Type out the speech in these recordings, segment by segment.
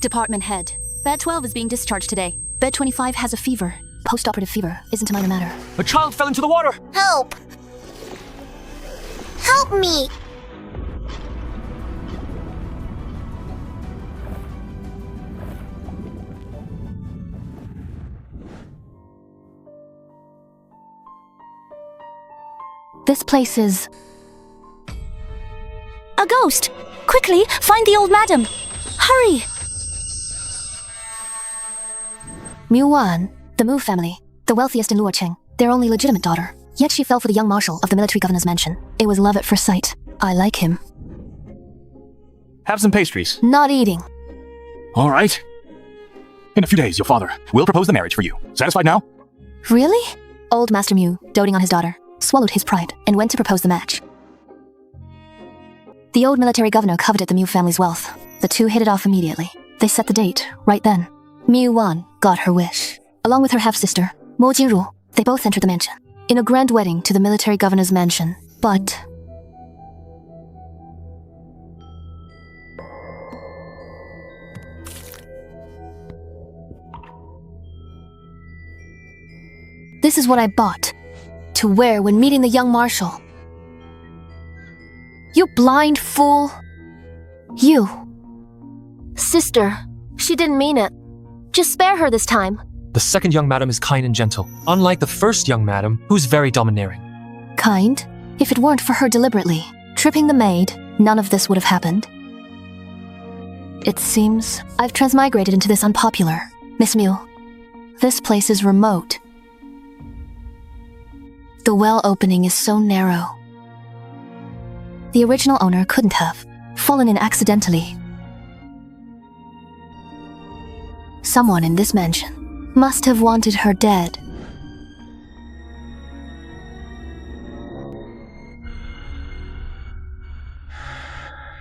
Department head. Bed 12 is being discharged today. Bed 25 has a fever. Post-operative fever isn't a minor matter. A child fell into the water! Help! Help me! This place is... a ghost! Quickly, find the old madam! Hurry! Mu Wan, the Mu family, the wealthiest in Luocheng, their only legitimate daughter. Yet she fell for the young marshal of the military governor's mansion. It was love at first sight. I like him. Have some pastries. Not eating. All right. In a few days, your father will propose the marriage for you. Satisfied now? Really? Old Master Mu, doting on his daughter, swallowed his pride and went to propose the match. The old military governor coveted the Mu family's wealth. The two hit it off immediately. They set the date, right then. Mu Wan got her wish. Along with her half-sister, Mo Jinru, they both entered the mansion. In a grand wedding to the military governor's mansion. But... this is what I bought to wear when meeting the young marshal. You blind fool! You! Sister, she didn't mean it. Just spare her this time. The second young madam is kind and gentle, unlike the first young madam, who's very domineering. Kind? If it weren't for her deliberately tripping the maid, none of this would have happened. It seems I've transmigrated into this unpopular. Miss Mu, this place is remote. The well opening is so narrow. The original owner couldn't have fallen in accidentally. Someone in this mansion must have wanted her dead.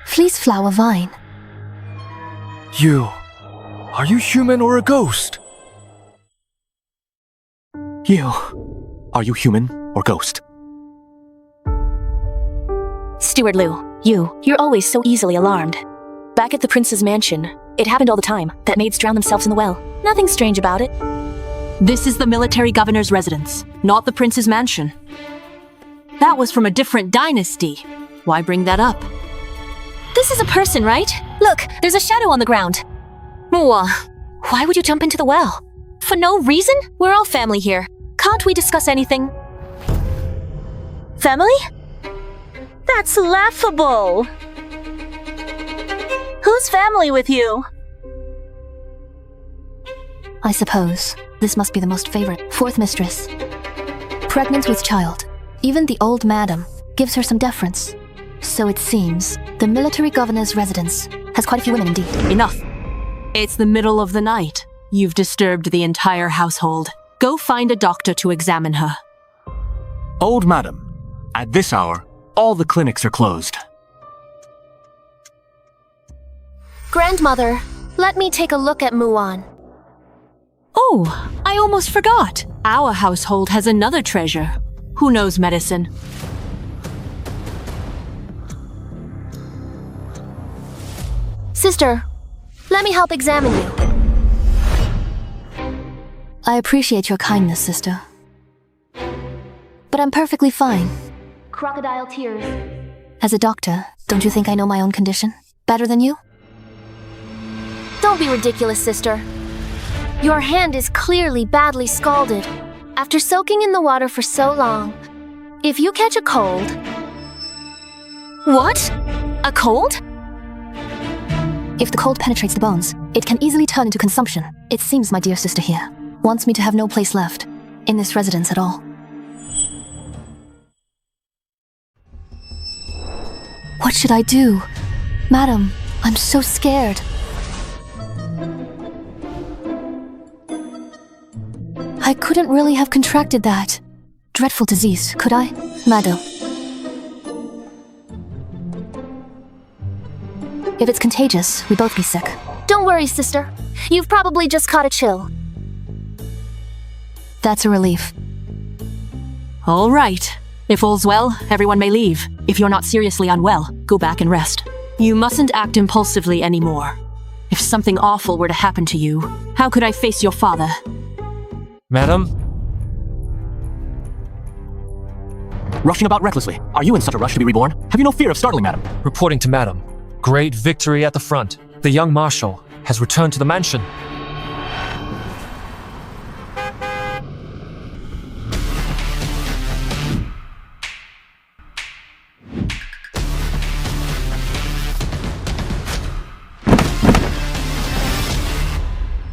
Fleece flower vine. Are you human or a ghost? Are you human or ghost? Steward Liu, you're always so easily alarmed. Back at the prince's mansion, it happened all the time that maids drown themselves in the well. Nothing strange about it. This is the military governor's residence, not the prince's mansion. That was from a different dynasty. Why bring that up? This is a person, right? Look, there's a shadow on the ground. Mua, why would you jump into the well? For no reason? We're all family here. Can't we discuss anything? Family? That's laughable. Who's family with you? I suppose this must be the most favorite fourth mistress. Pregnant with child, even the old madam gives her some deference. So it seems the military governor's residence has quite a few women indeed. Enough. It's the middle of the night. You've disturbed the entire household. Go find a doctor to examine her. Old madam, at this hour, all the clinics are closed. Grandmother, let me take a look at Muan. Oh, I almost forgot. Our household has another treasure. Who knows medicine? Sister, let me help examine you. I appreciate your kindness, sister. But I'm perfectly fine. Crocodile tears. As a doctor, don't you think I know my own condition better than you? Don't be ridiculous, sister. Your hand is clearly badly scalded. After soaking in the water for so long, if you catch a cold... What? A cold? If the cold penetrates the bones, it can easily turn into consumption. It seems my dear sister here wants me to have no place left in this residence at all. What should I do? Madam, I'm so scared. I couldn't really have contracted that dreadful disease, could I, madam? If it's contagious, we'd both be sick. Don't worry, sister. You've probably just caught a chill. That's a relief. All right. If all's well, everyone may leave. If you're not seriously unwell, go back and rest. You mustn't act impulsively anymore. If something awful were to happen to you, how could I face your father? Madam? Rushing about recklessly. Are you in such a rush to be reborn? Have you no fear of startling, madam? Reporting to Madam. Great victory at the front. The young marshal has returned to the mansion.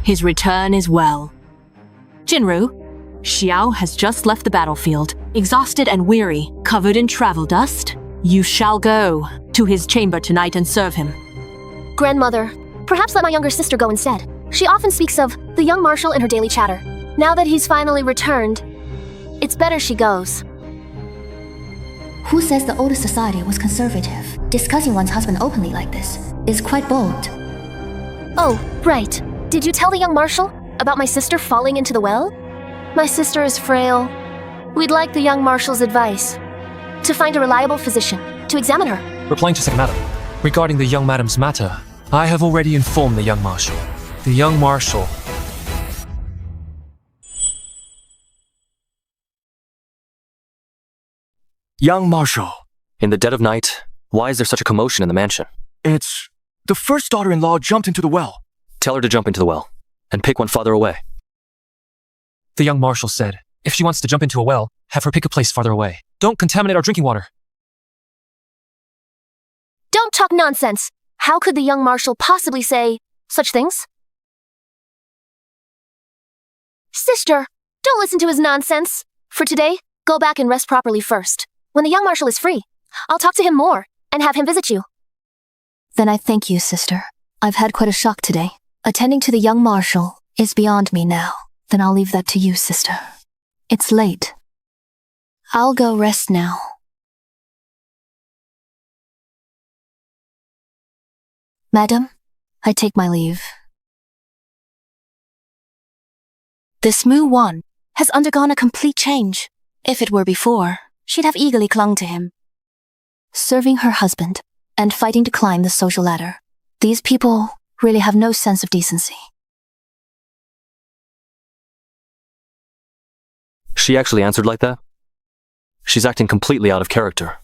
His return is well. Jinru, Xiao has just left the battlefield, exhausted and weary, covered in travel dust. You shall go to his chamber tonight and serve him. Grandmother, perhaps let my younger sister go instead. She often speaks of the young marshal in her daily chatter. Now that he's finally returned, it's better she goes. Who says the older society was conservative? Discussing one's husband openly like this is quite bold. Oh, right. Did you tell the young marshal about my sister falling into the well? My sister is frail. We'd like the young marshal's advice. To find a reliable physician, to examine her. Replying to second madam. Regarding the young madam's matter, I have already informed the young marshal. The young marshal... Young marshal. In the dead of night, why is there such a commotion in the mansion? It's... the first daughter-in-law jumped into the well. Tell her to jump into the well, and pick one farther away. The young marshal said, if she wants to jump into a well, have her pick a place farther away. Don't contaminate our drinking water. Don't talk nonsense. How could the young marshal possibly say such things? Sister, don't listen to his nonsense. For today, go back and rest properly first. When the young marshal is free, I'll talk to him more and have him visit you. Then I thank you, sister. I've had quite a shock today. Attending to the young marshal is beyond me now. Then I'll leave that to you, sister. It's late. I'll go rest now. Madam, I take my leave. This Mu-1 has undergone a complete change. If it were before, she'd have eagerly clung to him. Serving her husband and fighting to climb the social ladder. These people really have no sense of decency. She actually answered like that? She's acting completely out of character.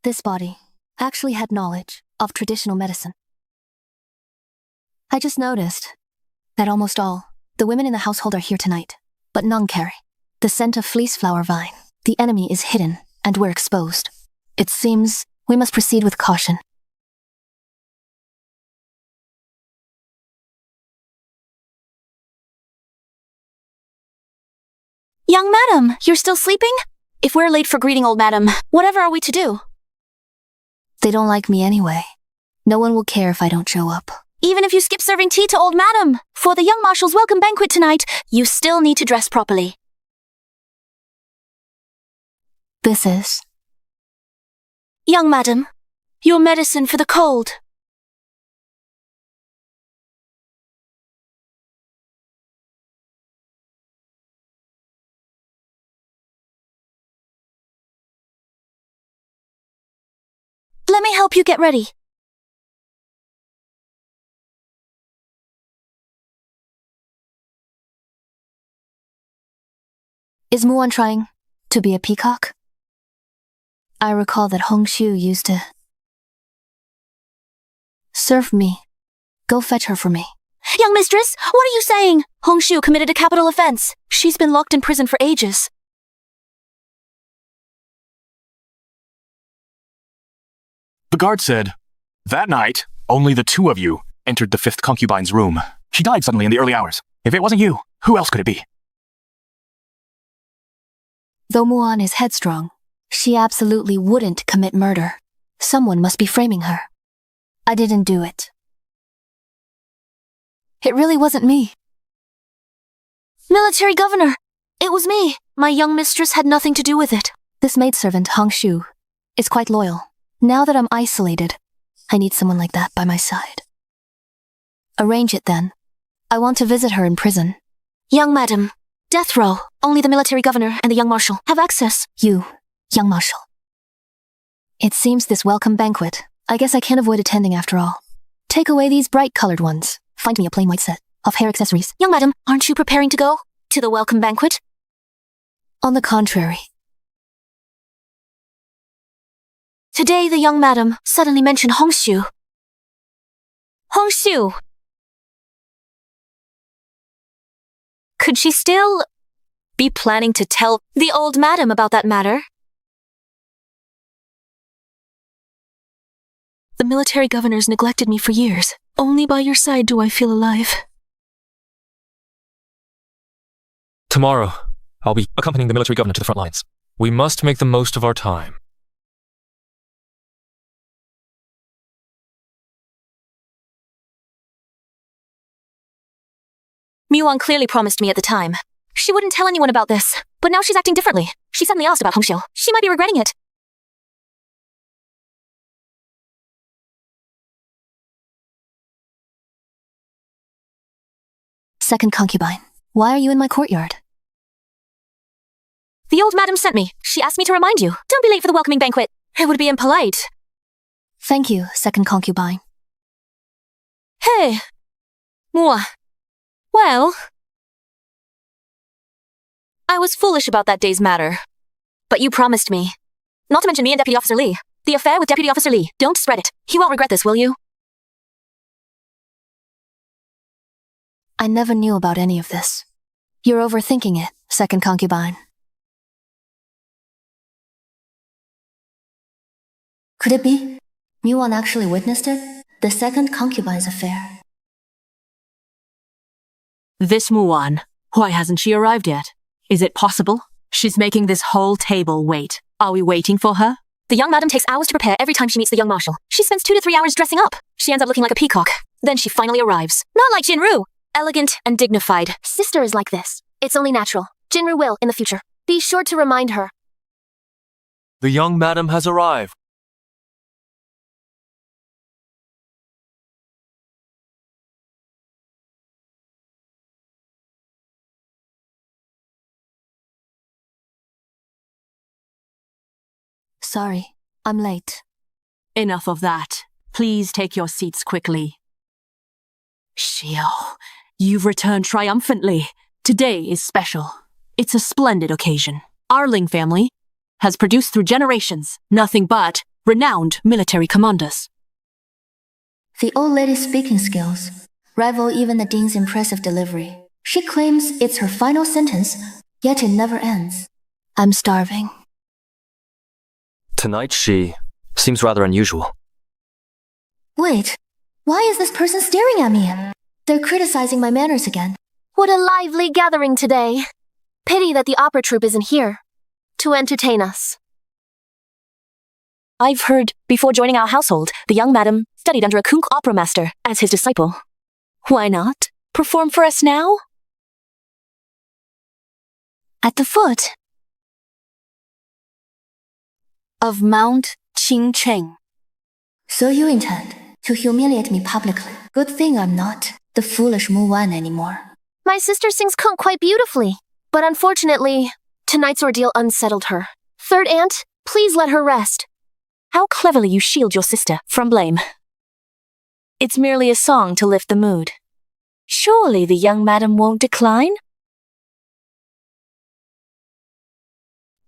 This body actually had knowledge of traditional medicine. I just noticed that almost all the women in the household are here tonight, but none carry the scent of fleece flower vine. The enemy is hidden, and we're exposed. It seems we must proceed with caution. Young madam, you're still sleeping? If we're late for greeting old madam, whatever are we to do? They don't like me anyway. No one will care if I don't show up. Even if you skip serving tea to old madam, for the young marshal's welcome banquet tonight, you still need to dress properly. This is... Young madam, your medicine for the cold. Let me help you get ready. Is Mu-1 trying to be a peacock? I recall that Hongshu used to serve me. Go fetch her for me. Young mistress, what are you saying? Hongshu committed a capital offense. She's been locked in prison for ages. The guard said, that night, only the two of you entered the fifth concubine's room. She died suddenly in the early hours. If it wasn't you, who else could it be? Though Mu-1 is headstrong, she absolutely wouldn't commit murder. Someone must be framing her. I didn't do it. It really wasn't me. Military governor, it was me. My young mistress had nothing to do with it. This maidservant, Hongshu, is quite loyal. Now that I'm isolated, I need someone like that by my side. Arrange it then. I want to visit her in prison. Young madam, death row. Only the military governor and the young marshal have access. You, young marshal. It seems this welcome banquet. I guess I can't avoid attending after all. Take away these bright-colored ones. Find me a plain white set of hair accessories. Young madam, aren't you preparing to go to the welcome banquet? On the contrary. Today the young madam suddenly mentioned Hongshu. Hongshu! Could she still be planning to tell the old madam about that matter? The military governor's neglected me for years. Only by your side do I feel alive. Tomorrow, I'll be accompanying the military governor to the front lines. We must make the most of our time. Muon clearly promised me at the time. She wouldn't tell anyone about this, but now she's acting differently. She suddenly asked about Hongshu. She might be regretting it. Second concubine, why are you in my courtyard? The old madam sent me. She asked me to remind you. Don't be late for the welcoming banquet. It would be impolite. Thank you, second concubine. Hey. Moi. Well, I was foolish about that day's matter. But you promised me. Not to mention me and Deputy Officer Lee. The affair with Deputy Officer Lee. Don't spread it. He won't regret this, will you? I never knew about any of this. You're overthinking it, second concubine. Could it be? Muon actually witnessed it? The second concubine's affair. This Muon. Why hasn't she arrived yet? Is it possible? She's making this whole table wait. Are we waiting for her? The young madam takes hours to prepare every time she meets the young marshal. She spends 2 to 3 hours dressing up. She ends up looking like a peacock. Then she finally arrives. Not like Jinru. Elegant and dignified. Sister is like this. It's only natural. Jinru will, in the future. Be sure to remind her. The young madam has arrived. Sorry, I'm late. Enough of that. Please take your seats quickly. Xiao, you've returned triumphantly. Today is special. It's a splendid occasion. Our Ling family has produced through generations nothing but renowned military commanders. The old lady's speaking skills rival even the dean's impressive delivery. She claims it's her final sentence, yet it never ends. I'm starving. Tonight she seems rather unusual. Wait, why is this person staring at me? They're criticizing my manners again. What a lively gathering today. Pity that the opera troupe isn't here to entertain us. I've heard, before joining our household, the young madam studied under a Kunk opera master as his disciple. Why not? Perform for us now? At the foot of Mount Qingcheng. So you intend to humiliate me publicly. Good thing I'm not the foolish Muwan anymore. My sister sings Kunk quite beautifully, but unfortunately, tonight's ordeal unsettled her. Third aunt, please let her rest. How cleverly you shield your sister from blame. It's merely a song to lift the mood. Surely the young madam won't decline?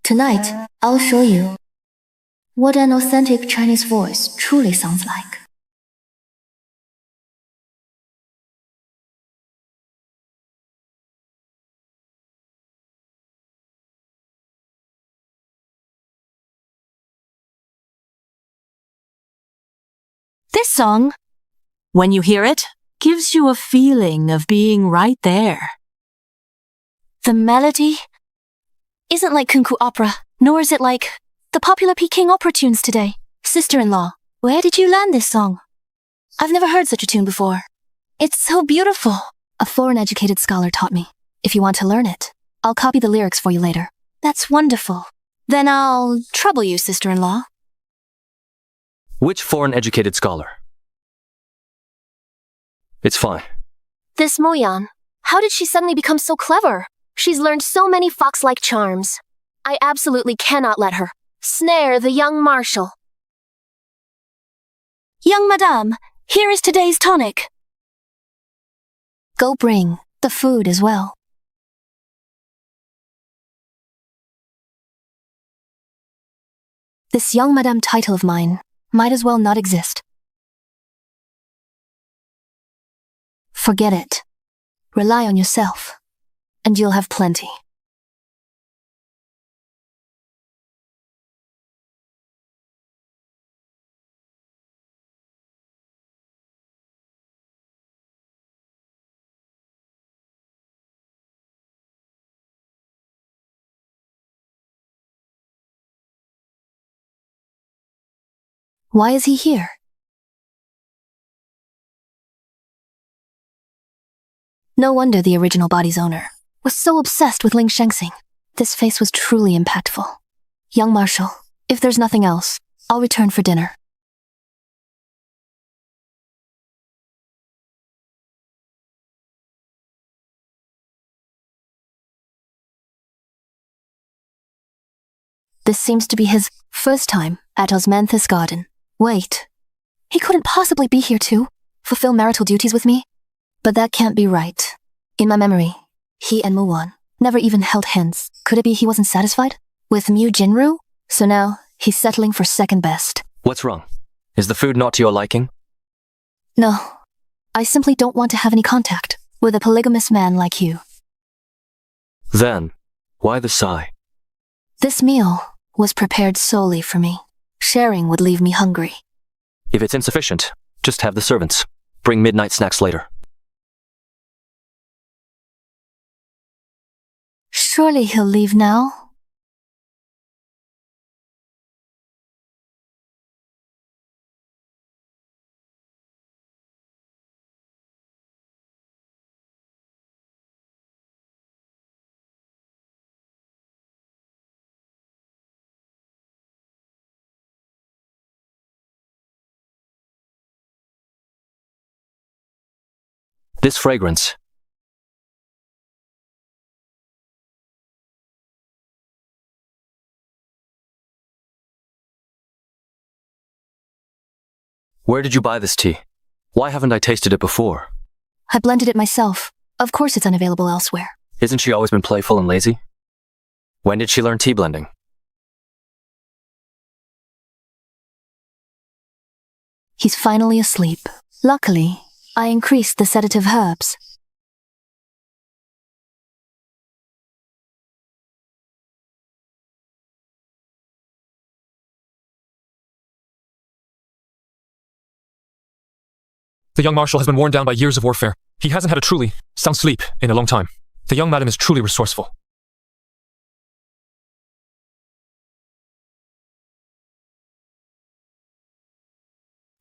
Tonight, I'll show you what an authentic Chinese voice truly sounds like. This song, When you hear it, gives you a feeling of being right there. the melody, isn't like Kunku opera, nor is it like the popular Peking opera tunes today. Sister-in-law, where did you learn this song? I've never heard such a tune before. It's so beautiful. A foreign-educated scholar taught me. If you want to learn it, I'll copy the lyrics for you later. That's wonderful. Then I'll trouble you, sister-in-law. Which foreign-educated scholar? It's fine. This Moyan, how did she suddenly become so clever? She's learned so many fox-like charms. I absolutely cannot let her snare the young marshal. Young madame, here is today's tonic. Go bring the food as well. This young madame title of mine might as well not exist. Forget it. Rely on yourself, and you'll have plenty. Why is he here? No wonder the original body's owner was so obsessed with Ling Shengxing. This face was truly impactful. Young Marshal, if there's nothing else, I'll return for dinner. This seems to be his first time at Osmanthus Garden. Wait, he couldn't possibly be here to fulfill marital duties with me? But that can't be right. In my memory, he and Muwan never even held hands. Could it be he wasn't satisfied with Mu Jinru? So now he's settling for second best. What's wrong? Is the food not to your liking? No, I simply don't want to have any contact with a polygamous man like you. Then, why the sigh? This meal was prepared solely for me. Sharing would leave me hungry. If it's insufficient, just have the servants bring midnight snacks later. Surely he'll leave now? This fragrance. Where did you buy this tea? Why haven't I tasted it before? I blended it myself. Of course it's unavailable elsewhere. Isn't she always been playful and lazy? When did she learn tea blending? He's finally asleep. Luckily, I increased the sedative herbs. The young marshal has been worn down by years of warfare. He hasn't had a truly sound sleep in a long time. The young madam is truly resourceful.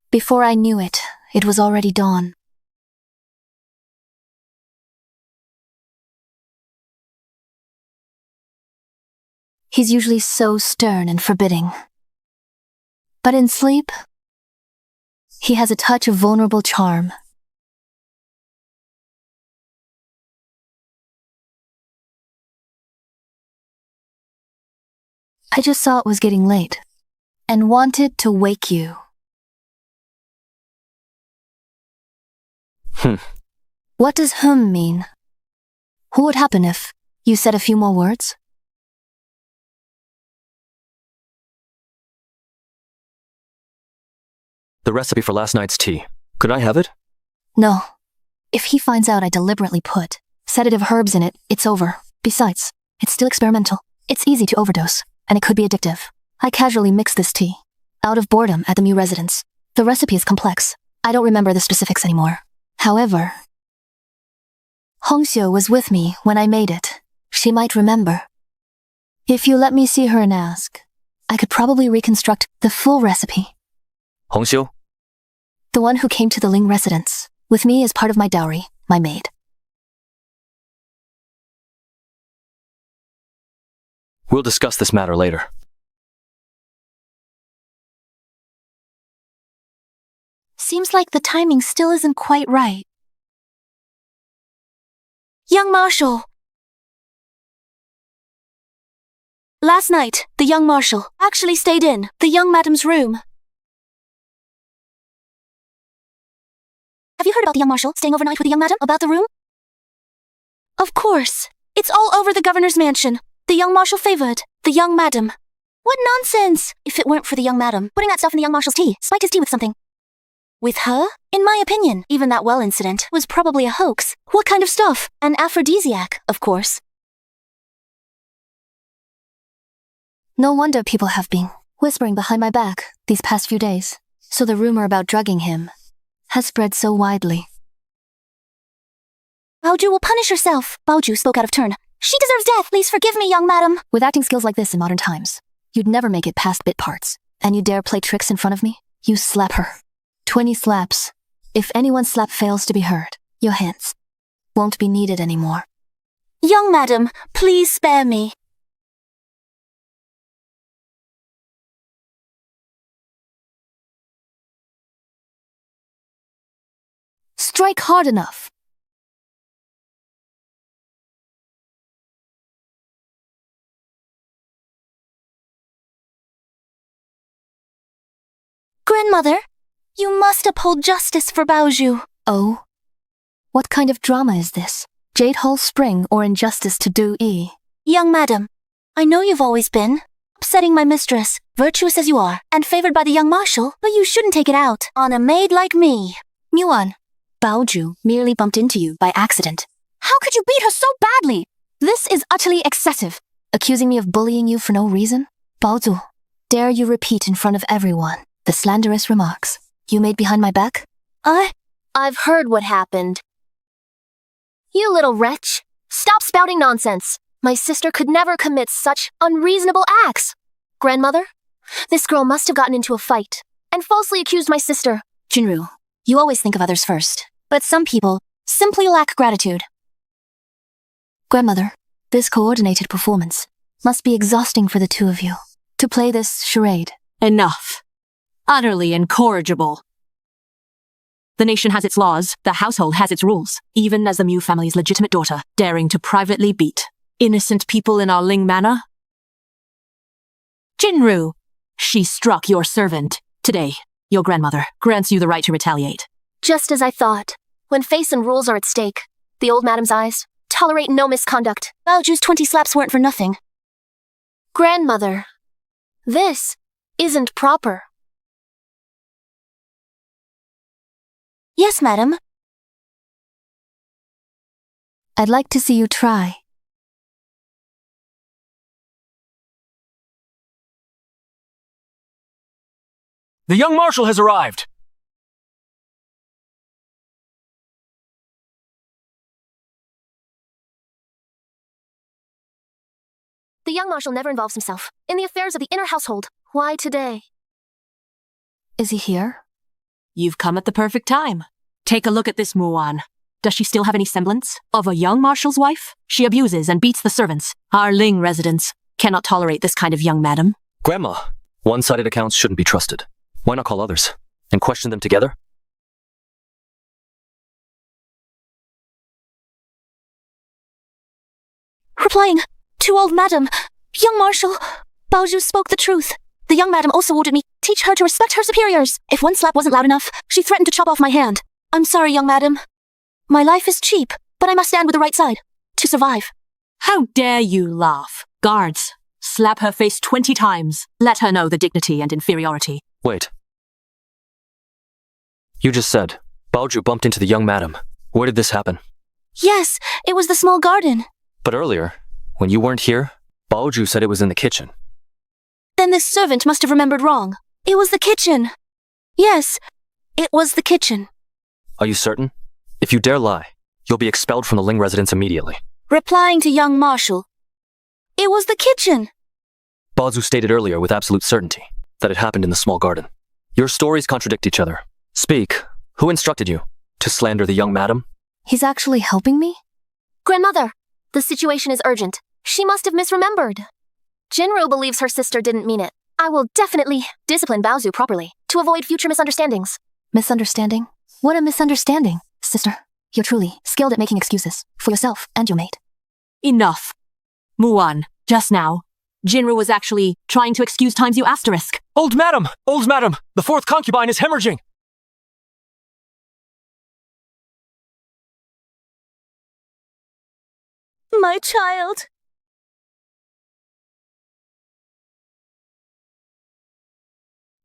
Before I knew it, it was already dawn. He's usually so stern and forbidding. But in sleep, he has a touch of vulnerable charm. I just saw it was getting late, and wanted to wake you. What does mean? What would happen if you said a few more words? The recipe for last night's tea. Could I have it? No. If he finds out I deliberately put sedative herbs in it, it's over. Besides, it's still experimental. It's easy to overdose, and it could be addictive. I casually mixed this tea, out of boredom at the Mu residence. The recipe is complex. I don't remember the specifics anymore. However, Hongxiu was with me when I made it. She might remember. If you let me see her and ask, I could probably reconstruct the full recipe. Hongxiu? The one who came to the Ling residence, with me as part of my dowry, my maid. We'll discuss this matter later. Seems like the timing still isn't quite right. Young Marshal. Last night, the young Marshal actually stayed in the young madam's room. Have you heard about the young Marshal staying overnight with the young madam? About the room? Of course. It's all over the governor's mansion. The young Marshal favored the young madam. What nonsense! If it weren't for the young madam putting that stuff in the young Marshal's tea, spiked his tea with something. With her? In my opinion, even that well incident was probably a hoax. What kind of stuff? An aphrodisiac, of course. No wonder people have been whispering behind my back these past few days. So the rumor about drugging him has spread so widely. Baoju will punish herself. Baoju spoke out of turn. She deserves death. Please forgive me, young madam. With acting skills like this in modern times, you'd never make it past bit parts. And you dare play tricks in front of me? You slap her. 20 slaps. If anyone's slap fails to be heard, your hands won't be needed anymore. Young madam, please spare me. Strike hard enough. Grandmother, you must uphold justice for Baoju. Oh? What kind of drama is this? Jade Hall Spring or injustice to Do E? Young madam, I know you've always been upsetting my mistress, virtuous as you are, and favored by the young Marshal, but you shouldn't take it out on a maid like me. Muan, Baoju merely bumped into you by accident. How could you beat her so badly? This is utterly excessive. Accusing me of bullying you for no reason? Baozu, dare you repeat in front of everyone the slanderous remarks you made behind my back? I've heard what happened. You little wretch. Stop spouting nonsense. My sister could never commit such unreasonable acts. Grandmother, this girl must have gotten into a fight and falsely accused my sister. Jinru, you always think of others first, but some people simply lack gratitude. Grandmother, this coordinated performance must be exhausting for the two of you. To play this charade. Enough. Utterly incorrigible. The nation has its laws, the household has its rules, even as the Mew family's legitimate daughter, daring to privately beat innocent people in our Ling manor. Jinru, she struck your servant. Today, your grandmother grants you the right to retaliate. Just as I thought. When face and rules are at stake, the old madam's eyes tolerate no misconduct. Baoju's 20 slaps weren't for nothing. Grandmother, this isn't proper. Yes, madam. I'd like to see you try. The young Marshal has arrived! The young Marshal never involves himself in the affairs of the inner household. Why today? Is he here? You've come at the perfect time. Take a look at this Muan. Does she still have any semblance of a young Marshal's wife? She abuses and beats the servants. Our Ling residents cannot tolerate this kind of young madam. Grandma, one-sided accounts shouldn't be trusted. Why not call others and question them together? Replying to old madam, young Marshal, Baoju spoke the truth. The young madam also ordered me teach her to respect her superiors. If one slap wasn't loud enough, she threatened to chop off my hand. I'm sorry, young madam. My life is cheap, but I must stand with the right side to survive. How dare you laugh? Guards, slap her face 20 times. Let her know the dignity and inferiority. Wait. You just said Baoju bumped into the young madam. Where did this happen? Yes, it was the small garden. But earlier, when you weren't here, Baoju said it was in the kitchen. Then this servant must have remembered wrong. It was the kitchen. Yes, it was the kitchen. Are you certain? If you dare lie, you'll be expelled from the Ling residence immediately. Replying to young Marshal, it was the kitchen. Baozu stated earlier with absolute certainty that it happened in the small garden. Your stories contradict each other. Speak. Who instructed you to slander the young madam? He's actually helping me? Grandmother, the situation is urgent. She must have misremembered. Jinru believes her sister didn't mean it. I will definitely discipline Baozu properly to avoid future misunderstandings. Misunderstanding? What a misunderstanding, sister. You're truly skilled at making excuses for yourself and your mate. Enough. Muan, just now, Jinru was actually trying to excuse times you asterisk. Old madam! Old madam! The fourth concubine is hemorrhaging! My child.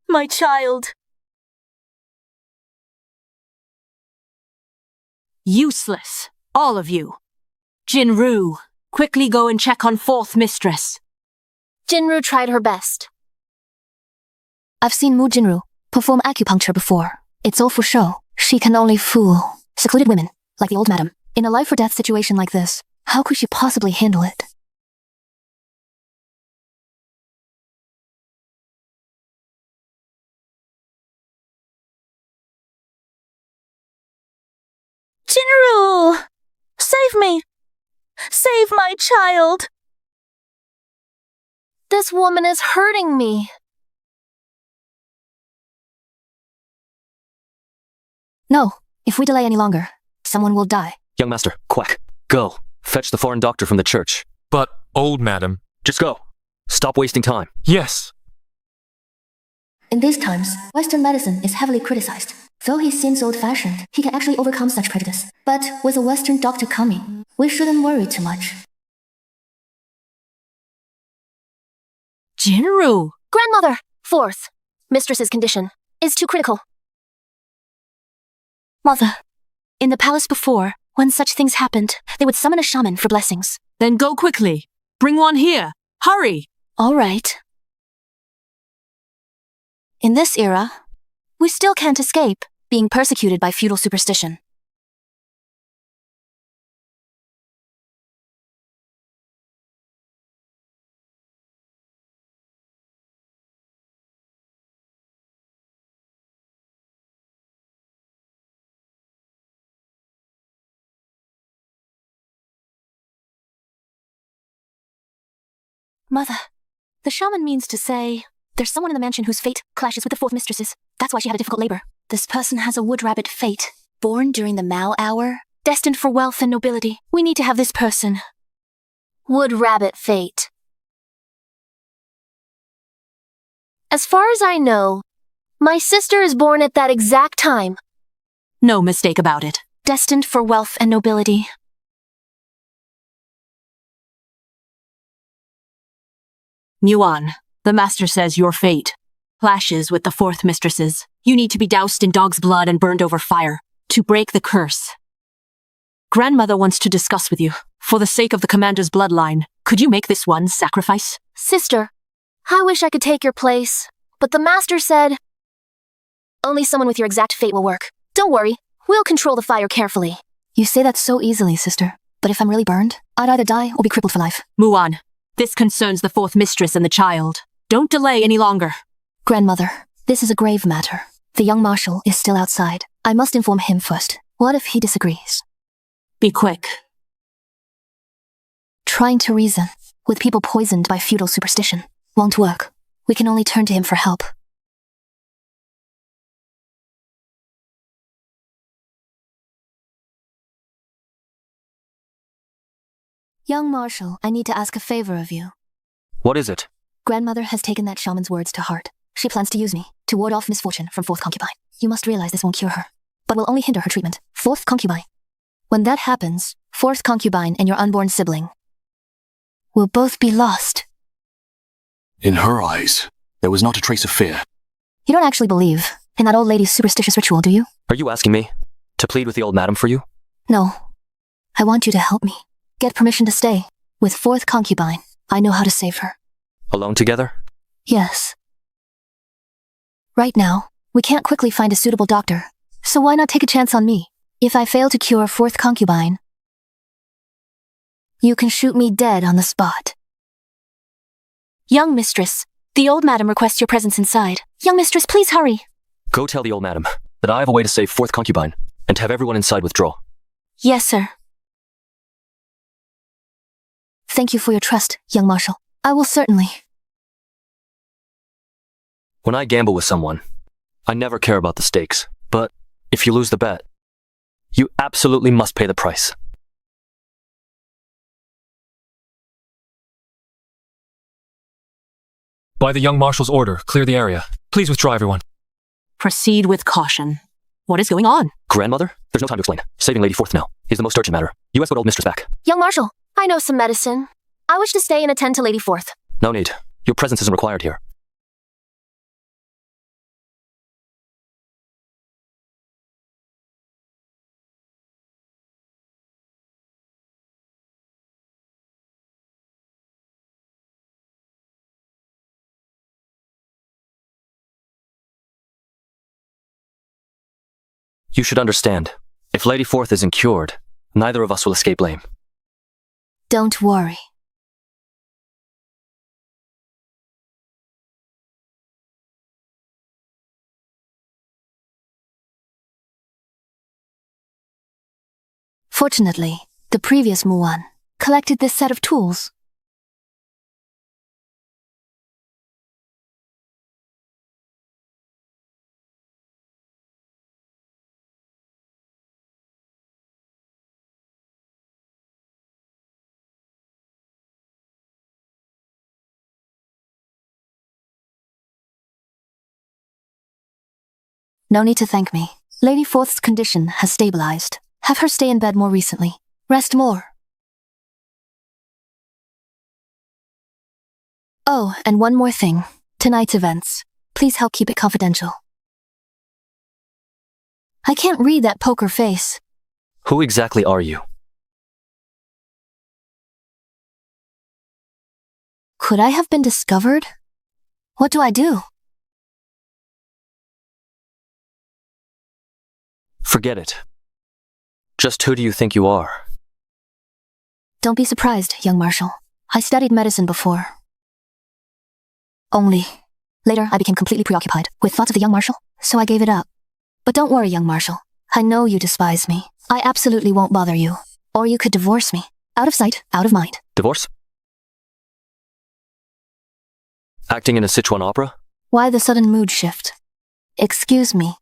My child. Useless. All of you. Jinru, quickly go and check on fourth mistress. Jinru tried her best. I've seen Mu Jinru perform acupuncture before. It's all for show. She can only fool secluded women, like the old madam. In a life-or-death situation like this, how could she possibly handle it? Jinru! Save me! Save my child! This woman is hurting me. No, if we delay any longer, someone will die. Young master, quack. Go. Fetch the foreign doctor from the church. But, old madam. Just go. Stop wasting time. Yes. In these times, Western medicine is heavily criticized. Though he seems old-fashioned, he can actually overcome such prejudice. But with a Western doctor coming, we shouldn't worry too much. Jinru! Grandmother! Fourth. Mistress's condition is too critical. Mother, in the palace before, when such things happened, they would summon a shaman for blessings. Then go quickly. Bring one here. Hurry! All right. In this era, we still can't escape being persecuted by feudal superstition. Mother, the shaman means to say, there's someone in the mansion whose fate clashes with the fourth mistress's. That's why she had a difficult labor. This person has a wood rabbit fate, born during the Mao hour, destined for wealth and nobility. We need to have this person. Wood rabbit fate. As far as I know, my sister is born at that exact time. No mistake about it. Destined for wealth and nobility. Muan, the master says your fate clashes with the fourth mistress's. You need to be doused in dog's blood and burned over fire to break the curse. Grandmother wants to discuss with you. For the sake of the commander's bloodline, could you make this one sacrifice? Sister, I wish I could take your place, but the master said, only someone with your exact fate will work. Don't worry, we'll control the fire carefully. You say that so easily, sister. But if I'm really burned, I'd either die or be crippled for life. Muan, this concerns the fourth mistress and the child. Don't delay any longer. Grandmother, this is a grave matter. The young marshal is still outside. I must inform him first. What if he disagrees? Be quick. Trying to reason with people poisoned by feudal superstition won't work. We can only turn to him for help. Young marshal, I need to ask a favor of you. What is it? Grandmother has taken that shaman's words to heart. She plans to use me to ward off misfortune from fourth concubine. You must realize this won't cure her, but will only hinder her treatment. Fourth concubine. When that happens, fourth concubine and your unborn sibling will both be lost. In her eyes, there was not a trace of fear. You don't actually believe in that old lady's superstitious ritual, do you? Are you asking me to plead with the old madam for you? No. I want you to help me. Get permission to stay with fourth concubine. I know how to save her. Alone together? Yes. Right now, we can't quickly find a suitable doctor, so why not take a chance on me? If I fail to cure fourth concubine, you can shoot me dead on the spot. Young mistress, the old madam requests your presence inside. Young mistress, please hurry. Go tell the old madam that I have a way to save fourth concubine and have everyone inside withdraw. Yes, sir. Thank you for your trust, young marshal. I will certainly. When I gamble with someone, I never care about the stakes. But if you lose the bet, You absolutely must pay the price. By the young marshal's order, clear the area. Please withdraw, everyone. Proceed with caution. What is going on? Grandmother? There's no time to explain. Saving Lady Fourth now is the most urgent matter. You escort old mistress back. Young Marshal, I know some medicine. I wish to stay and attend to Lady Fourth. No need. Your presence isn't required here. You should understand, if Lady Fourth isn't cured, neither of us will escape blame. Don't worry. Fortunately, the previous Muan collected this set of tools. No need to thank me. Lady Fourth's condition has stabilized. Have her stay in bed more recently. Rest more. Oh, and one more thing. Tonight's events. Please help keep it confidential. I can't read that poker face. Who exactly are you? Could I have been discovered? What do I do? Forget it. Just who do you think you are? Don't be surprised, young Marshal. I studied medicine before. Only, later I became completely preoccupied with thoughts of the young Marshal, so I gave it up. But don't worry, young Marshal. I know you despise me. I absolutely won't bother you. Or you could divorce me. Out of sight, out of mind. Divorce? Acting in a Sichuan opera? Why the sudden mood shift? Excuse me.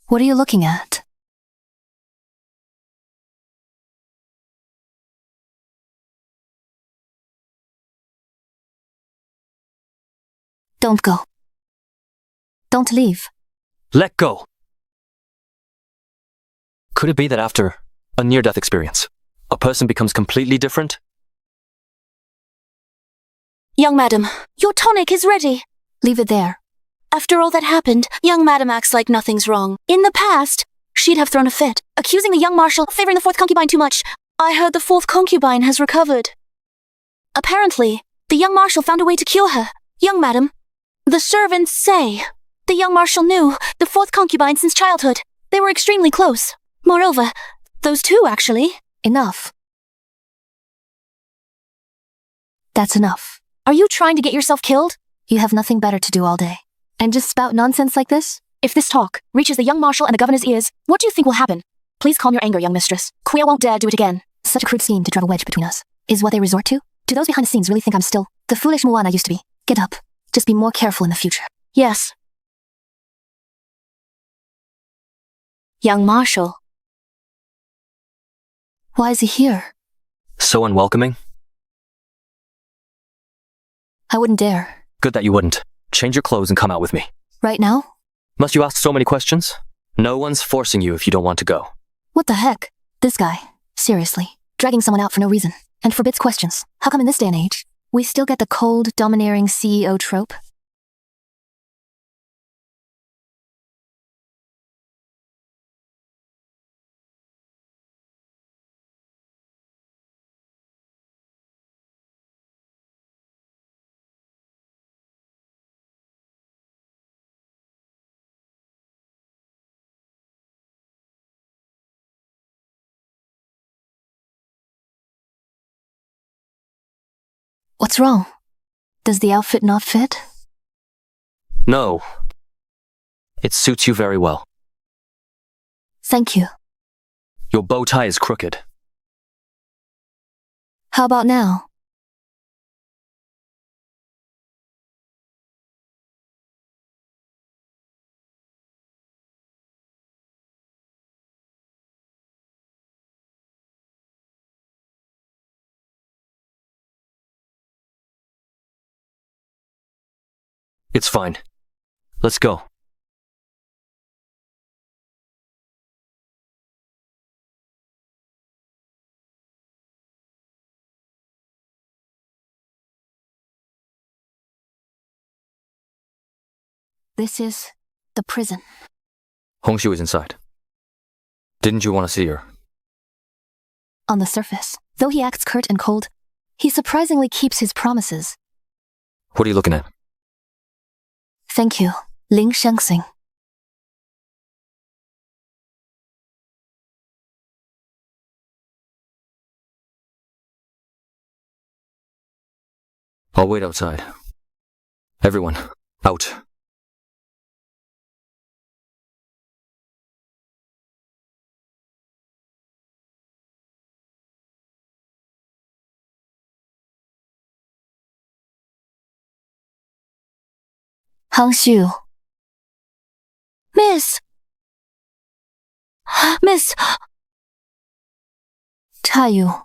What are you looking at? Don't go. Don't leave. Let go! Could it be that after a near-death experience, a person becomes completely different? Young madam, your tonic is ready. Leave it there. After all that happened, young madam acts like nothing's wrong. In the past, she'd have thrown a fit, accusing the young marshal of favoring the fourth concubine too much. I heard the fourth concubine has recovered. Apparently, the young marshal found a way to cure her. Young madam, the servants say the young marshal knew the fourth concubine since childhood. They were extremely close. Moreover, those two actually. Enough. That's enough. Are you trying to get yourself killed? You have nothing better to do all day. And just spout nonsense like this? If this talk reaches the young marshal and the governor's ears, what do you think will happen? Please calm your anger, young mistress. Queer won't dare do it again. Such a crude scheme to drive a wedge between us is what they resort to? Do those behind the scenes really think I'm still the foolish Muan I used to be? Get up. Just be more careful in the future. Yes. Young marshal. Why is he here? So unwelcoming? I wouldn't dare. Good that you wouldn't. Change your clothes and come out with me. Right now? Must you ask so many questions? No one's forcing you if you don't want to go. What the heck? This guy. Seriously. Dragging someone out for no reason. And forbids questions. How come in this day and age, we still get the cold, domineering CEO trope? What's wrong? Does the outfit not fit? No. It suits you very well. Thank you. Your bow tie is crooked. How about now? It's fine. Let's go. This is the prison. Hongshu is inside. Didn't you want to see her? On the surface, though he acts curt and cold, he surprisingly keeps his promises. What are you looking at? Thank you, Ling Shengxing. I'll wait outside. Everyone, out. Hongshu. Miss! Miss! Tayu.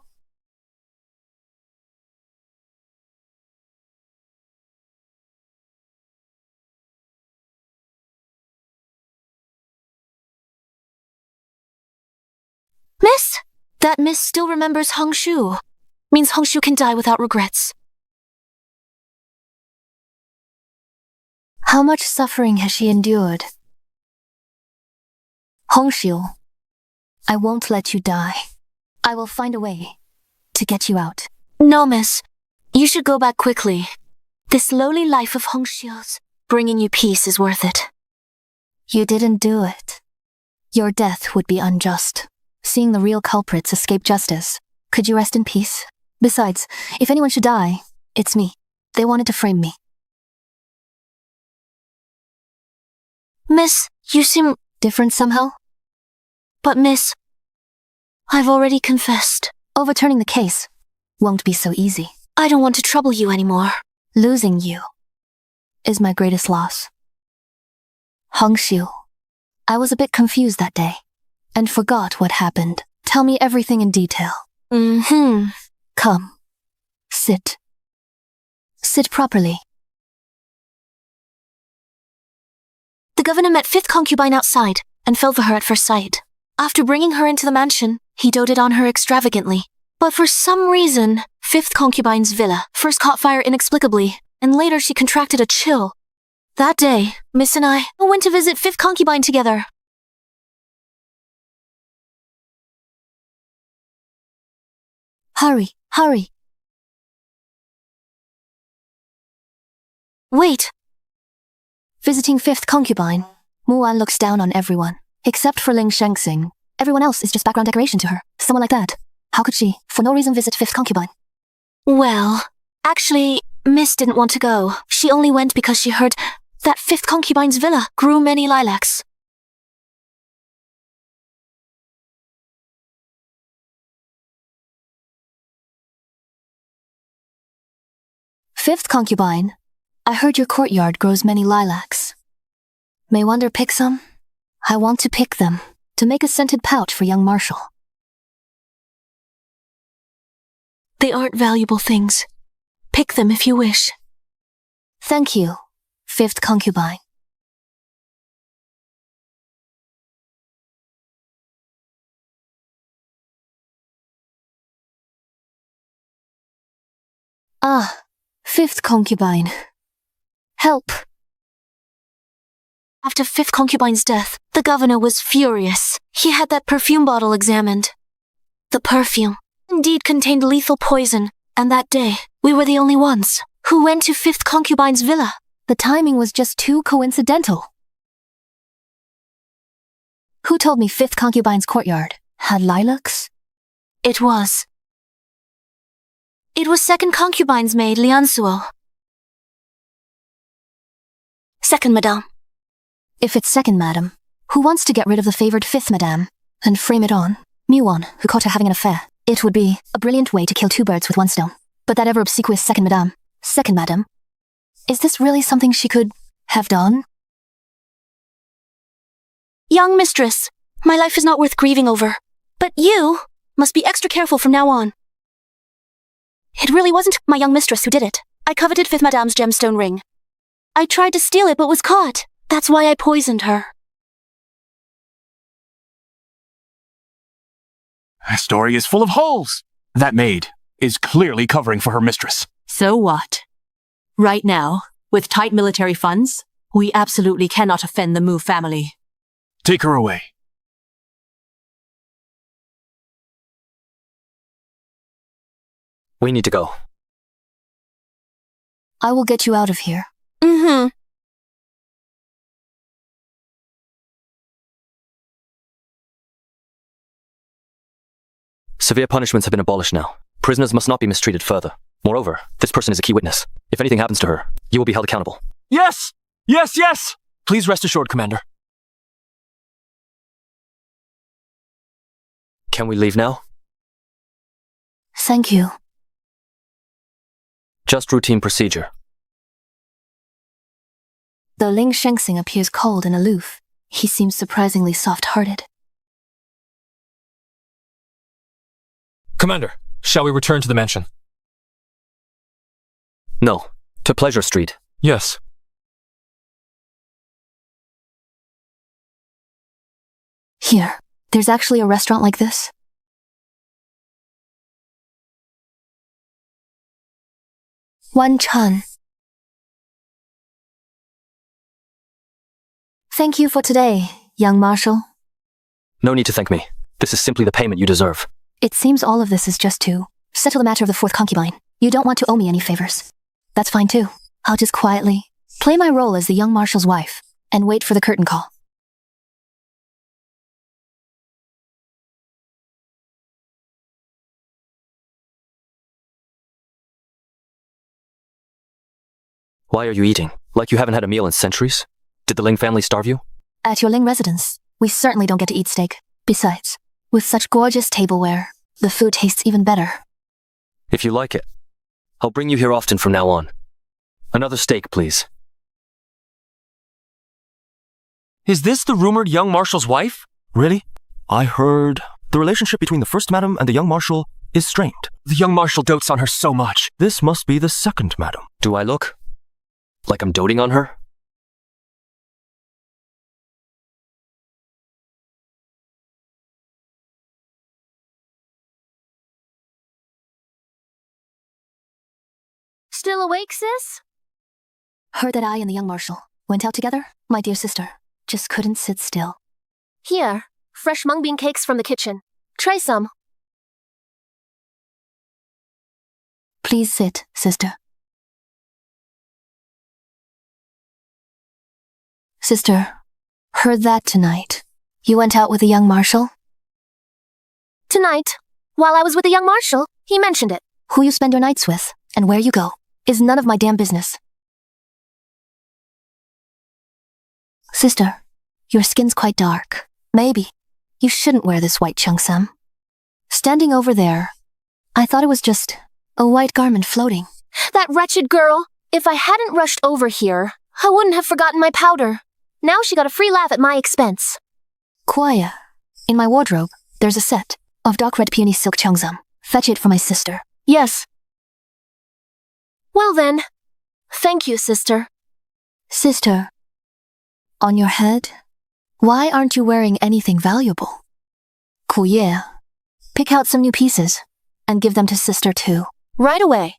Miss? That miss still remembers Hongshu. Means Hongshu can die without regrets. How much suffering has she endured? Hongshu, I won't let you die. I will find a way to get you out. No, miss. You should go back quickly. This lowly life of Hongshu's bringing you peace is worth it. You didn't do it. Your death would be unjust. Seeing the real culprits escape justice, could you rest in peace? Besides, if anyone should die, it's me. They wanted to frame me. Miss, you seem different somehow? But miss, I've already confessed. Overturning the case won't be so easy. I don't want to trouble you anymore. Losing you is my greatest loss. Hongshu, I was a bit confused that day and forgot what happened. Tell me everything in detail. Come. Sit. Sit properly. The governor met fifth concubine outside and fell for her at first sight. After bringing her into the mansion, he doted on her extravagantly. But for some reason, fifth concubine's villa first caught fire inexplicably, and later she contracted a chill. That day, Miss and I went to visit fifth concubine together. Hurry, hurry. Wait. Visiting fifth concubine, Muan looks down on everyone, except for Ling Shengxing. Everyone else is just background decoration to her. Someone like that. How could she, for no reason, visit fifth concubine? Well, actually, Miss didn't want to go. She only went because she heard that fifth concubine's villa grew many lilacs. Fifth concubine, I heard your courtyard grows many lilacs. May Wonder pick some? I want to pick them, to make a scented pouch for young Marshal. They aren't valuable things. Pick them if you wish. Thank you, fifth concubine. Ah, fifth concubine. Help. After fifth concubine's death, the governor was furious. He had that perfume bottle examined. The perfume indeed contained lethal poison, and that day, we were the only ones who went to fifth concubine's villa. The timing was just too coincidental. Who told me fifth concubine's courtyard had lilacs? It was second concubine's maid, Liansuo. Second, madame. If it's second, madam, who wants to get rid of the favored fifth, madame, and frame it on? Muon, who caught her having an affair. It would be a brilliant way to kill two birds with one stone. But that ever obsequious second madame? Is this really something she could have done? Young mistress, my life is not worth grieving over. But you must be extra careful from now on. It really wasn't my young mistress who did it. I coveted Fifth Madame's gemstone ring. I tried to steal it but was caught. That's why I poisoned her. Her story is full of holes. That maid is clearly covering for her mistress. So what? Right now, with tight military funds, we absolutely cannot offend the Mu family. Take her away. We need to go. I will get you out of here. Severe punishments have been abolished now. Prisoners must not be mistreated further. Moreover, this person is a key witness. If anything happens to her, you will be held accountable. Yes! Yes, yes! Please rest assured, Commander. Can we leave now? Thank you. Just routine procedure. Though Ling Shengxing appears cold and aloof, he seems surprisingly soft-hearted. Commander, shall we return to the mansion? No, to Pleasure Street. Yes. Here, there's actually a restaurant like this? Wan Chan. Thank you for today, young marshal. No need to thank me. This is simply the payment you deserve. It seems all of this is just to settle the matter of the fourth concubine. You don't want to owe me any favors. That's fine too. I'll just quietly play my role as the young marshal's wife and wait for the curtain call. Why are you eating? Like you haven't had a meal in centuries? Did the Ling family starve you? At your Ling residence, we certainly don't get to eat steak. Besides, with such gorgeous tableware, the food tastes even better. If you like it, I'll bring you here often from now on. Another steak, please. Is this the rumored young marshal's wife? Really? I heard the relationship between the first madam and the young marshal is strained. The young marshal dotes on her so much. This must be the second madam. Do I look like I'm doting on her? Still awake, sis? Heard that I and the young marshal went out together? My dear sister just couldn't sit still. Here, fresh mung bean cakes from the kitchen. Try some. Please sit, sister. Sister, heard that tonight. You went out with the young marshal? Tonight, while I was with the young marshal, he mentioned it. Who you spend your nights with and where you go is none of my damn business. Sister, your skin's quite dark. Maybe you shouldn't wear this white cheongsam. Standing over there, I thought it was just a white garment floating. That wretched girl! If I hadn't rushed over here, I wouldn't have forgotten my powder. Now she got a free laugh at my expense. Kuaya, in my wardrobe, there's a set of dark red peony silk cheongsam. Fetch it for my sister. Yes. Well then, thank you, sister. Sister, on your head, why aren't you wearing anything valuable? Kuya, pick out some new pieces and give them to sister too. Right away.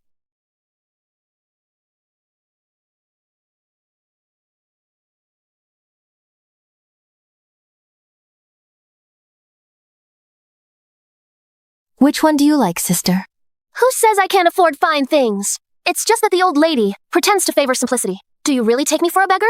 Which one do you like, sister? Who says I can't afford fine things? It's just that the old lady pretends to favor simplicity. Do you really take me for a beggar?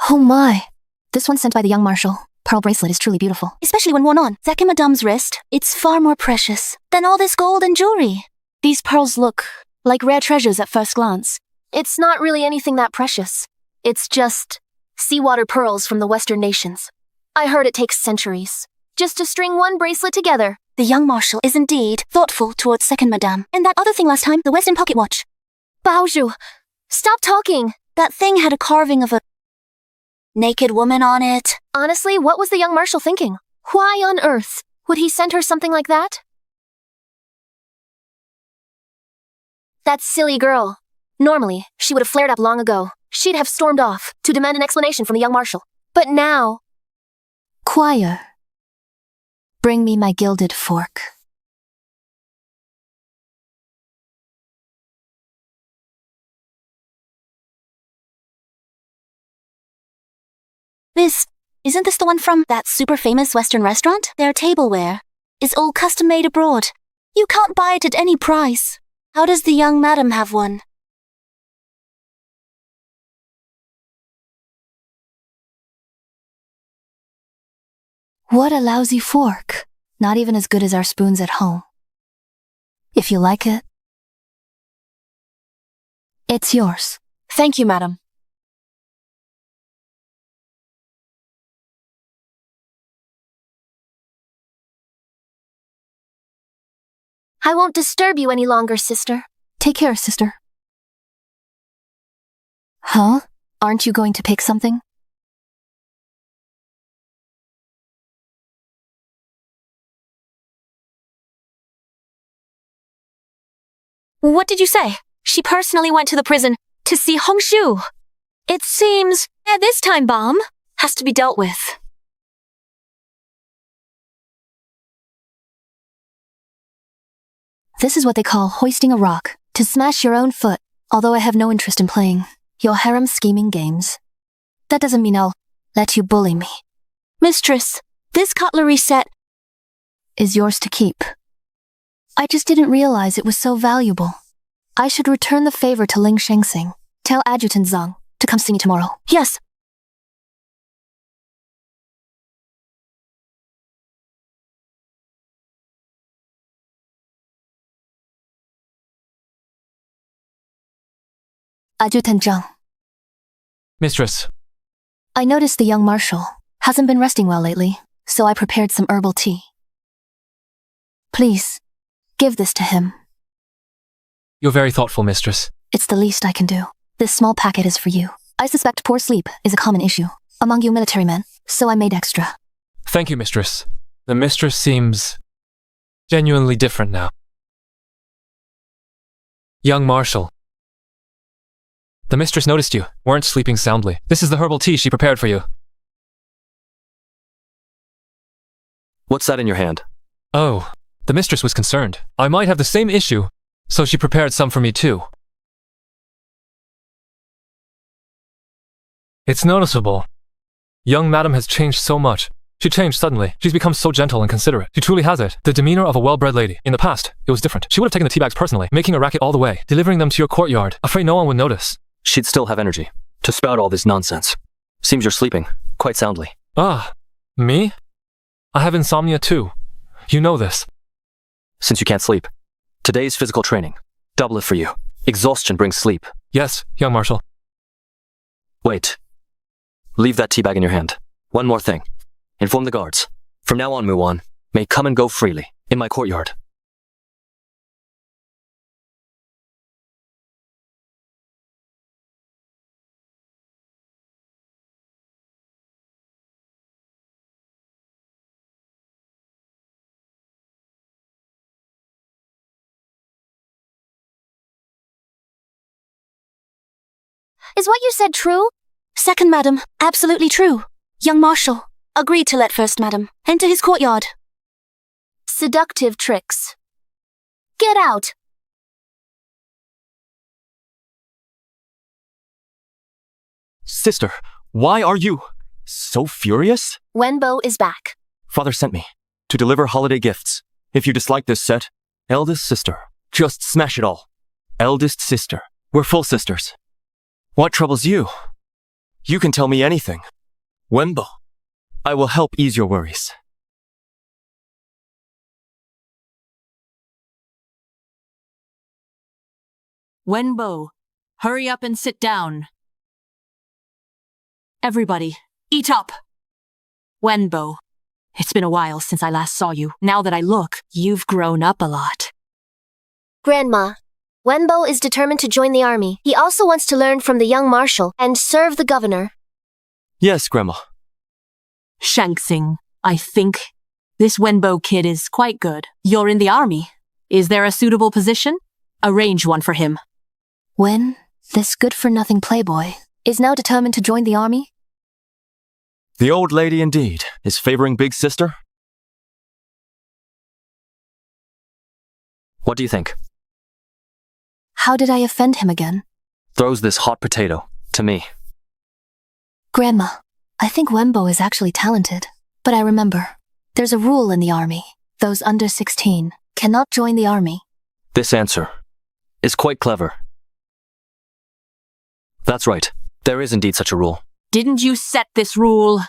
Oh my. This one sent by the young marshal. Pearl bracelet is truly beautiful. Especially when worn on second madame's wrist. It's far more precious than all this gold and jewelry. These pearls look like rare treasures at first glance. It's not really anything that precious. It's just seawater pearls from the Western nations. I heard it takes centuries just to string one bracelet together. The young marshal is indeed thoughtful towards second madame. And that other thing last time, the Western pocket watch. Baozhu, stop talking. That thing had a carving of a naked woman on it. Honestly, what was the young marshal thinking? Why on earth would he send her something like that? That silly girl. Normally, she would have flared up long ago. She'd have stormed off to demand an explanation from the young marshal. But now... Choir. Bring me my gilded fork. Isn't this the one from that super famous Western restaurant? Their tableware is all custom made abroad. You can't buy it at any price. How does the young madam have one? What a lousy fork. Not even as good as our spoons at home. If you like it, it's yours. Thank you, madam. I won't disturb you any longer, sister. Take care, sister. Huh? Aren't you going to pick something? What did you say? She personally went to the prison to see Hongshu. It seems this time bomb has to be dealt with. This is what they call hoisting a rock, to smash your own foot, although I have no interest in playing your harem scheming games. That doesn't mean I'll let you bully me. Mistress, this cutlery set is yours to keep. I just didn't realize it was so valuable. I should return the favor to Ling Shengsing. Tell Adjutant Zhang to come see me tomorrow. Yes. Adjutant Zhang. Mistress. I noticed the young marshal hasn't been resting well lately, so I prepared some herbal tea. Please, give this to him. You're very thoughtful, mistress. It's the least I can do. This small packet is for you. I suspect poor sleep is a common issue among you military men, so I made extra. Thank you, mistress. The mistress seems genuinely different now. Young marshal. The mistress noticed you weren't sleeping soundly. This is the herbal tea she prepared for you. What's that in your hand? Oh, the mistress was concerned. I might have the same issue, so she prepared some for me too. It's noticeable. Young madam has changed so much. She changed suddenly. She's become so gentle and considerate. She truly has it. The demeanor of a well-bred lady. In the past, it was different. She would have taken the tea bags personally, making a racket all the way, delivering them to your courtyard, afraid no one would notice. She'd still have energy to spout all this nonsense. Seems you're sleeping quite soundly. Ah, me? I have insomnia too. You know this. Since you can't sleep, today's physical training. Double it for you. Exhaustion brings sleep. Yes, young marshal. Wait. Leave that tea bag in your hand. One more thing. Inform the guards. From now on, Muwan may come and go freely in my courtyard. Is what you said true? Second madam, absolutely true. Young marshal agreed to let first madam enter his courtyard. Seductive tricks. Get out! Sister, why are you so furious? Wenbo is back. Father sent me to deliver holiday gifts. If you dislike this set, eldest sister, just smash it all. Eldest sister, we're full sisters. What troubles you? You can tell me anything. Wenbo, I will help ease your worries. Wenbo, hurry up and sit down. Everybody, eat up! Wenbo, it's been a while since I last saw you. Now that I look, you've grown up a lot. Grandma, Wenbo is determined to join the army. He also wants to learn from the young marshal and serve the governor. Yes, Grandma. Shangsing, I think this Wenbo kid is quite good. You're in the army. Is there a suitable position? Arrange one for him. Wen, this good-for-nothing playboy, is now determined to join the army? The old lady indeed is favoring big sister. What do you think? How did I offend him again? Throws this hot potato to me. Grandma, I think Wenbo is actually talented. But I remember, there's a rule in the army. Those under 16 cannot join the army. This answer is quite clever. That's right. There is indeed such a rule. Didn't you set this rule?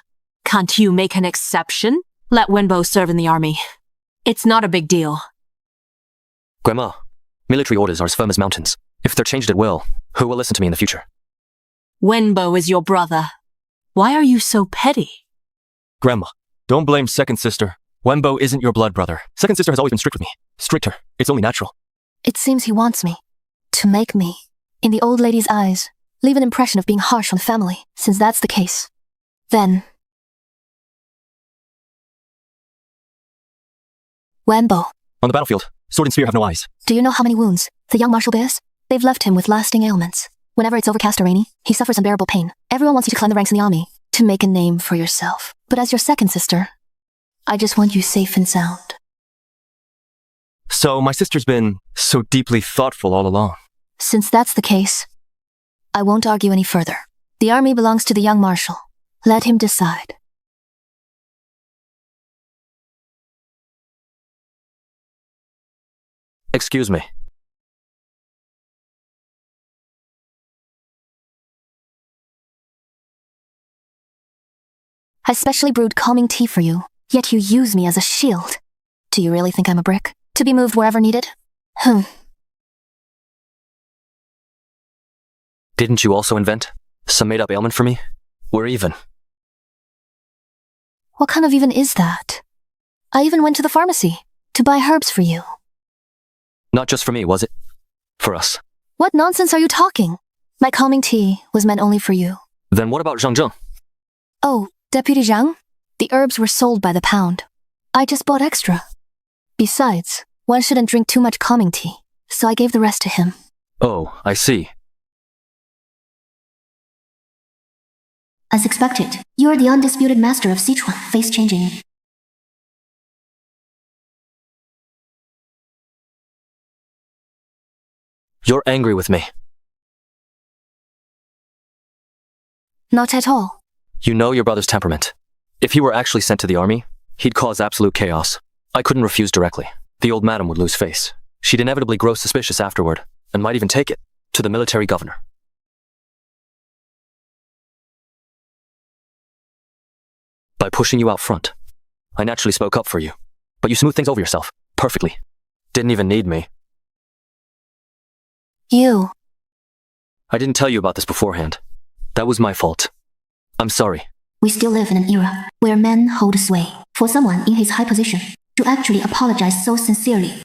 Can't you make an exception? Let Wenbo serve in the army. It's not a big deal. Grandma, military orders are as firm as mountains. If they're changed at will, who will listen to me in the future? Wenbo is your brother. Why are you so petty? Grandma, don't blame second sister. Wenbo isn't your blood brother. Second sister has always been strict with me. Stricter. It's only natural. It seems he wants me. To make me, in the old lady's eyes, leave an impression of being harsh on family. Since that's the case, then... Wenbo. On the battlefield, sword and spear have no eyes. Do you know how many wounds the young marshal bears? They've left him with lasting ailments. Whenever it's overcast or rainy, he suffers unbearable pain. Everyone wants you to climb the ranks in the army, to make a name for yourself. But as your second sister, I just want you safe and sound. So my sister's been so deeply thoughtful all along. Since that's the case, I won't argue any further. The army belongs to the young marshal. Let him decide. Excuse me. I specially brewed calming tea for you, yet you use me as a shield. Do you really think I'm a brick, to be moved wherever needed? Didn't you also invent some made-up ailment for me? We're even. What kind of even is that? I even went to the pharmacy to buy herbs for you. Not just for me, was it? For us. What nonsense are you talking? My calming tea was meant only for you. Then what about Zhang Zheng? Oh, Deputy Zhang? The herbs were sold by the pound. I just bought extra. Besides, one shouldn't drink too much calming tea, so I gave the rest to him. Oh, I see. As expected, you are the undisputed master of Sichuan face-changing. You're angry with me. Not at all. You know your brother's temperament. If he were actually sent to the army, he'd cause absolute chaos. I couldn't refuse directly. The old madam would lose face. She'd inevitably grow suspicious afterward, and might even take it to the military governor. By pushing you out front, I naturally spoke up for you. But you smoothed things over yourself, perfectly. Didn't even need me. You. I didn't tell you about this beforehand. That was my fault. I'm sorry. We still live in an era where men hold sway. For someone in his high position to actually apologize so sincerely.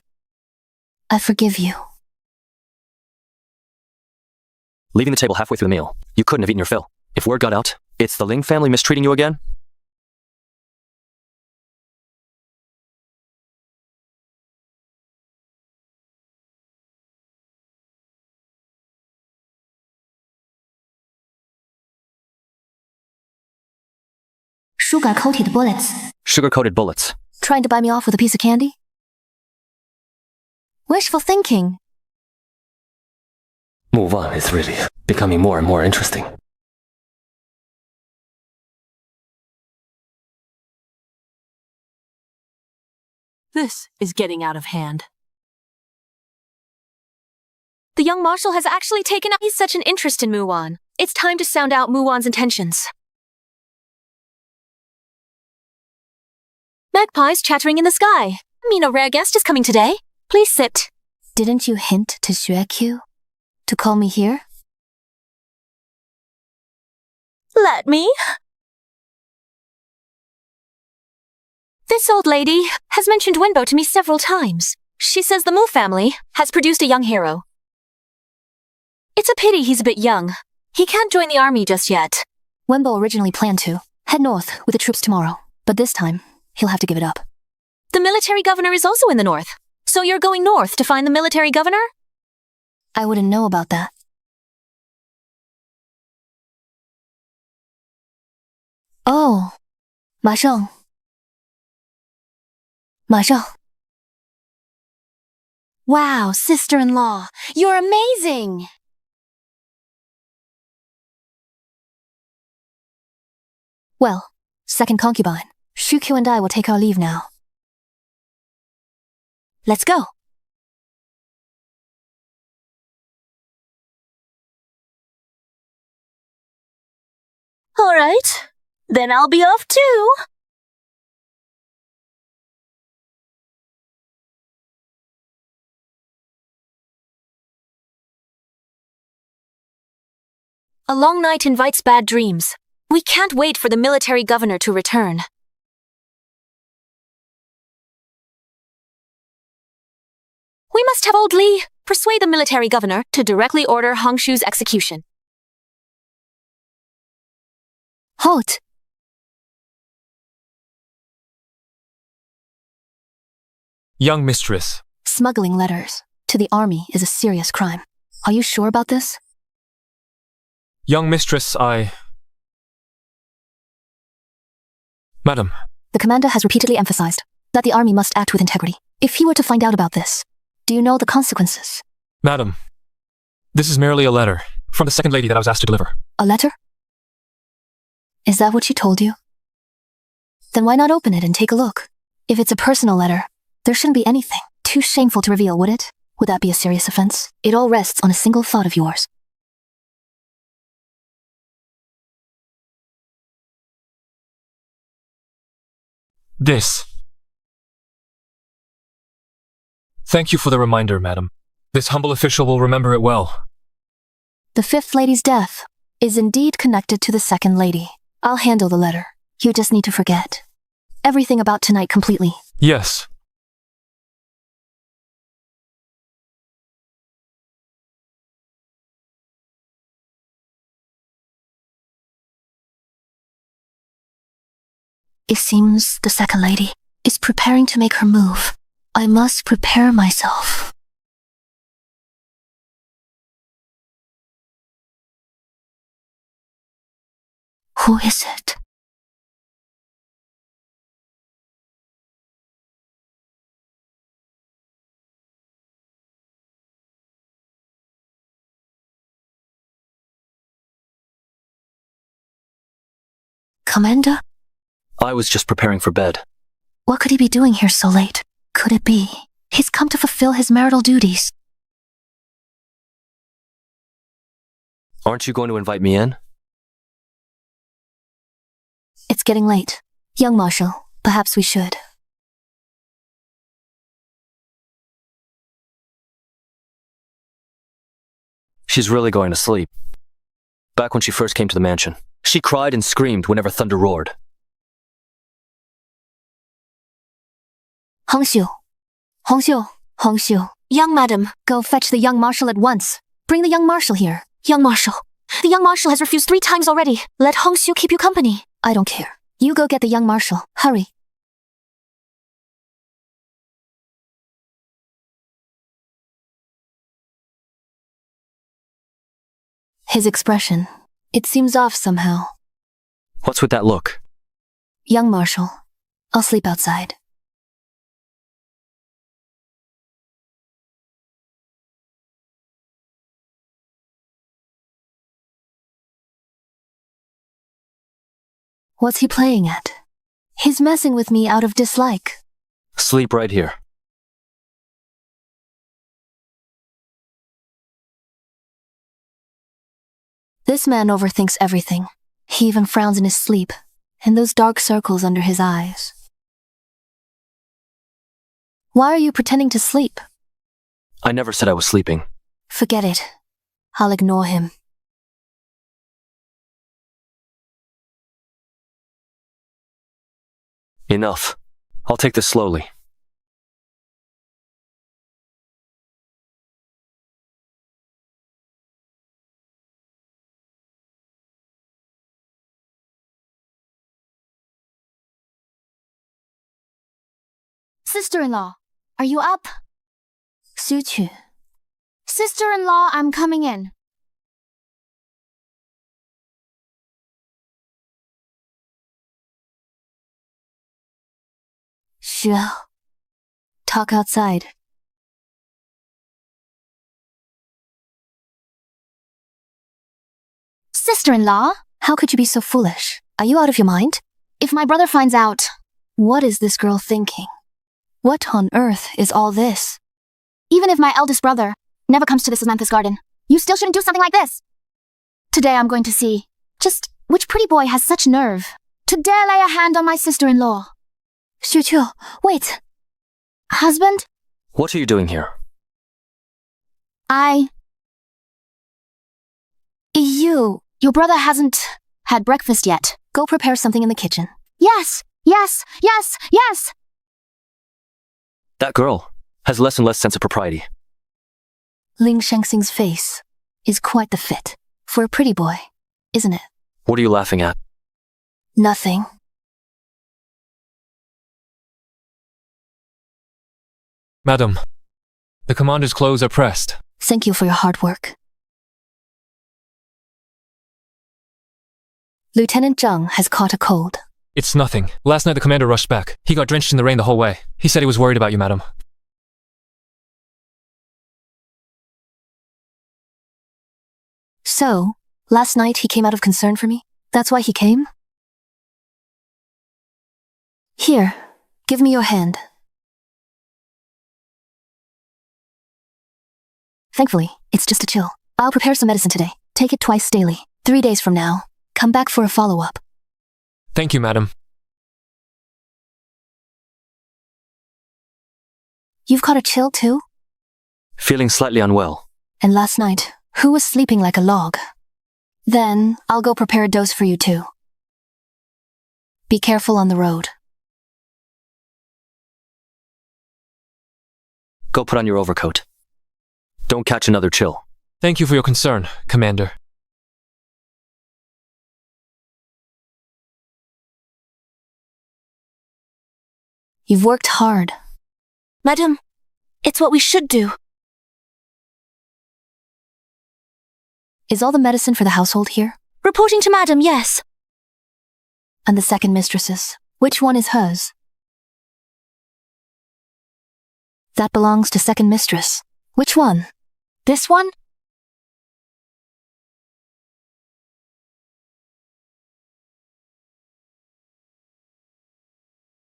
I forgive you. Leaving the table halfway through the meal, you couldn't have eaten your fill. If word got out, it's the Ling family mistreating you again? Sugar-coated bullets. Sugar-coated bullets. Trying to buy me off with a piece of candy? Wishful thinking. Move on is really becoming more and more interesting. This is getting out of hand. The young marshal has actually taken up such an interest in Muwan. It's time to sound out Muwan's intentions. Magpies chattering in the sky. Mean a rare guest is coming today. Please sit. Didn't you hint to Xueqiu to call me here? Let me. This old lady has mentioned Wenbo to me several times. She says the Mu family has produced a young hero. It's a pity he's a bit young. He can't join the army just yet. Wenbo originally planned to head north with the troops tomorrow, but this time, he'll have to give it up. The military governor is also in the north. So you're going north to find the military governor? I wouldn't know about that. Oh, marshal. Marshal. Wow, sister-in-law, you're amazing! Well, second concubine, Shukyu and I will take our leave now. Let's go. All right, then I'll be off too. A long night invites bad dreams. We can't wait for the military governor to return. We must have old Li persuade the military governor to directly order Hongshu's execution. Halt! Young mistress. Smuggling letters to the army is a serious crime. Are you sure about this? Young mistress, Madam. The commander has repeatedly emphasized that the army must act with integrity. If he were to find out about this, do you know the consequences? Madam, this is merely a letter from the second lady that I was asked to deliver. A letter? Is that what she told you? Then why not open it and take a look? If it's a personal letter, there shouldn't be anything too shameful to reveal, would it? Would that be a serious offense? It all rests on a single thought of yours. This. Thank you for the reminder, madam. This humble official will remember it well. The fifth lady's death is indeed connected to the second lady. I'll handle the letter. You just need to forget everything about tonight completely. Yes. It seems the second lady is preparing to make her move. I must prepare myself. Who is it? Commander? I was just preparing for bed. What could he be doing here so late? Could it be he's come to fulfill his marital duties? Aren't you going to invite me in? It's getting late. Young Marshal, perhaps we should. She's really going to sleep. Back when she first came to the mansion, she cried and screamed whenever thunder roared. Hongshu. Hongshu. Hongshu. Young madam, Go fetch the young marshal at once. Bring the young marshal here. young marshal. The young marshal has refused 3 times already. Let Hongshu keep you company. I don't care. You go get the young marshal. Hurry. His expression. It seems off somehow. What's with that look? Young marshal. I'll sleep outside. What's he playing at? He's messing with me out of dislike. Sleep right here. This man overthinks everything. He even frowns in his sleep, and those dark circles under his eyes. Why are you pretending to sleep? I never said I was sleeping. Forget it. I'll ignore him. Enough. I'll take this slowly. Sister-in-law, are you up? 苏去 Sister-in-law, I'm coming in. Xiao. Talk outside. Sister-in-law, How could you be so foolish? Are you out of your mind? if my brother finds out, What is this girl thinking? What on earth is all this? even if my eldest brother never comes to the Samantha's garden, you still shouldn't do something like this. Today I'm going to see just which pretty boy has such nerve to dare lay a hand on my sister-in-law. Xiu, wait. Husband, What are you doing here? your brother hasn't had breakfast yet. Go prepare something in the kitchen. Yes. That girl has less and less sense of propriety. Ling Shengxing's face is quite the fit for a pretty boy, isn't it? What are you laughing at? Nothing. Madam, the commander's clothes are pressed. Thank you for your hard work. Lieutenant Zheng has caught a cold. It's nothing. Last night the commander rushed back. He got drenched in the rain the whole way. He said he was worried about you, madam. So, last night he came out of concern for me? That's why he came? Here, give me your hand. Thankfully, it's just a chill. I'll prepare some medicine today. Take it twice daily. 3 days from now, come back for a follow-up. Thank you, madam. You've caught a chill too? Feeling slightly unwell. And last night, who was sleeping like a log? Then, I'll go prepare a dose for you too. Be careful on the road. Go put on your overcoat. Don't catch another chill. Thank you for your concern, Commander. You've worked hard. Madam, it's what we should do. Is all the medicine for the household here? Reporting to Madam, yes. And the second mistress's? Which one is hers? That belongs to second mistress. Which one? This one?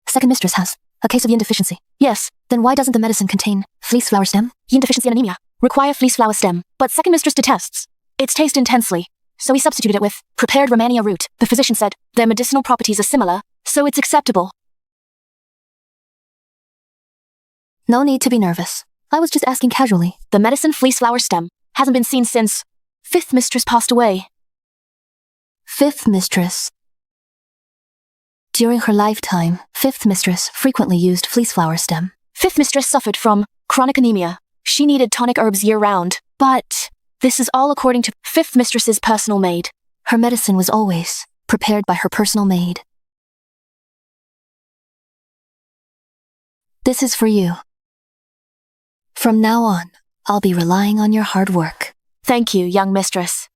Second mistress has a case of yin deficiency. Yes. Then why doesn't the medicine contain fleece flower stem? Yin deficiency and anemia require fleece flower stem, but second mistress detests its taste intensely, so we substituted it with prepared Romania root. The physician said their medicinal properties are similar, so it's acceptable. No need to be nervous. I was just asking casually. The medicine fleece flower stem hasn't been seen since fifth mistress passed away. Fifth mistress. During her lifetime, fifth mistress frequently used fleece flower stem. Fifth mistress suffered from chronic anemia. She needed tonic herbs year-round, but this is all according to fifth mistress's personal maid. Her medicine was always prepared by her personal maid. This is for you. From now on, I'll be relying on your hard work. Thank you, young mistress.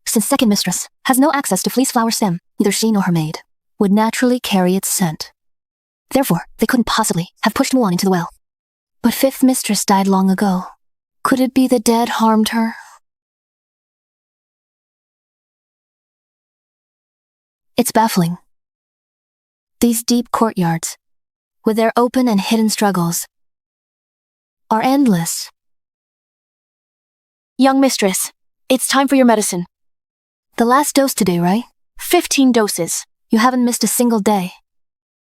Since second mistress has no access to fleece flower stem, neither she nor her maid would naturally carry its scent. Therefore, they couldn't possibly have pushed Muan into the well. But fifth mistress died long ago. Could it be the dead harmed her? It's baffling. These deep courtyards, with their open and hidden struggles, are endless. Young mistress, it's time for your medicine. The last dose today, right? 15 doses. You haven't missed a single day.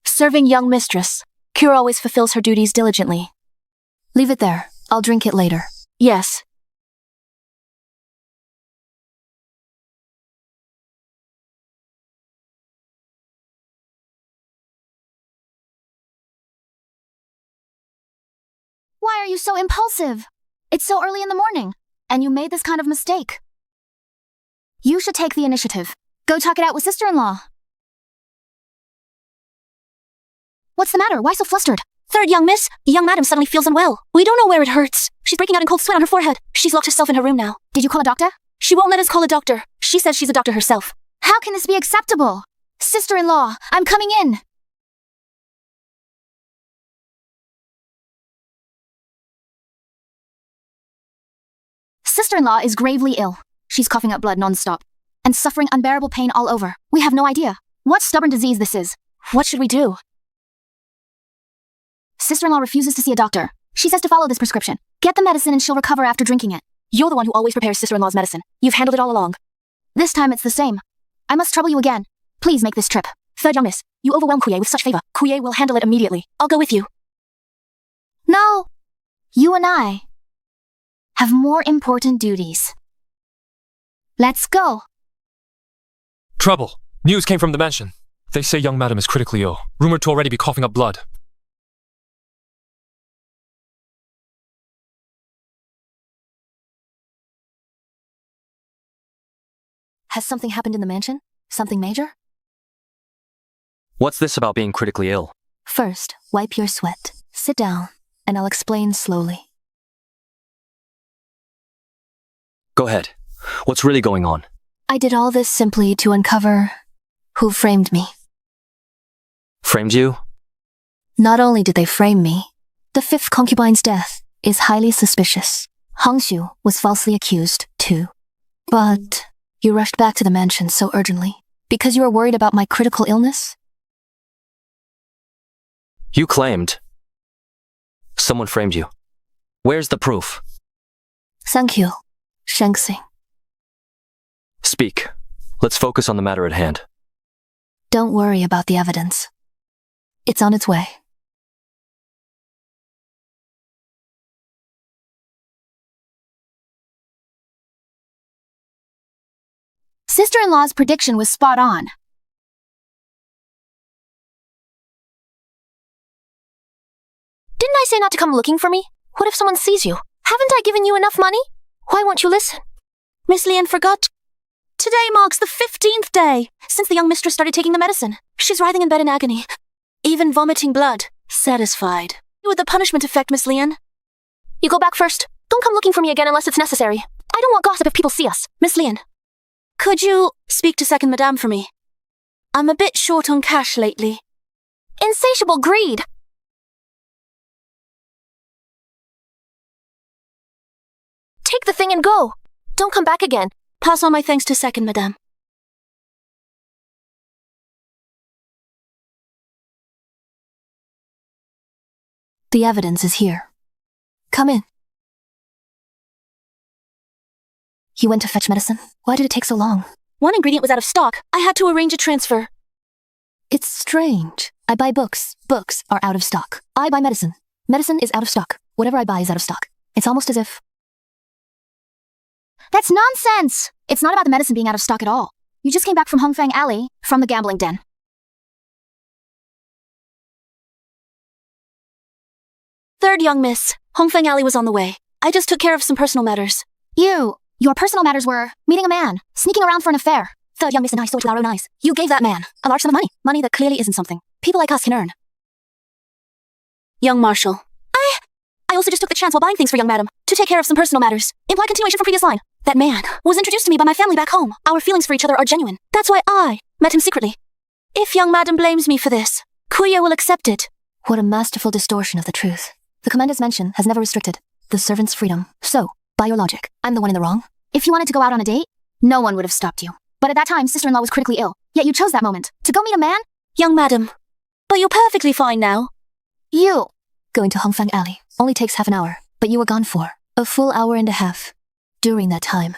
Serving young mistress. Cure always fulfills her duties diligently. Leave it there. I'll drink it later. Yes. Why are you so impulsive? It's so early in the morning, and you made this kind of mistake. You should take the initiative. Go talk it out with sister-in-law. What's the matter? Why so flustered? Third young miss, young madam suddenly feels unwell. We don't know where it hurts. She's breaking out in cold sweat on her forehead. She's locked herself in her room now. Did you call a doctor? She won't let us call a doctor. She says she's a doctor herself. How can this be acceptable? Sister-in-law, I'm coming in. Sister-in-law is gravely ill. She's coughing up blood non-stop and suffering unbearable pain all over. We have no idea what stubborn disease this is. What should we do? Sister-in-law refuses to see a doctor. She says to follow this prescription. Get the medicine and she'll recover after drinking it. You're the one who always prepares sister-in-law's medicine. You've handled it all along. This time it's the same. I must trouble you again. Please make this trip. Third young miss, you overwhelm Kuye with such favor. Kuye will handle it immediately. I'll go with you. No. You and I have more important duties. Let's go. Trouble. News came from the mansion. They say young madam is critically ill, rumored to already be coughing up blood. Has something happened in the mansion? Something major? What's this about being critically ill? First, wipe your sweat. Sit down, and I'll explain slowly. Go ahead. What's really going on? I did all this simply to uncover who framed me. Framed you? Not only did they frame me, the fifth concubine's death is highly suspicious. Hongshu was falsely accused, too. But you rushed back to the mansion so urgently because you were worried about my critical illness? You claimed someone framed you. Where's the proof? Thank you, Shengxing. Speak. Let's focus on the matter at hand. Don't worry about the evidence. It's on its way. Sister-in-law's prediction was spot on. Didn't I say not to come looking for me? What if someone sees you? Haven't I given you enough money? Why won't you listen? Miss Lian forgot. Today marks the 15th day since the young mistress started taking the medicine. She's writhing in bed in agony, even vomiting blood. Satisfied with the punishment effect, Miss Lian. You go back first. Don't come looking for me again unless it's necessary. I don't want gossip if people see us. Miss Lian, could you speak to second madame for me? I'm a bit short on cash lately. Insatiable greed. Take the thing and go. Don't come back again. Pass on my thanks to second madame. The evidence is here. Come in. You went to fetch medicine? Why did it take so long? One ingredient was out of stock. I had to arrange a transfer. It's strange. I buy books. Books are out of stock. I buy medicine. Medicine is out of stock. Whatever I buy is out of stock. It's almost as if... That's nonsense! It's not about the medicine being out of stock at all. You just came back from Hongfang Alley, from the gambling den. Third young miss, Hongfeng Alley was on the way. I just took care of some personal matters. Your personal matters were meeting a man, sneaking around for an affair. Third young miss and I saw it with our own eyes. You gave that man a large sum of money. Money that clearly isn't something people like us can earn. Young marshal. I also just took the chance while buying things for young madam to take care of some personal matters. Implied continuation from previous line. That man was introduced to me by my family back home. Our feelings for each other are genuine. That's why I met him secretly. If young madam blames me for this, Kuya will accept it. What a masterful distortion of the truth. The commander's mention has never restricted the servant's freedom. So, by your logic, I'm the one in the wrong? If you wanted to go out on a date, no one would have stopped you. But at that time, sister-in-law was critically ill. Yet you chose that moment to go meet a man? Young madam, but you're perfectly fine now. You going to Hongfang Alley only takes half an hour, but you were gone for a full hour and a half. During that time,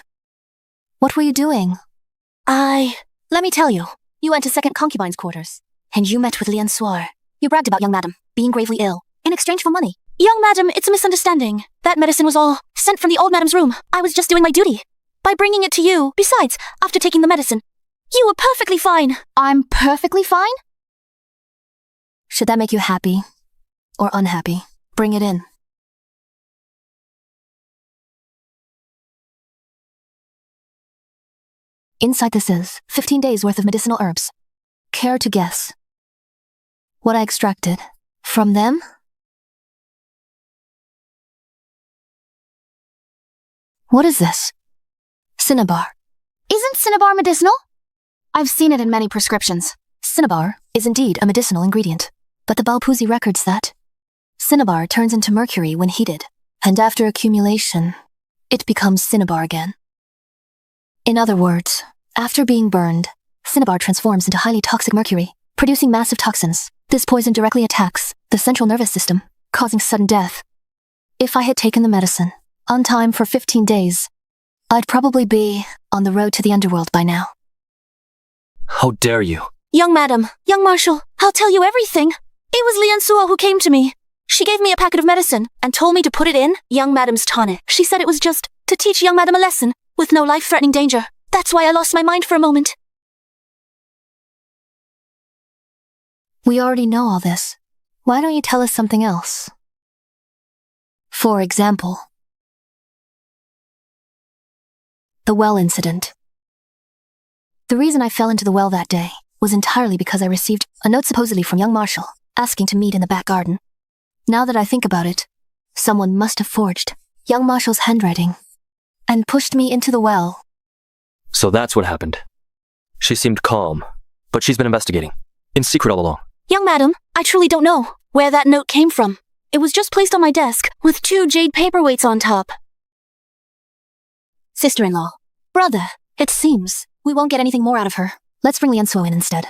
what were you doing? Let me tell you. You went to second concubine's quarters, and you met with Lian Suar. You bragged about young madam being gravely ill in exchange for money. Young madam, it's a misunderstanding. That medicine was all sent from the old madam's room. I was just doing my duty by bringing it to you. Besides, after taking the medicine, you were perfectly fine. I'm perfectly fine? Should that make you happy or unhappy? Bring it in. Inside this is 15 days worth of medicinal herbs. Care to guess what I extracted from them? What is this? Cinnabar. Isn't cinnabar medicinal? I've seen it in many prescriptions. Cinnabar is indeed a medicinal ingredient, but the Balpuzi records that cinnabar turns into mercury when heated, and after accumulation, it becomes cinnabar again. In other words, after being burned, cinnabar transforms into highly toxic mercury, producing massive toxins. This poison directly attacks the central nervous system, causing sudden death. If I had taken the medicine on time for 15 days, I'd probably be on the road to the underworld by now. How dare you? Young madam, young marshal, I'll tell you everything. It was Lian Suo who came to me. She gave me a packet of medicine and told me to put it in young madam's tonic. She said it was just to teach young madam a lesson with no life-threatening danger. That's why I lost my mind for a moment. We already know all this. Why don't you tell us something else? For example, the well incident. The reason I fell into the well that day was entirely because I received a note supposedly from young Marshal asking to meet in the back garden. Now that I think about it, someone must have forged young Marshal's handwriting and pushed me into the well. So that's what happened. She seemed calm, but she's been investigating, in secret all along. Young madam, I truly don't know where that note came from. It was just placed on my desk with 2 jade paperweights on top. Sister-in-law. Brother, it seems we won't get anything more out of her. Let's bring Lian Suo in instead.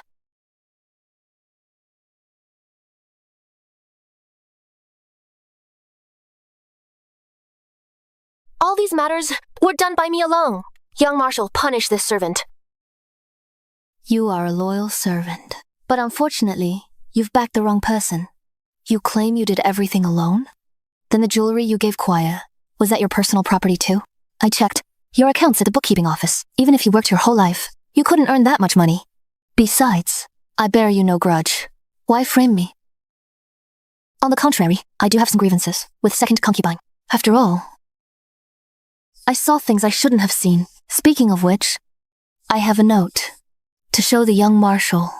All these matters were done by me alone. Young Marshal, punish this servant. You are a loyal servant, but unfortunately, you've backed the wrong person. You claim you did everything alone? Then the jewelry you gave Kwaya, was that your personal property too? I checked your accounts at the bookkeeping office. Even if you worked your whole life, you couldn't earn that much money. Besides, I bear you no grudge. Why frame me? On the contrary, I do have some grievances with second concubine. After all, I saw things I shouldn't have seen. Speaking of which, I have a note to show the young Marshal.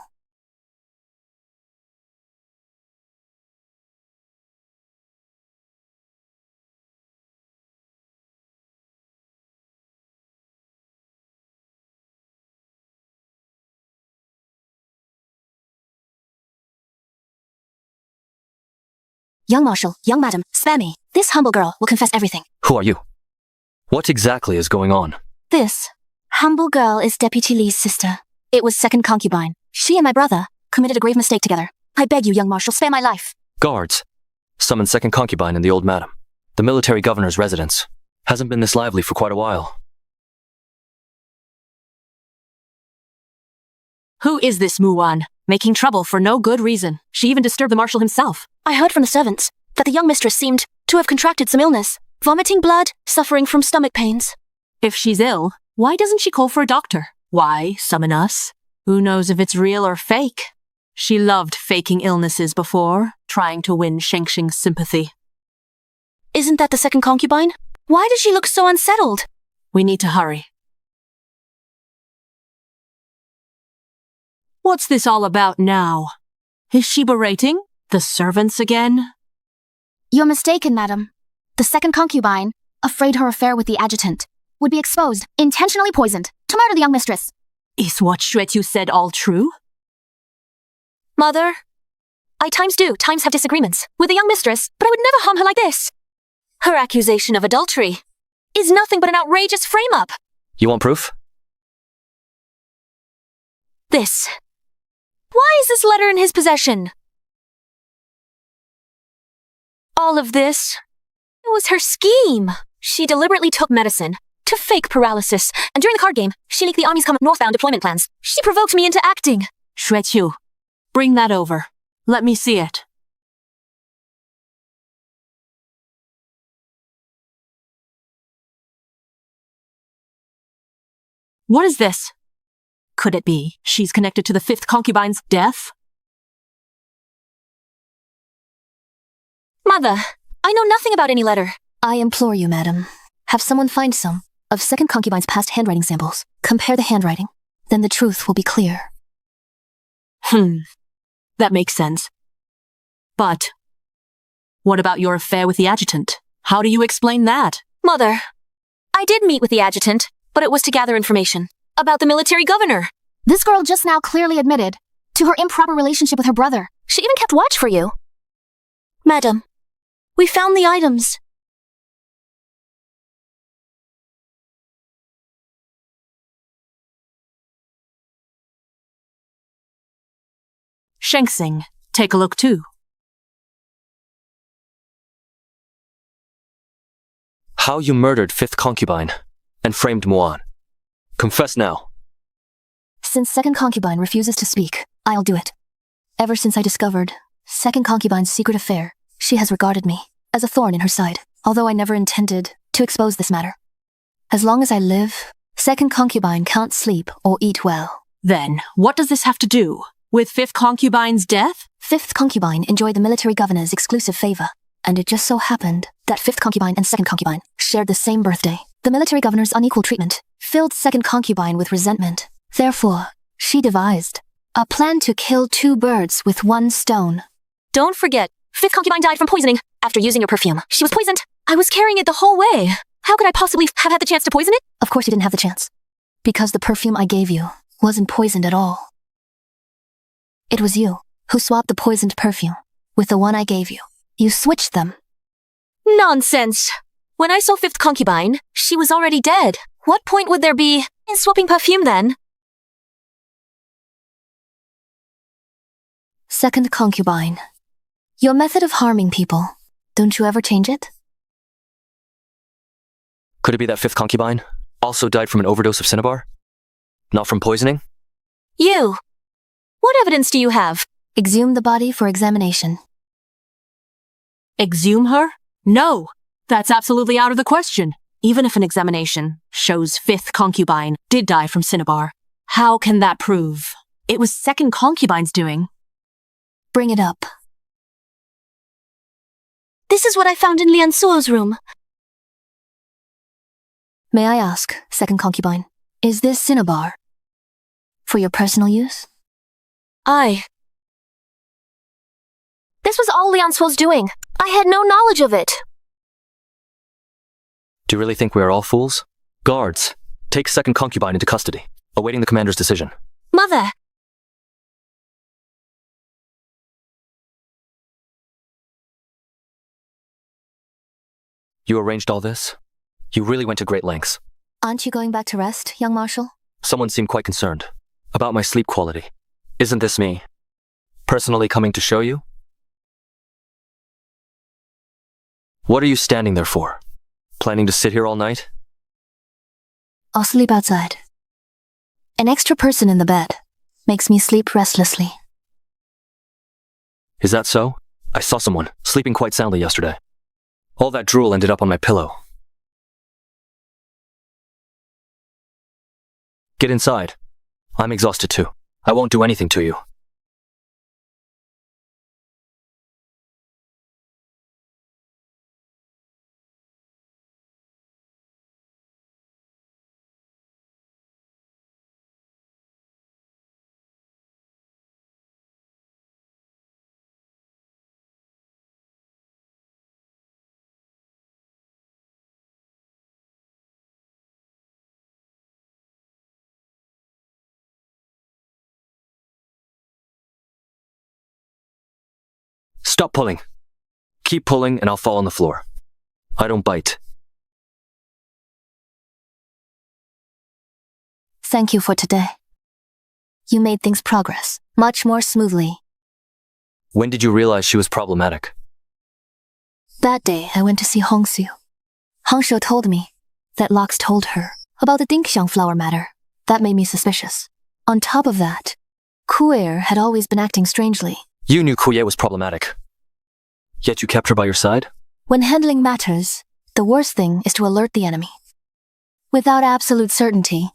Young Marshal, young madam, spare me. This humble girl will confess everything. Who are you? What exactly is going on? This humble girl is Deputy Lee's sister. It was second concubine. She and my brother committed a grave mistake together. I beg you, young Marshal, spare my life. Guards. Summon second concubine and the old madam. The military governor's residence. Hasn't been this lively for quite a while. Who is this Muwan? Making trouble for no good reason. She even disturbed the marshal himself. I heard from the servants that the young mistress seemed to have contracted some illness. Vomiting blood, suffering from stomach pains. If she's ill, why doesn't she call for a doctor? Why summon us? Who knows if it's real or fake? She loved faking illnesses before, trying to win Shengxing's sympathy. Isn't that the second concubine? Why does she look so unsettled? We need to hurry. What's this all about now? Is she berating the servants again? You're mistaken, madam. The second concubine, afraid her affair with the adjutant would be exposed, intentionally poisoned, to murder the young mistress. Is what Xuetu said all true? Mother, I times have disagreements with the young mistress, but I would never harm her like this. Her accusation of adultery is nothing but an outrageous frame-up. You want proof? This. Why is this letter in his possession? All of this, it was her scheme. She deliberately took medicine to fake paralysis, and during the card game, she leaked the army's northbound deployment plans. She provoked me into acting. Xuetu, bring that over. Let me see it. What is this? Could it be she's connected to the fifth concubine's death? Mother, I know nothing about any letter. I implore you, madam. Have someone find some. of second concubine's past handwriting samples. Compare the handwriting. Then the truth will be clear. That makes sense. But what about your affair with the adjutant? How do you explain that? Mother, I did meet with the adjutant, but it was to gather information about the military governor. This girl just now clearly admitted to her improper relationship with her brother. She even kept watch for you. Madam, we found the items. Shanxing, take a look too. How you murdered fifth concubine and framed Muan. Confess now. Since second concubine refuses to speak, I'll do it. Ever since I discovered second concubine's secret affair, she has regarded me as a thorn in her side, although I never intended to expose this matter. As long as I live, second concubine can't sleep or eat well. Then, what does this have to do with fifth concubine's death? Fifth concubine enjoyed the military governor's exclusive favor, and it just so happened that fifth concubine and second concubine shared the same birthday. The military governor's unequal treatment filled second concubine with resentment. Therefore, she devised a plan to kill two birds with one stone. Don't forget, fifth concubine died from poisoning after using your perfume. She was poisoned. I was carrying it the whole way. How could I possibly have had the chance to poison it? Of course you didn't have the chance. Because the perfume I gave you wasn't poisoned at all. It was you who swapped the poisoned perfume with the one I gave you. You switched them. Nonsense. When I saw fifth concubine, she was already dead. What point would there be in swapping perfume then? Second concubine. Your method of harming people, don't you ever change it? Could it be that fifth concubine also died from an overdose of cinnabar? Not from poisoning? You. What evidence do you have? Exhume the body for examination. Exhume her? No, that's absolutely out of the question. Even if an examination shows fifth concubine did die from cinnabar, how can that prove it was second concubine's doing? Bring it up. This is what I found in Lian Suo's room. May I ask, second concubine, is this cinnabar for your personal use? This was all Lian Suo's doing. I had no knowledge of it. Do you really think we are all fools? Guards, take second concubine into custody, awaiting the commander's decision. Mother! You arranged all this? You really went to great lengths. Aren't you going back to rest, young marshal? Someone seemed quite concerned about my sleep quality. Isn't this me personally coming to show you? What are you standing there for? Planning to sit here all night? I'll sleep outside. An extra person in the bed makes me sleep restlessly. Is that so? I saw someone sleeping quite soundly yesterday. All that drool ended up on my pillow. Get inside. I'm exhausted too. I won't do anything to you. Stop pulling. Keep pulling and I'll fall on the floor. I don't bite. Thank you for today. You made things progress much more smoothly. When did you realize she was problematic? That day I went to see Hongxiu. Hongxiu told me that Lox told her about the Dinxiang flower matter. That made me suspicious. On top of that, Kuer had always been acting strangely. You knew Kuye was problematic. Yet you kept her by your side? When handling matters, the worst thing is to alert the enemy. Without absolute certainty,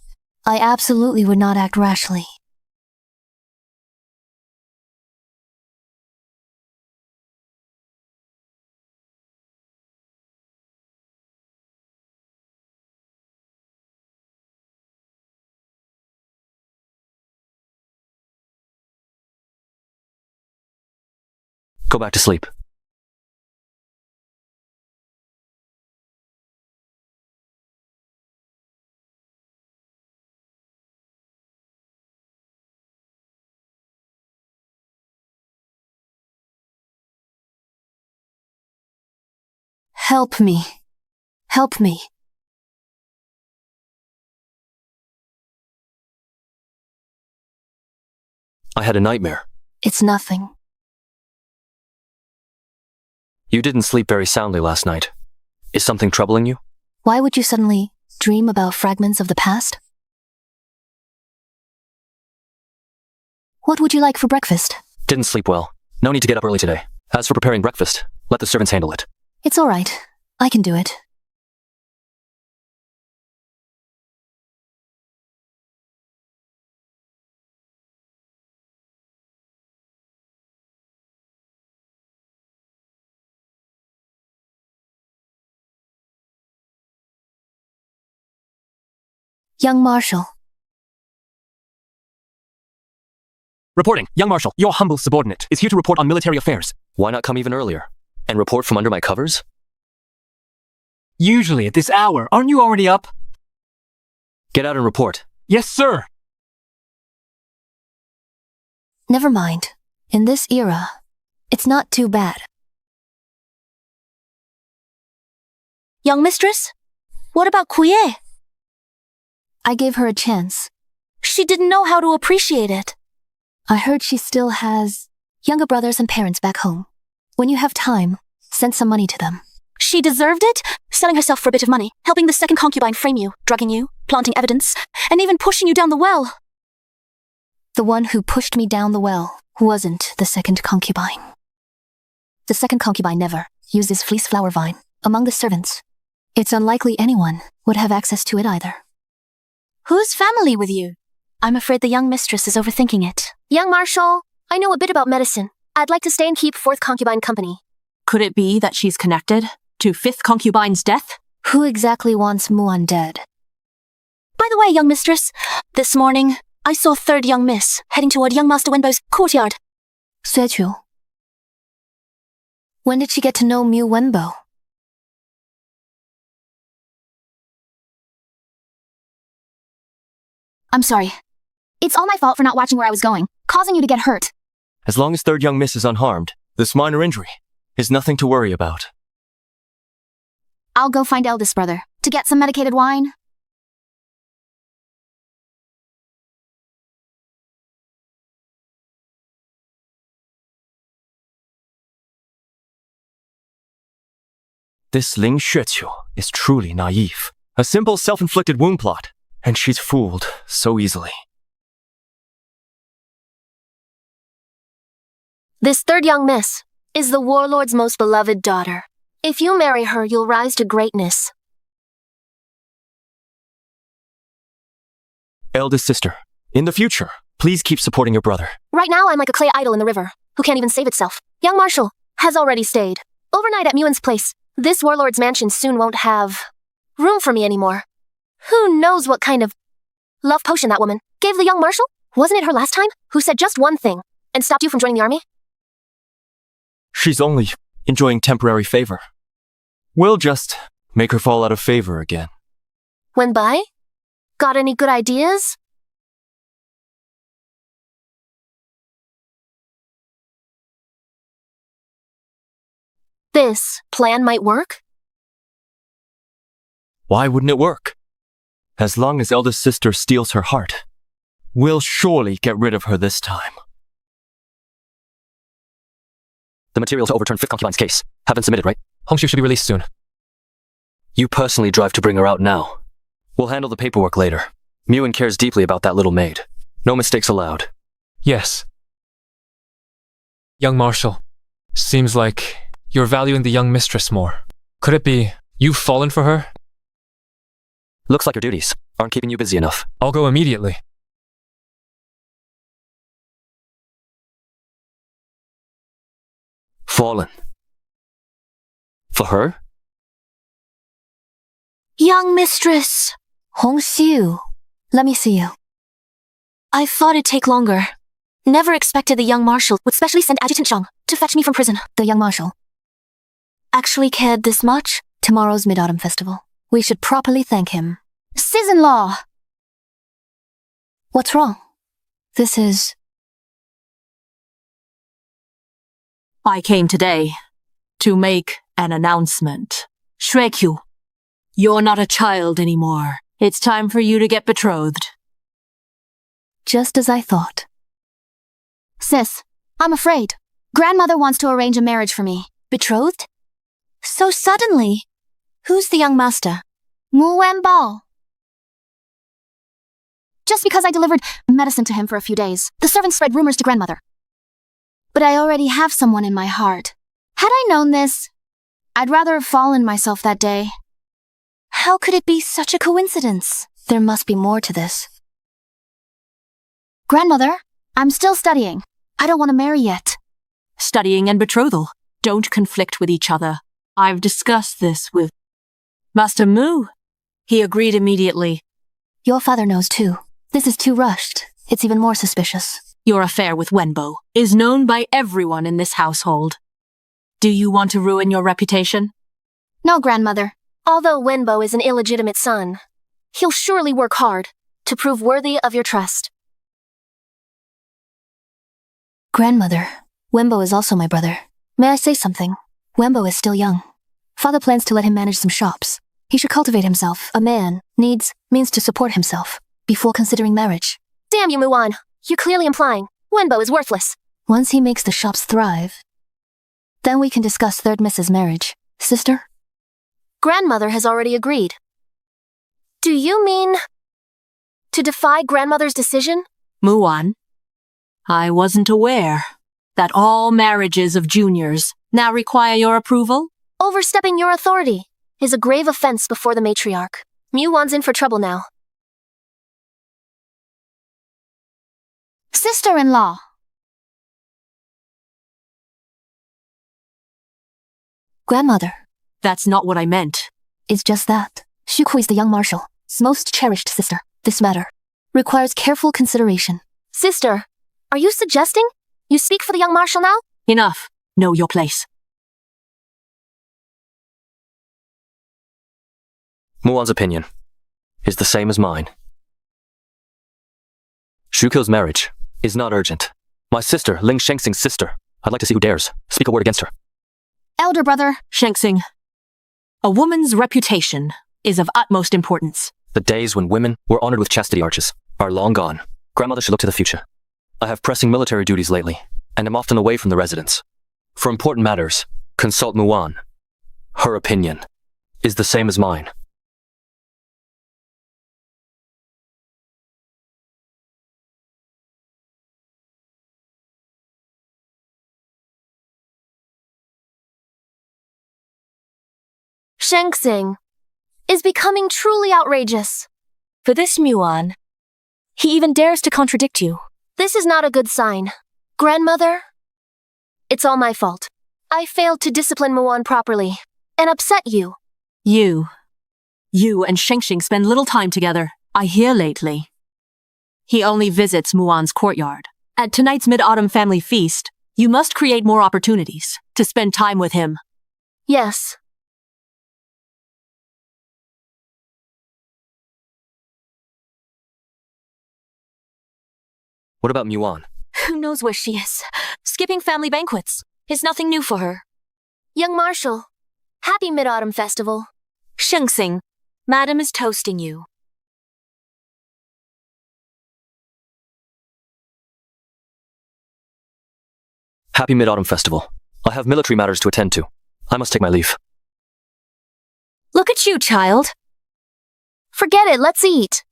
I absolutely would not act rashly. Go back to sleep. Help me. Help me. I had a nightmare. It's nothing. You didn't sleep very soundly last night. Is something troubling you? Why would you suddenly dream about fragments of the past? What would you like for breakfast? Didn't sleep well. No need to get up early today. As for preparing breakfast, let the servants handle it. It's all right. I can do it. Young Marshal. Reporting. Young Marshal, your humble subordinate, is here to report on military affairs. Why not come even earlier? And report from under my covers? Usually at this hour, aren't you already up? Get out and report. Yes, sir. Never mind. In this era, it's not too bad. Young mistress? What about Kuye? I gave her a chance. She didn't know how to appreciate it. I heard she still has younger brothers and parents back home. When you have time, send some money to them. She deserved it, selling herself for a bit of money, helping the second concubine frame you, drugging you, planting evidence, and even pushing you down the well. The one who pushed me down the well wasn't the second concubine. The second concubine never uses fleece flower vine among the servants. It's unlikely anyone would have access to it either. Who's family with you? I'm afraid the young mistress is overthinking it. Young Marshal, I know a bit about medicine. I'd like to stay and keep fourth concubine company. Could it be that she's connected to fifth concubine's death? Who exactly wants Muan dead? By the way, young mistress, this morning, I saw third young miss heading toward young Master Wenbo's courtyard. Suechu. When did she get to know Mu Wenbo? I'm sorry. It's all my fault for not watching where I was going, causing you to get hurt. As long as third young miss is unharmed, this minor injury is nothing to worry about. I'll go find eldest brother to get some medicated wine. This Ling Xueqiu is truly naive. A simple self-inflicted wound plot, and she's fooled so easily. This third young miss is the Warlord's most beloved daughter. If you marry her, you'll rise to greatness. Eldest sister, in the future, please keep supporting your brother. Right now, I'm like a clay idol in the river, who can't even save itself. Young Marshal has already stayed overnight at Muen's place. This Warlord's mansion soon won't have room for me anymore. Who knows what kind of love potion that woman gave the young Marshal? Wasn't it her last time who said just one thing and stopped you from joining the army? She's only enjoying temporary favor. We'll just make her fall out of favor again. When by? Got any good ideas? This plan might work? Why wouldn't it work? As long as eldest sister steals her heart, we'll surely get rid of her this time. The material to overturn fifth concubine's case have been submitted, right? Hongshu should be released soon. You personally drive to bring her out now. We'll handle the paperwork later. Muen cares deeply about that little maid. No mistakes allowed. Yes. Young Marshal, seems like you're valuing the young mistress more. Could it be you've fallen for her? Looks like your duties aren't keeping you busy enough. I'll go immediately. Fallen. For her? Young mistress. Hongshu, let me see you. I thought it'd take longer. Never expected the young Marshal would specially send Adjutant Zhang to to fetch me from prison? The young marshal. Actually cared this much? Tomorrow's Mid-Autumn Festival. We should properly thank him. Sis-in-law! What's wrong? This is... I came today to make an announcement. Shuekyu, you're not a child anymore. It's time for you to get betrothed. Just as I thought. Sis, I'm afraid. Grandmother wants to arrange a marriage for me. Betrothed? So suddenly. Who's the young master? Mu Wenbao. Just because I delivered medicine to him for a few days, the servants spread rumors to grandmother. But I already have someone in my heart. Had I known this, I'd rather have fallen myself that day. How could it be such a coincidence? There must be more to this. Grandmother, I'm still studying. I don't want to marry yet. Studying and betrothal don't conflict with each other. I've discussed this with Master Mu. He agreed immediately. Your father knows too. This is too rushed. It's even more suspicious. Your affair with Wenbo is known by everyone in this household. Do you want to ruin your reputation? No, grandmother. Although Wenbo is an illegitimate son, he'll surely work hard to prove worthy of your trust. Grandmother, Wenbo is also my brother. May I say something? Wenbo is still young. Father plans to let him manage some shops. He should cultivate himself. A man needs means to support himself before considering marriage. Damn you, Muan. You're clearly implying Wenbo is worthless. Once he makes the shops thrive, then we can discuss third Mrs. marriage. Sister? Grandmother has already agreed. Do you mean to defy grandmother's decision? Muan, I wasn't aware that all marriages of juniors now require your approval. Overstepping your authority is a grave offense before the matriarch. Muan's in for trouble now. Sister-in-law. Grandmother. That's not what I meant. It's just that. Shuku is the young marshal's most cherished sister. This matter requires careful consideration. Sister, are you suggesting you speak for the young marshal now? Enough. Know your place. Muan's opinion is the same as mine. Shuko's marriage is not urgent. My sister, Ling Shengsing's sister. I'd like to see who dares speak a word against her. Elder brother. Shengsing, a woman's reputation is of utmost importance. The days when women were honored with chastity arches are long gone. Grandmother should look to the future. I have pressing military duties lately, and am often away from the residence. For important matters, consult Muan. Her opinion is the same as mine. Shengsing is becoming truly outrageous. For this, Muan, he even dares to contradict you. This is not a good sign. Grandmother, it's all my fault. I failed to discipline Muan properly and upset you. You and Shengsing spend little time together, I hear lately. He only visits Muan's courtyard. At tonight's Mid-Autumn family feast, you must create more opportunities to spend time with him. Yes. What about Muan? Who knows where she is? Skipping family banquets is nothing new for her. Young Marshal, happy Mid-Autumn Festival. Shengsing, Madam is toasting you. Happy Mid-Autumn Festival. I have military matters to attend to. I must take my leave. Look at you, child. Forget it, let's eat.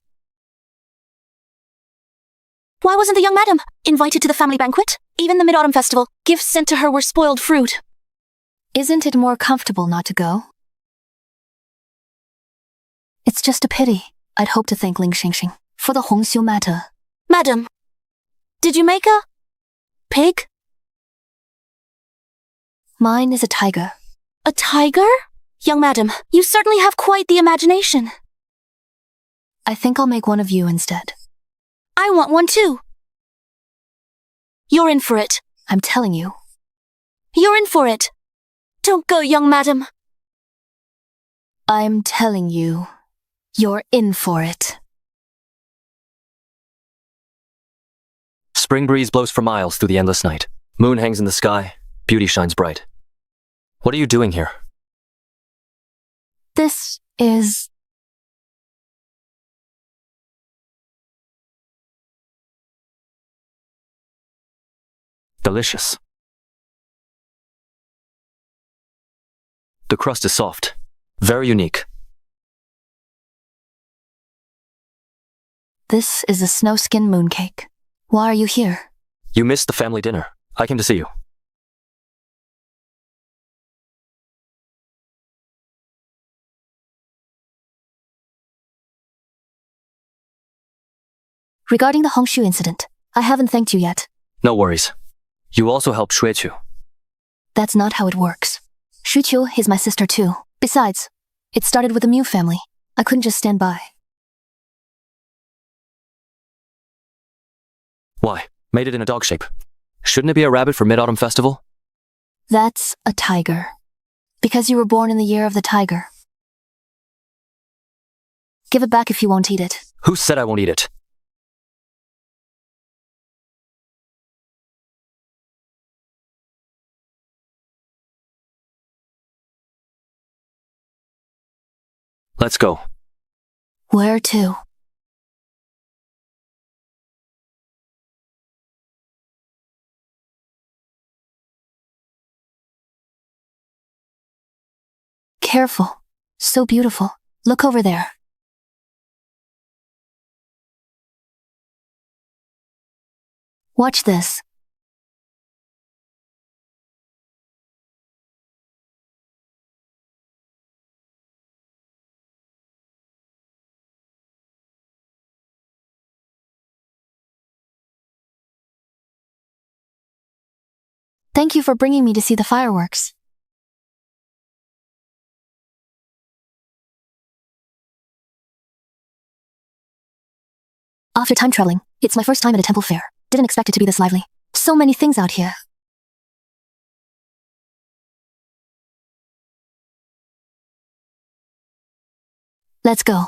Why wasn't the young madam invited to the family banquet? Even the Mid-Autumn Festival, gifts sent to her were spoiled fruit. Isn't it more comfortable not to go? It's just a pity. I'd hoped to thank Ling Shengxing for the Hongxiu matter. Madam, did you make a pig? Mine is a tiger. A tiger? Young madam, you certainly have quite the imagination. I think I'll make one of you instead. I want one too. You're in for it. I'm telling you. You're in for it. Don't go, young madam. I'm telling you, you're in for it. Spring breeze blows for miles through the endless night. Moon hangs in the sky. Beauty shines bright. What are you doing here? This is... delicious. The crust is soft. Very unique. This is a snowskin mooncake. Why are you here? You missed the family dinner. I came to see you. Regarding the Hongshu incident, I haven't thanked you yet. No worries. You also helped Shueqiu. That's not how it works. Shuqiu is my sister too. Besides, it started with the Miu family. I couldn't just stand by. Why? Made it in a dog shape. Shouldn't it be a rabbit for Mid-Autumn Festival? That's a tiger. Because you were born in the year of the tiger. Give it back if you won't eat it. Who said I won't eat it? Let's go. Where to? Careful. So beautiful. Look over there. Watch this. Thank you for bringing me to see the fireworks. After time traveling, it's my first time at a temple fair. Didn't expect it to be this lively. So many things out here. Let's go.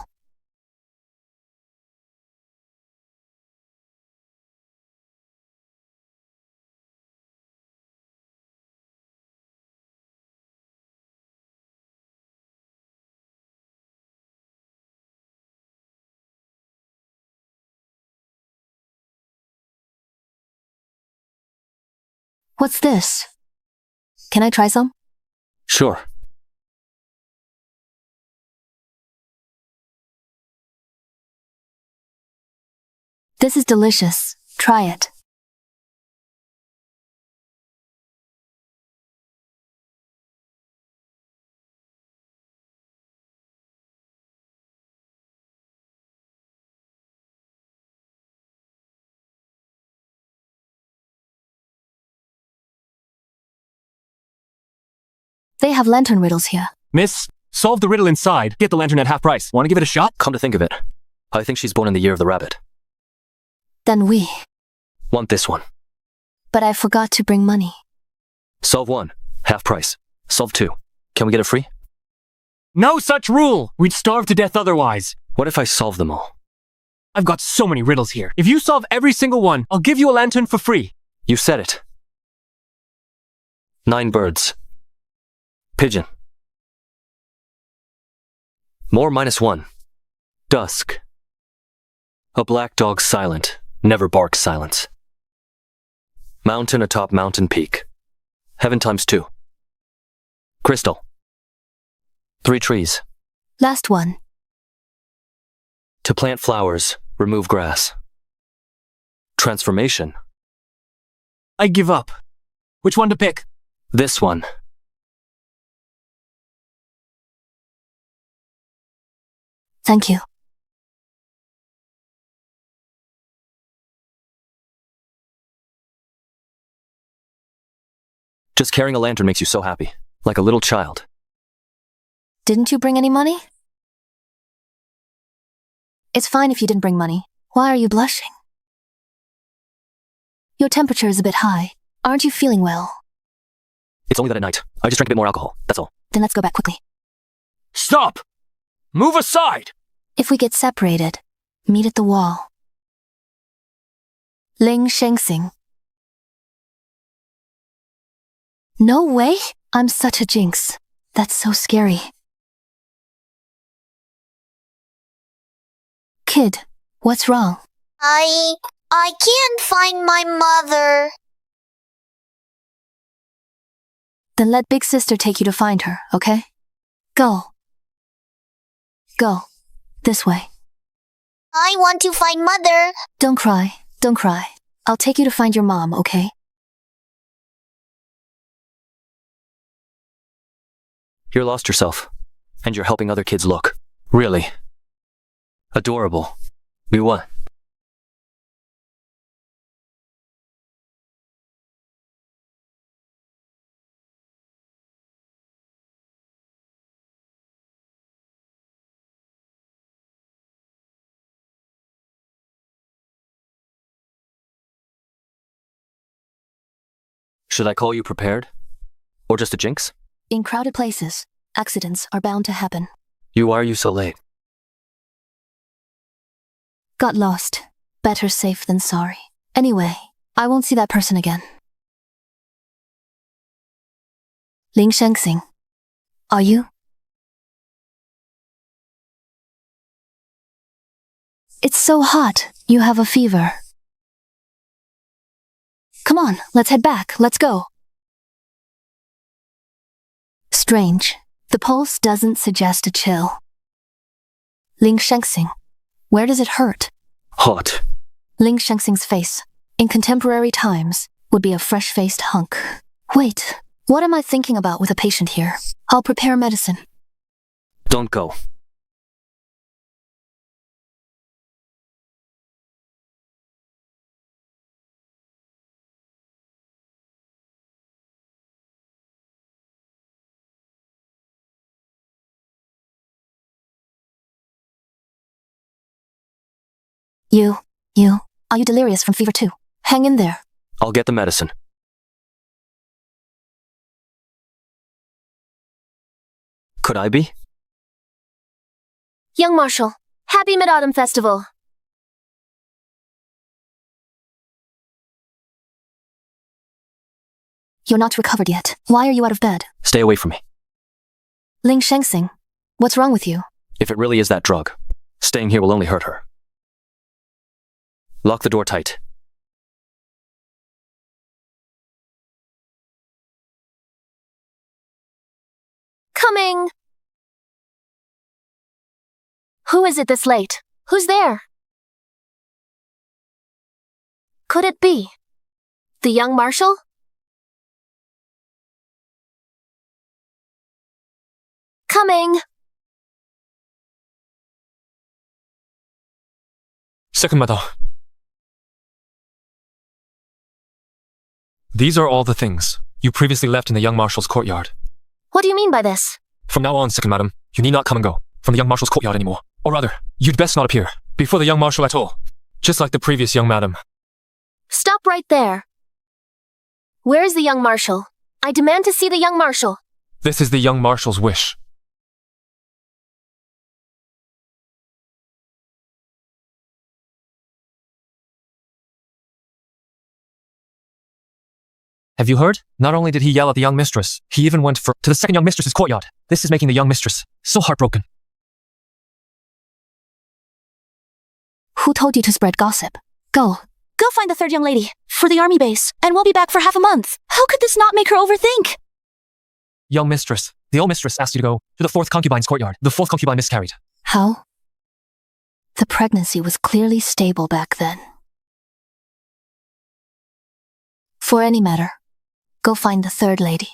What's this? Can I try some? Sure. This is delicious. Try it. They have lantern riddles here. Miss, solve the riddle inside. Get the lantern at half price. Want to give it a shot? Come to think of it, I think she's born in the year of the rabbit. Then we. Want this one. But I forgot to bring money. Solve one. Half price. Solve two. Can we get it free? No such rule! We'd starve to death otherwise. What if I solve them all? I've got so many riddles here. If you solve every single one, I'll give you a lantern for free. You said it. 9 birds. Pigeon. More -1. Dusk. A black dog silent, never barks silence. Mountain atop mountain peak. Heaven ×2. Crystal. 3 trees. Last one. To plant flowers, remove grass. Transformation. I give up. Which one to pick? This one. Thank you. Just carrying a lantern makes you so happy, like a little child. Didn't you bring any money? It's fine if you didn't bring money. Why are you blushing? Your temperature is a bit high. Aren't you feeling well? It's only that at night, I just drank a bit more alcohol, that's all. Then let's go back quickly. Stop! Move aside! If we get separated, meet at the wall. Ling Shengxing. No way! I'm such a jinx. That's so scary. Kid, what's wrong? I can't find my mother. Then let big sister take you to find her, okay? Go. Go. This way. I want to find mother. Don't cry. Don't cry. I'll take you to find your mom, okay? You're lost yourself. And you're helping other kids look. Really. Adorable. You what? Should I call you prepared? Or just a jinx? In crowded places, accidents are bound to happen. Why are you so late? Got lost. Better safe than sorry. Anyway, I won't see that person again. Ling Shengxing. Are you? It's so hot. You have a fever. Come on, let's head back. Let's go. Strange. The pulse doesn't suggest a chill. Ling Shengxing. Where does it hurt? Hot. Ling Shengxing's face, in contemporary times, would be a fresh-faced hunk. Wait, what am I thinking about with a patient here? I'll prepare medicine. Don't go. Are you delirious from fever too? Hang in there. I'll get the medicine. Could I be? Young Marshal, happy Mid-Autumn Festival. You're not recovered yet. Why are you out of bed? Stay away from me. Ling Shengxing, what's wrong with you? If it really is that drug, staying here will only hurt her. Lock the door tight. Coming! Who is it this late? Who's there? Could it be the young Marshal? Coming! Second madam. These are all the things you previously left in the young marshal's courtyard. What do you mean by this? From now on, second madam, you need not come and go from the young marshal's courtyard anymore. Or rather, you'd best not appear before the young marshal at all. Just like the previous young madam. Stop right there. Where is the young Marshal? I demand to see the young Marshal. This is the young marshal's wish. Have you heard? Not only did he yell at the young mistress, he even went to the second young mistress's courtyard. This is making the young mistress so heartbroken. Who told you to spread gossip? Go. Go find the third young lady for the army base, and we'll be back for half a month. How could this not make her overthink? Young mistress, the old mistress asked you to go to the fourth concubine's courtyard. The fourth concubine miscarried. How? The pregnancy was clearly stable back then. For any matter, go find the third lady.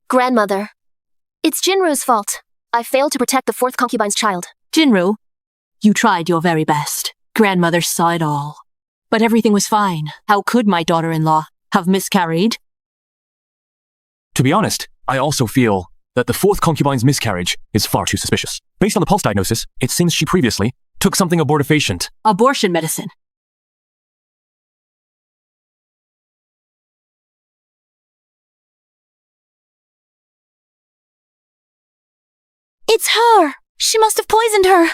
Grandmother, it's Jinru's fault. I failed to protect the fourth concubine's child. Jinru, you tried your very best. Grandmother saw it all. But everything was fine. How could my daughter-in-law have miscarried? To be honest, I also feel that the fourth concubine's miscarriage is far too suspicious. Based on the pulse diagnosis, it seems she previously took something abortifacient. Abortion medicine. her. She must have poisoned her.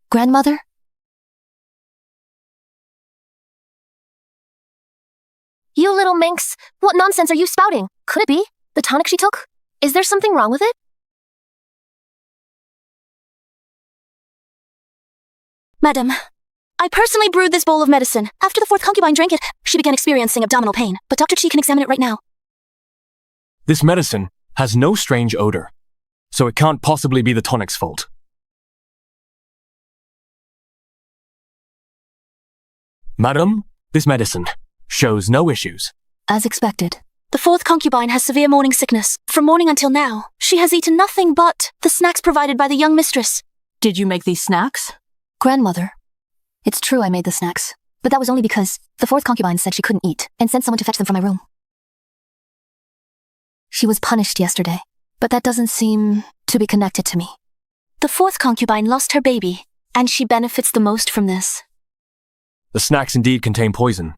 Grandmother? You little minx, what nonsense are you spouting? Could it be the tonic she took? Is there something wrong with it? Madam, I personally brewed this bowl of medicine. After the fourth concubine drank it, she began experiencing abdominal pain, but Dr. Chi can examine it right now. This medicine has no strange odor, so it can't possibly be the tonic's fault. Madam, this medicine shows no issues. As expected. The fourth concubine has severe morning sickness. From morning until now, she has eaten nothing but the snacks provided by the young mistress. Did you make these snacks? Grandmother. It's true I made the snacks, but that was only because the fourth concubine said she couldn't eat and sent someone to fetch them from my room. She was punished yesterday, but that doesn't seem to be connected to me. The fourth concubine lost her baby, and she benefits the most from this. The snacks indeed contain poison.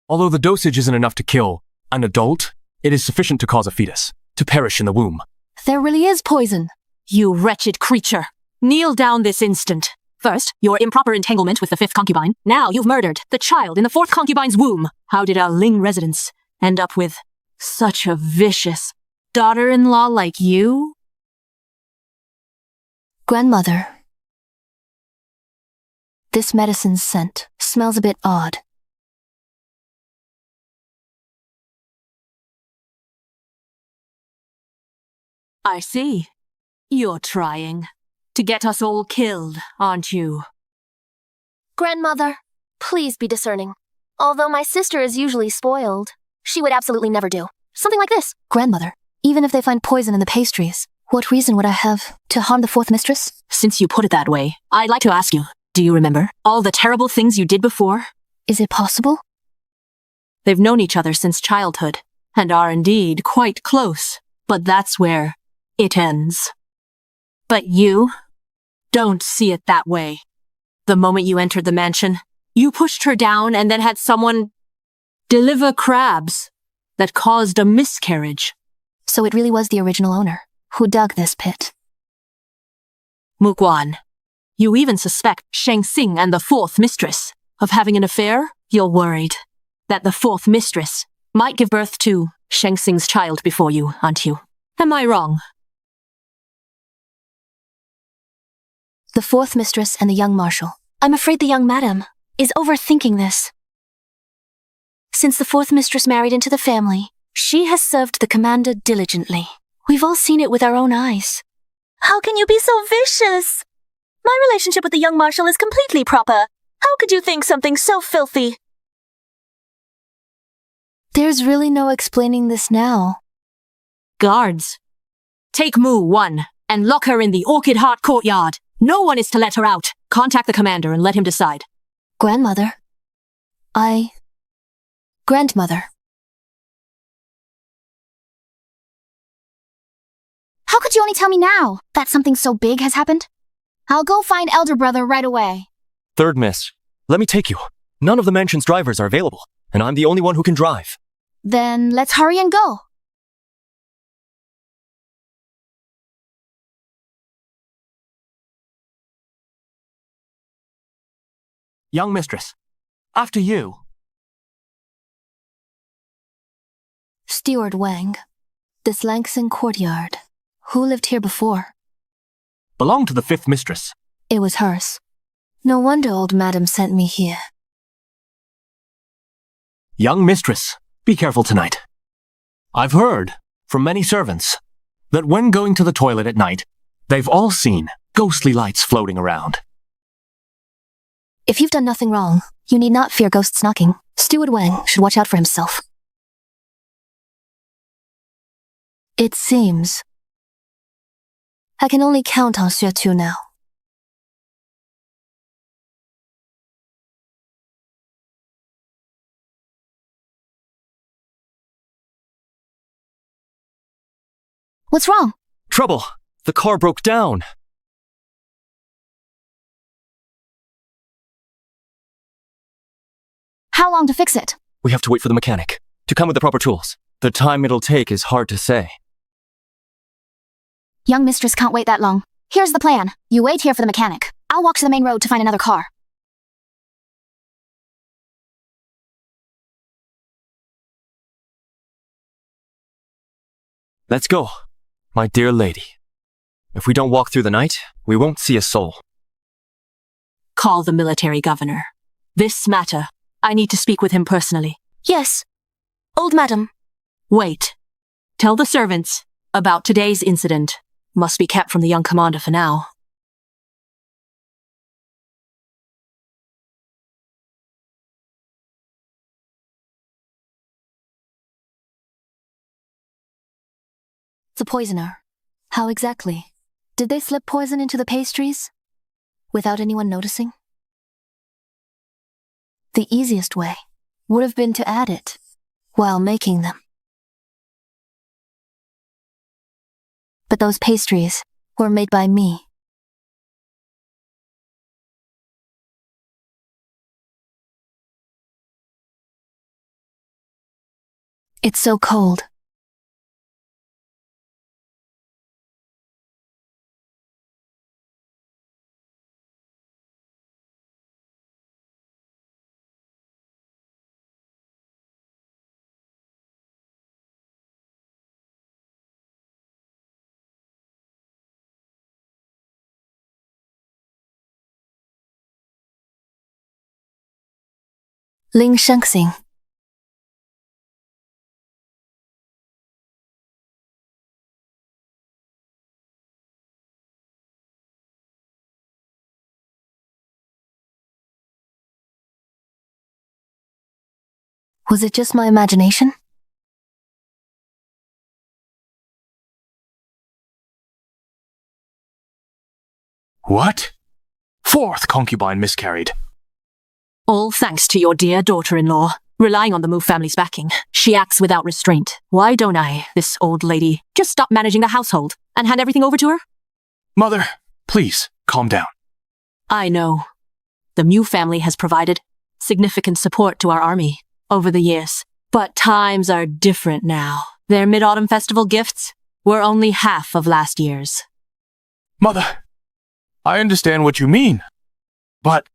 Although the dosage isn't enough to kill an adult, it is sufficient to cause a fetus to perish in the womb. There really is poison. You wretched creature. Kneel down this instant. First, your improper entanglement with the fifth concubine. Now you've murdered the child in the fourth concubine's womb. How did our Ling residents end up with such a vicious daughter-in-law like you? Grandmother. This medicine's scent smells a bit odd. I see. You're trying to get us all killed, aren't you? Grandmother, please be discerning. Although my sister is usually spoiled, she would absolutely never do something like this. Grandmother, even if they find poison in the pastries, what reason would I have to harm the fourth mistress? Since you put it that way, I'd like to ask you, do you remember all the terrible things you did before? Is it possible? They've known each other since childhood, and are indeed quite close, but that's where it ends. But you don't see it that way. The moment you entered the mansion, you pushed her down and then had someone deliver crabs that caused a miscarriage. So it really was the original owner who dug this pit. Mugwan, you even suspect Shang Xing and the fourth mistress of having an affair? You're worried that the fourth mistress might give birth to Shang Xing's child before you, aren't you? Am I wrong? The fourth mistress and the young marshal. I'm afraid the young madam is overthinking this. Since the fourth mistress married into the family, she has served the commander diligently. We've all seen it with our own eyes. How can you be so vicious? My relationship with the young marshal is completely proper. How could you think something so filthy? There's really no explaining this now. Guards, take Mu 1 and lock her in the Orchid Heart courtyard. No one is to let her out. Contact the commander and let him decide. Grandmother. Grandmother. How could you only tell me now that something so big has happened? I'll go find elder brother right away. Third miss, let me take you. None of the mansion's drivers are available, and I'm the only one who can drive. Then let's hurry and go. Young mistress, after you. Steward Wang. This Langsing courtyard. Who lived here before? Belonged to the fifth mistress. It was hers. No wonder old madam sent me here. Young mistress, be careful tonight. I've heard from many servants that when going to the toilet at night, they've all seen ghostly lights floating around. If you've done nothing wrong, you need not fear ghosts knocking. Steward Wang should watch out for himself. It seems I can only count on Xue Tu now. What's wrong? Trouble! The car broke down! How long to fix it? We have to wait for the mechanic to come with the proper tools. The time it'll take is hard to say. Young mistress can't wait that long. Here's the plan. You wait here for the mechanic. I'll walk to the main road to find another car. Let's go, my dear lady. If we don't walk through the night, we won't see a soul. Call the military governor. This matter, I need to speak with him personally. Yes. Old madam. Wait. Tell the servants about today's incident. Must be kept from the young commander for now. The poisoner. How exactly? Did they slip poison into the pastries? Without anyone noticing? The easiest way would have been to add it while making them. But those pastries were made by me. It's so cold. Ling Shengxing. Was it just my imagination? What? Fourth concubine miscarried. All thanks to your dear daughter-in-law. Relying on the Mu family's backing, she acts without restraint. Why don't I, this old lady, just stop managing the household and hand everything over to her? Mother, please, calm down. I know. The Mu family has provided significant support to our army over the years. But times are different now. Their Mid-Autumn Festival gifts were only half of last year's. Mother, I understand what you mean. But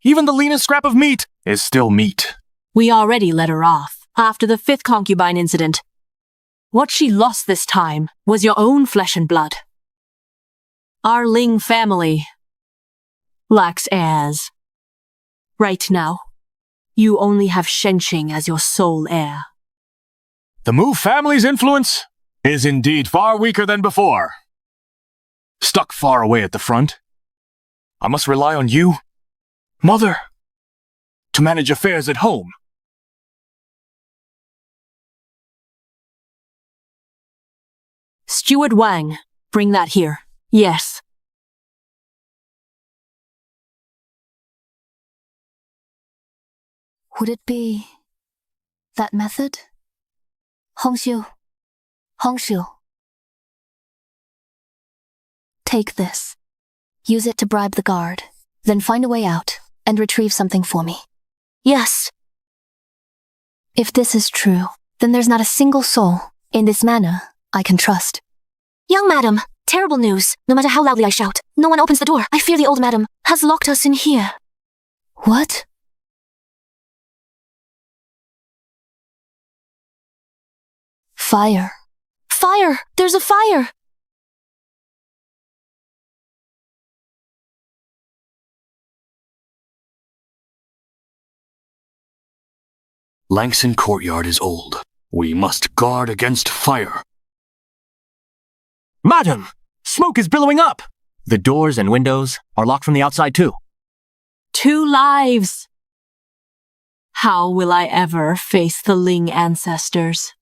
even the leanest scrap of meat is still meat. We already let her off after the 5th concubine incident. What she lost this time was your own flesh and blood. Our Ling family lacks heirs. Right now, you only have Shenqing as your sole heir. The Mu family's influence is indeed far weaker than before. Stuck far away at the front, I must rely on you, Mother, to manage affairs at home. Steward Wang, bring that here. Yes. Would it be that method? Hongshu. Hongshu. Take this. Use it to bribe the guard. Then find a way out and retrieve something for me. Yes. If this is true, then there's not a single soul in this manor I can trust. Young madam, terrible news. No matter how loudly I shout, no one opens the door. I fear the old madam has locked us in here. What? Fire. Fire! There's a fire! Langson Courtyard is old. We must guard against fire. Madam! Smoke is billowing up! The doors and windows are locked from the outside too. 2 lives! How will I ever face the Ling ancestors?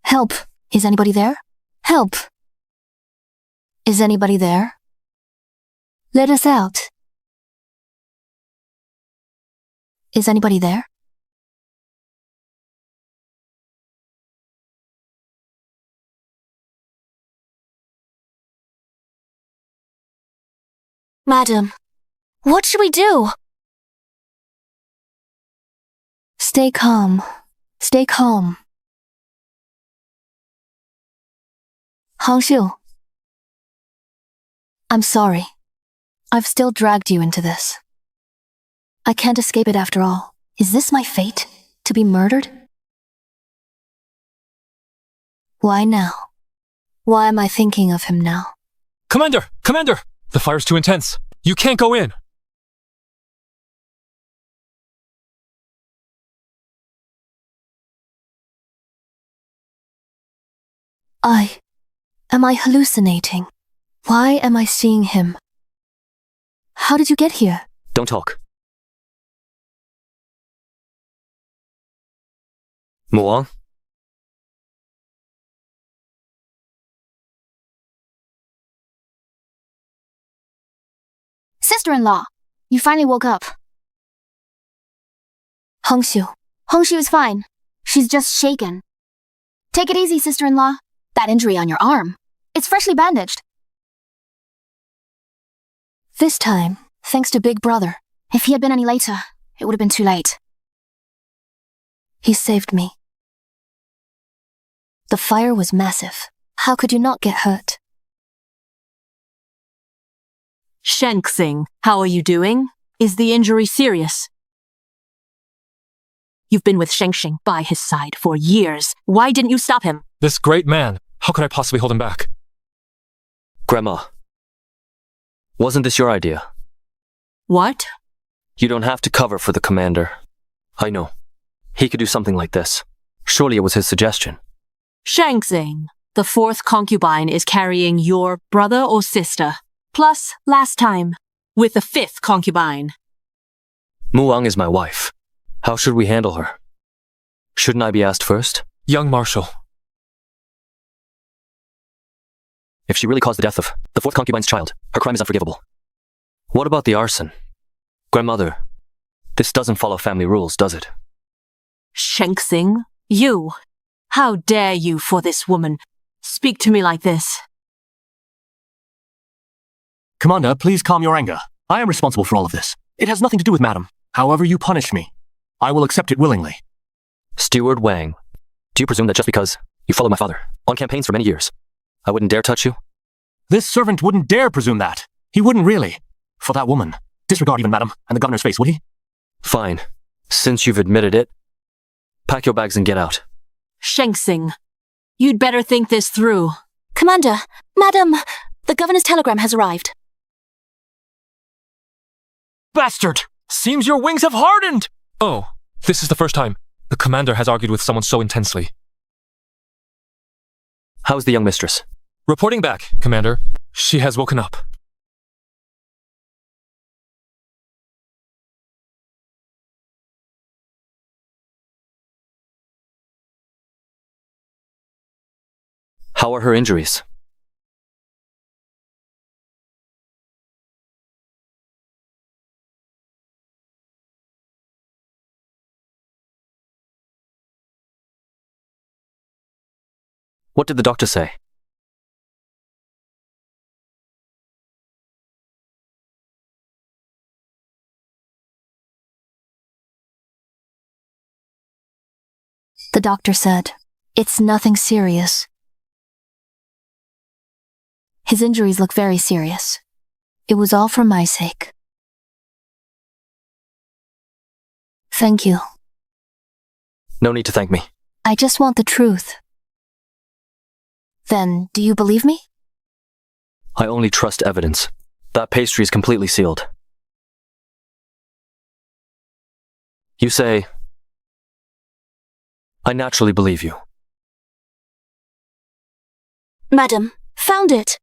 Help! Is anybody there? Help! Is anybody there? Let us out. Is anybody there? Madam, what should we do? Stay calm. Stay calm. Hangshu. I'm sorry. I've still dragged you into this. I can't escape it after all. Is this my fate? To be murdered? Why now? Why am I thinking of him now? Commander! Commander! The fire's too intense. You can't go in. Am I hallucinating? Why am I seeing him? How did you get here? Don't talk. Muang? Sister-in-law, you finally woke up. Hangshu. Hongshu is fine. She's just shaken. Take it easy, sister-in-law. That injury on your arm. It's freshly bandaged. This time, thanks to Big Brother. If he had been any later, it would have been too late. He saved me. The fire was massive. How could you not get hurt? Shengxing, how are you doing? Is the injury serious? You've been with Shengxing by his side for years. Why didn't you stop him? This great man. How could I possibly hold him back? Grandma. Wasn't this your idea? What? You don't have to cover for the commander. I know. He could do something like this. Surely it was his suggestion. Shengxing, the fourth concubine is carrying your brother or sister. Plus, last time, with the fifth concubine. Muang is my wife. How should we handle her? Shouldn't I be asked first? Young Marshal. If she really caused the death of the fourth concubine's child, her crime is unforgivable. What about the arson? Grandmother, this doesn't follow family rules, does it? Shengxing, you. How dare you for this woman speak to me like this? Commander, please calm your anger. I am responsible for all of this. It has nothing to do with Madam. However you punish me, I will accept it willingly. Steward Wang, do you presume that just because you followed my father on campaigns for many years, I wouldn't dare touch you? This servant wouldn't dare presume that. He wouldn't really. For that woman. Disregard even Madam and the governor's face, would he? Fine. Since you've admitted it, pack your bags and get out. Shengxing, you'd better think this through. Commander, Madam, the governor's telegram has arrived. Bastard! Seems your wings have hardened! Oh, this is the first time the commander has argued with someone so intensely. How's the young mistress? Reporting back, Commander. She has woken up. How are her injuries? What did the doctor say? The doctor said, "It's nothing serious." His injuries look very serious. It was all for my sake. Thank you. No need to thank me. I just want the truth. Then, do you believe me? I only trust evidence. That pastry is completely sealed. You say, I naturally believe you. Madam, found it.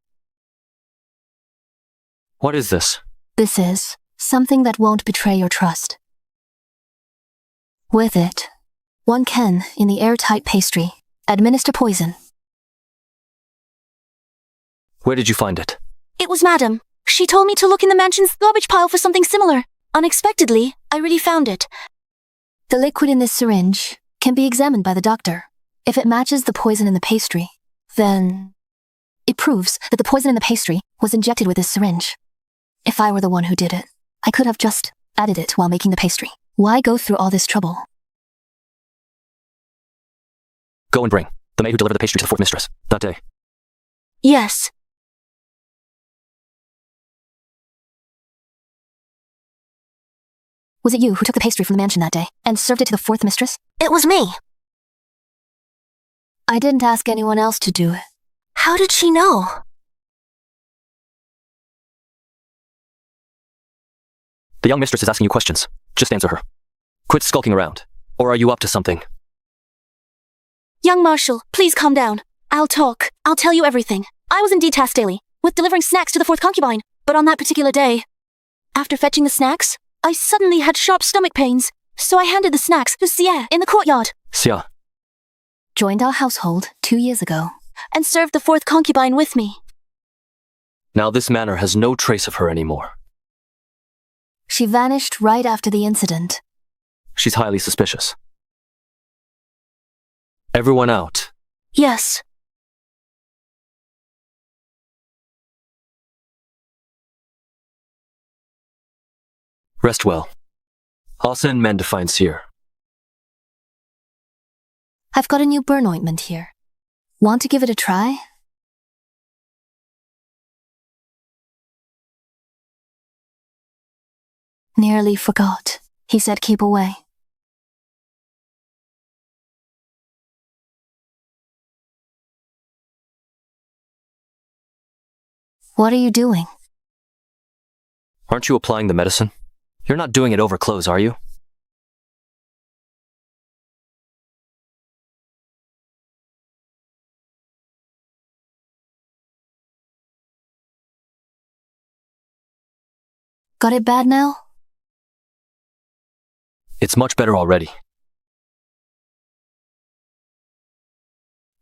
What is this? This is something that won't betray your trust. With it, one can, in the airtight pastry, administer poison. Where did you find it? It was Madam. She told me to look in the mansion's garbage pile for something similar. Unexpectedly, I really found it. The liquid in this syringe can be examined by the doctor. If it matches the poison in the pastry, then it proves that the poison in the pastry was injected with this syringe. If I were the one who did it, I could have just added it while making the pastry. Why go through all this trouble? Go and bring the maid who delivered the pastry to the fourth mistress that day. Yes. Was it you who took the pastry from the mansion that day and served it to the fourth mistress? It was me. I didn't ask anyone else to do it. How did she know? The young mistress is asking you questions. Just answer her. Quit skulking around. Or are you up to something? Young Marshal, please calm down. I'll talk. I'll tell you everything. I was indeed tasked daily with delivering snacks to the fourth concubine, but on that particular day, after fetching the snacks, I suddenly had sharp stomach pains, so I handed the snacks to Xie in the courtyard. Xia. Joined our household 2 years ago. And served the fourth concubine with me. Now this manor has no trace of her anymore. She vanished right after the incident. She's highly suspicious. Everyone out. Yes. Rest well. I'll send men to find Seer. I've got a new burn ointment here. Want to give it a try? Nearly forgot. He said keep away. What are you doing? Aren't you applying the medicine? You're not doing it over clothes, are you? Got it bad now? It's much better already.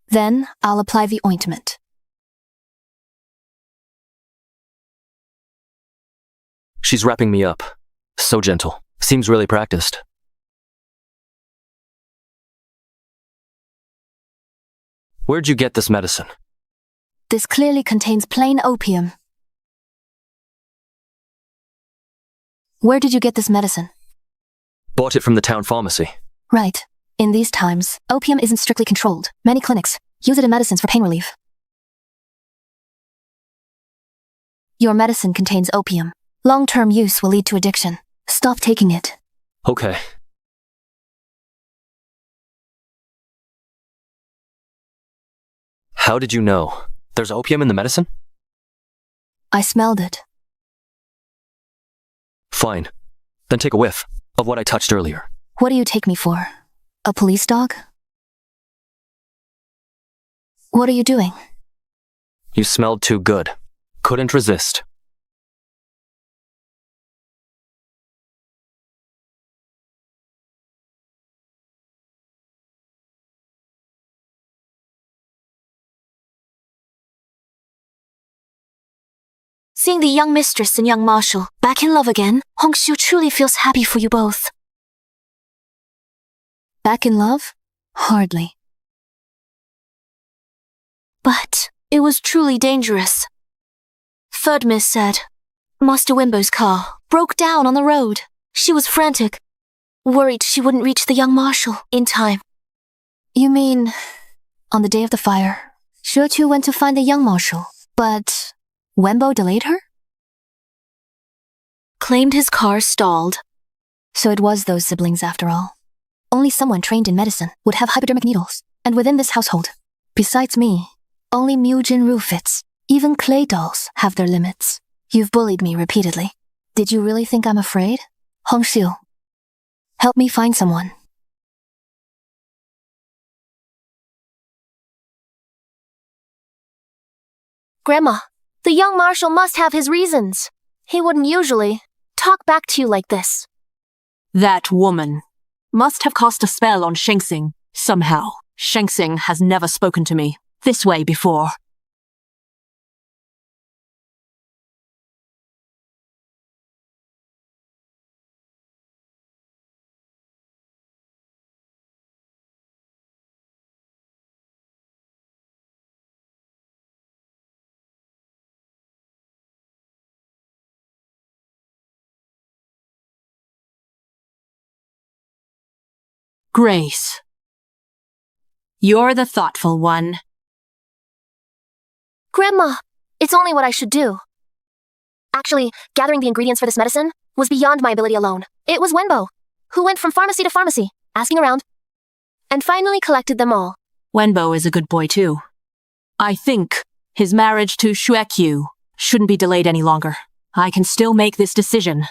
Then I'll apply the ointment. She's wrapping me up. So gentle. Seems really practiced. Where'd you get this medicine? This clearly contains plain opium. Where did you get this medicine? Bought it from the town pharmacy. Right. In these times, opium isn't strictly controlled. Many clinics use it in medicines for pain relief. Your medicine contains opium. Long-term use will lead to addiction. Stop taking it. Okay. How did you know? There's opium in the medicine? I smelled it. Fine. Then take a whiff of what I touched earlier. What do you take me for? A police dog? What are you doing? You smelled too good. Couldn't resist. Seeing the young mistress and young marshal back in love again, Hongxiu truly feels happy for you both. Back in love? Hardly. But it was truly dangerous. Third Miss said, Master Wimbo's car broke down on the road. She was frantic, worried she wouldn't reach the young marshal in time. You mean, on the day of the fire, Shuchu went to find the young marshal, but Wembo delayed her? Claimed his car stalled. So it was those siblings after all. Only someone trained in medicine would have hypodermic needles, and within this household, besides me, only Mu Jinru fits. Even clay dolls have their limits. You've bullied me repeatedly. Did you really think I'm afraid? Hongxiu, help me find someone. Grandma, the young marshal must have his reasons. He wouldn't usually talk back to you like this. That woman must have cast a spell on Shengxing somehow. Shengxing has never spoken to me this way before. Grace. You're the thoughtful one. Grandma, it's only what I should do. Actually, gathering the ingredients for this medicine was beyond my ability alone. It was Wenbo, who went from pharmacy to pharmacy, asking around, and finally collected them all. Wenbo is a good boy too. I think his marriage to Shuekyu shouldn't be delayed any longer. I can still make this decision.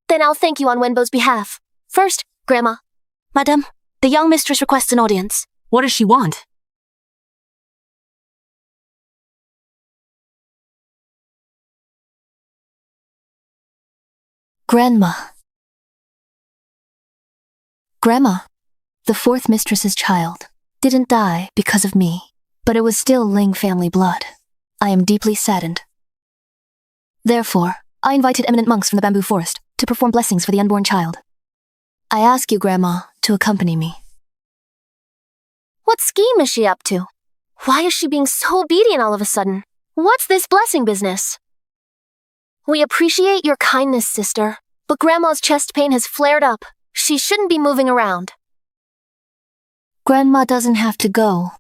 Then I'll thank you on Wenbo's behalf. First, Grandma. Madam, the young mistress requests an audience. What does she want? Grandma. Grandma, the fourth mistress's child, didn't die because of me, but it was still Ling family blood. I am deeply saddened. Therefore, I invited eminent monks from the bamboo forest to perform blessings for the unborn child. I ask you, Grandma, to accompany me. What scheme is she up to? Why is she being so obedient all of a sudden? What's this blessing business? We appreciate your kindness, sister, but Grandma's chest pain has flared up. She shouldn't be moving around. Grandma doesn't have to go,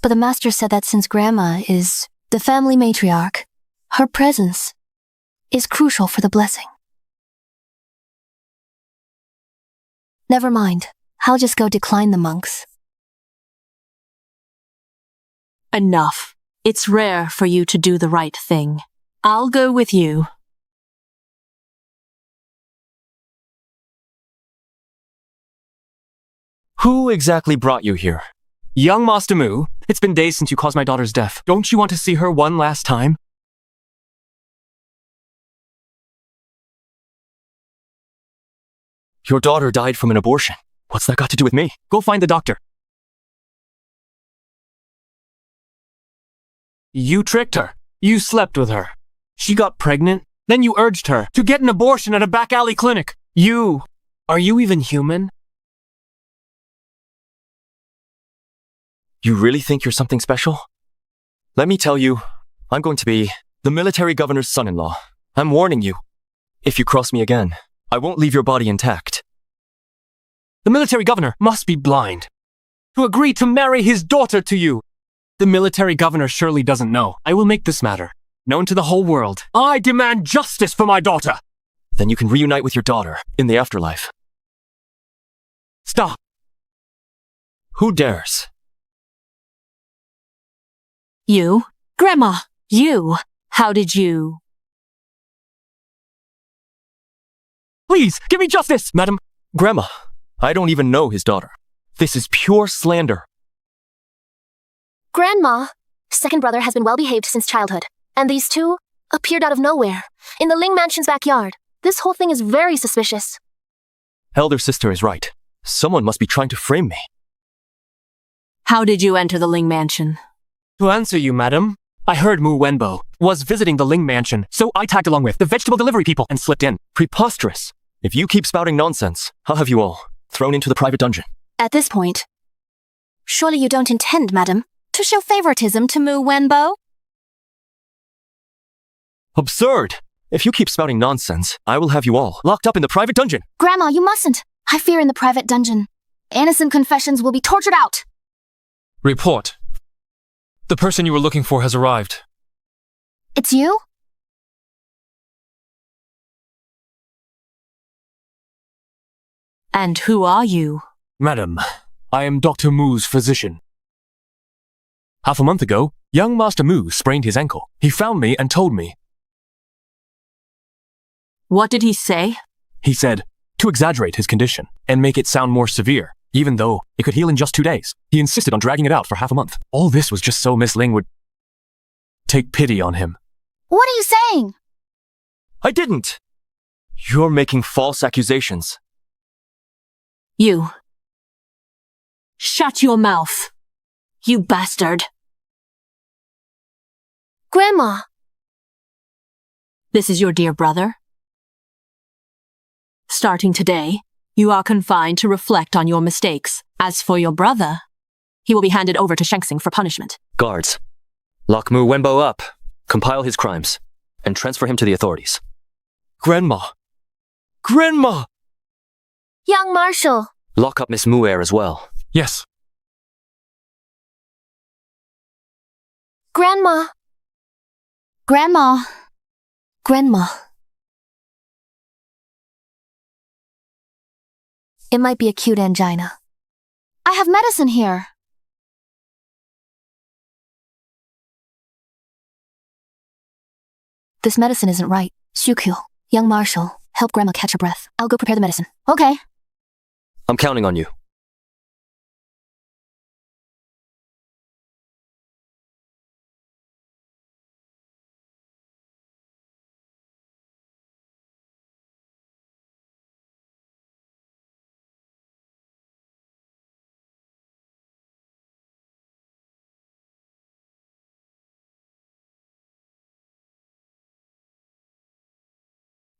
but the master said that since Grandma is the family matriarch, her presence is crucial for the blessing. Never mind, I'll just go decline the monks. Enough. It's rare for you to do the right thing. I'll go with you. Who exactly brought you here? Young Master Mu, it's been days since you caused my daughter's death. Don't you want to see her one last time? Your daughter died from an abortion. What's that got to do with me? Go find the doctor. You tricked her. You slept with her. She got pregnant. Then you urged her to get an abortion at a back alley clinic. Are you even human? You really think you're something special? Let me tell you, I'm going to be the military governor's son-in-law. I'm warning you. If you cross me again, I won't leave your body intact. The military governor must be blind to agree to marry his daughter to you. The military governor surely doesn't know. I will make this matter known to the whole world. I demand justice for my daughter. Then you can reunite with your daughter in the afterlife. Stop. Who dares? You? Grandma, you? How did you? Please, give me justice, madam. Grandma, I don't even know his daughter. This is pure slander. Grandma, second brother has been well-behaved since childhood, and these two appeared out of nowhere, in the Ling mansion's backyard. This whole thing is very suspicious. Elder sister is right. Someone must be trying to frame me. How did you enter the Ling mansion? To answer you, madam, I heard Mu Wenbo was visiting the Ling mansion, so I tagged along with the vegetable delivery people and slipped in. Preposterous. If you keep spouting nonsense, I'll have you all thrown into the private dungeon. At this point, surely you don't intend, madam, to show favoritism to Mu Wenbo? Absurd! If you keep spouting nonsense, I will have you all locked up in the private dungeon. Grandma, you mustn't. I fear in the private dungeon, innocent confessions will be tortured out. Report. The person you were looking for has arrived. It's you? And who are you? Madam, I am Dr. Mu's physician. Half a month ago, young Master Mu sprained his ankle. He found me and told me. What did he say? He said to exaggerate his condition and make it sound more severe, even though it could heal in just 2 days. He insisted on dragging it out for half a month. All this was just so Miss Ling would take pity on him. What are you saying? I didn't. You're making false accusations. You. Shut your mouth. You bastard. Grandma! This is your dear brother? Starting today, you are confined to reflect on your mistakes. As for your brother, he will be handed over to Shengsing for punishment. Guards, lock Mu Wenbo up, compile his crimes, and transfer him to the authorities. Grandma! Grandma! Young Marshal! Lock up Miss Mu'er as well. Yes. Grandma. Grandma. Grandma. It might be acute angina. I have medicine here. This medicine isn't right. Shukyu, young marshal, help Grandma catch her breath. I'll go prepare the medicine. Okay. I'm counting on you.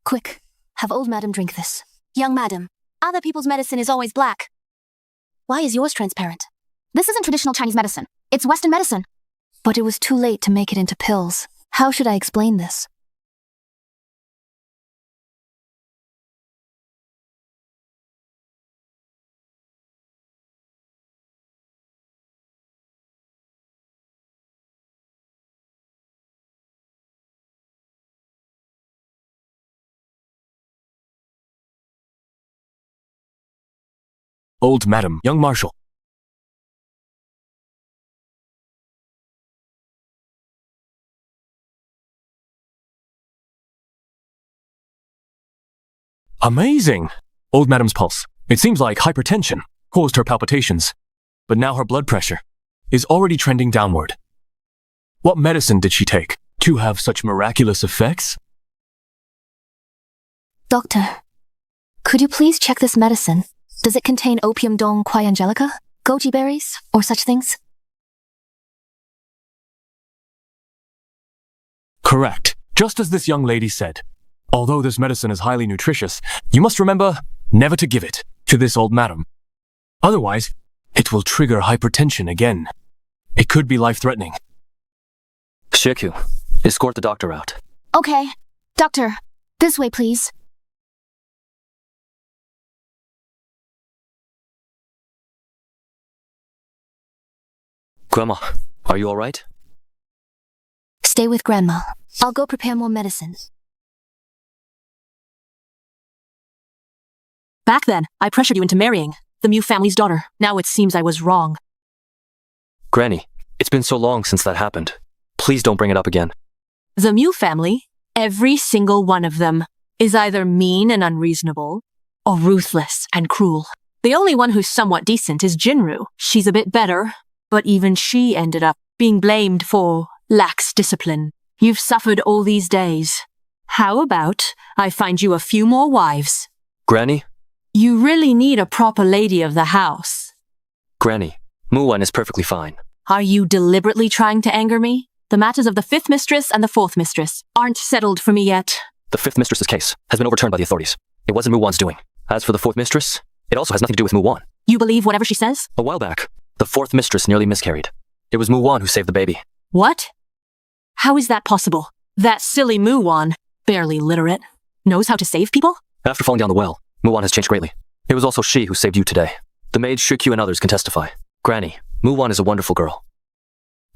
Quick, have old madam drink this. Young madam, other people's medicine is always black. Why is yours transparent? This isn't traditional Chinese medicine. It's Western medicine. But it was too late to make it into pills. How should I explain this? Old madam, young marshal. Amazing! Old madam's pulse. It seems like hypertension caused her palpitations, but now her blood pressure is already trending downward. What medicine did she take to have such miraculous effects? Doctor, could you please check this medicine? Does it contain opium dong quai angelica, goji berries, or such things? Correct. Just as this young lady said. Although this medicine is highly nutritious, you must remember never to give it to this old madam. Otherwise, it will trigger hypertension again. It could be life-threatening. Shikyu, escort the doctor out. Okay. Doctor, this way, please. Grandma, are you alright? Stay with Grandma. I'll go prepare more medicine. Back then, I pressured you into marrying the Mew family's daughter. Now it seems I was wrong. Granny, it's been so long since that happened. Please don't bring it up again. The Mew family, every single one of them, is either mean and unreasonable, or ruthless and cruel. The only one who's somewhat decent is Jinru. She's a bit better, but even she ended up being blamed for lax discipline. You've suffered all these days. How about I find you a few more wives? Granny? You really need a proper lady of the house. Granny, Muwan is perfectly fine. Are you deliberately trying to anger me? The matters of the 5th mistress and the 4th mistress aren't settled for me yet. The 5th mistress's case has been overturned by the authorities. It wasn't Muwan's doing. As for the 4th mistress, it also has nothing to do with Muwan. You believe whatever she says? A while back, the 4th mistress nearly miscarried. It was Muwan who saved the baby. What? How is that possible? That silly Muwan, barely literate, knows how to save people? After falling down the well, Muwan has changed greatly. It was also she who saved you today. The maid Shukyu and others can testify. Granny, Muwan is a wonderful girl.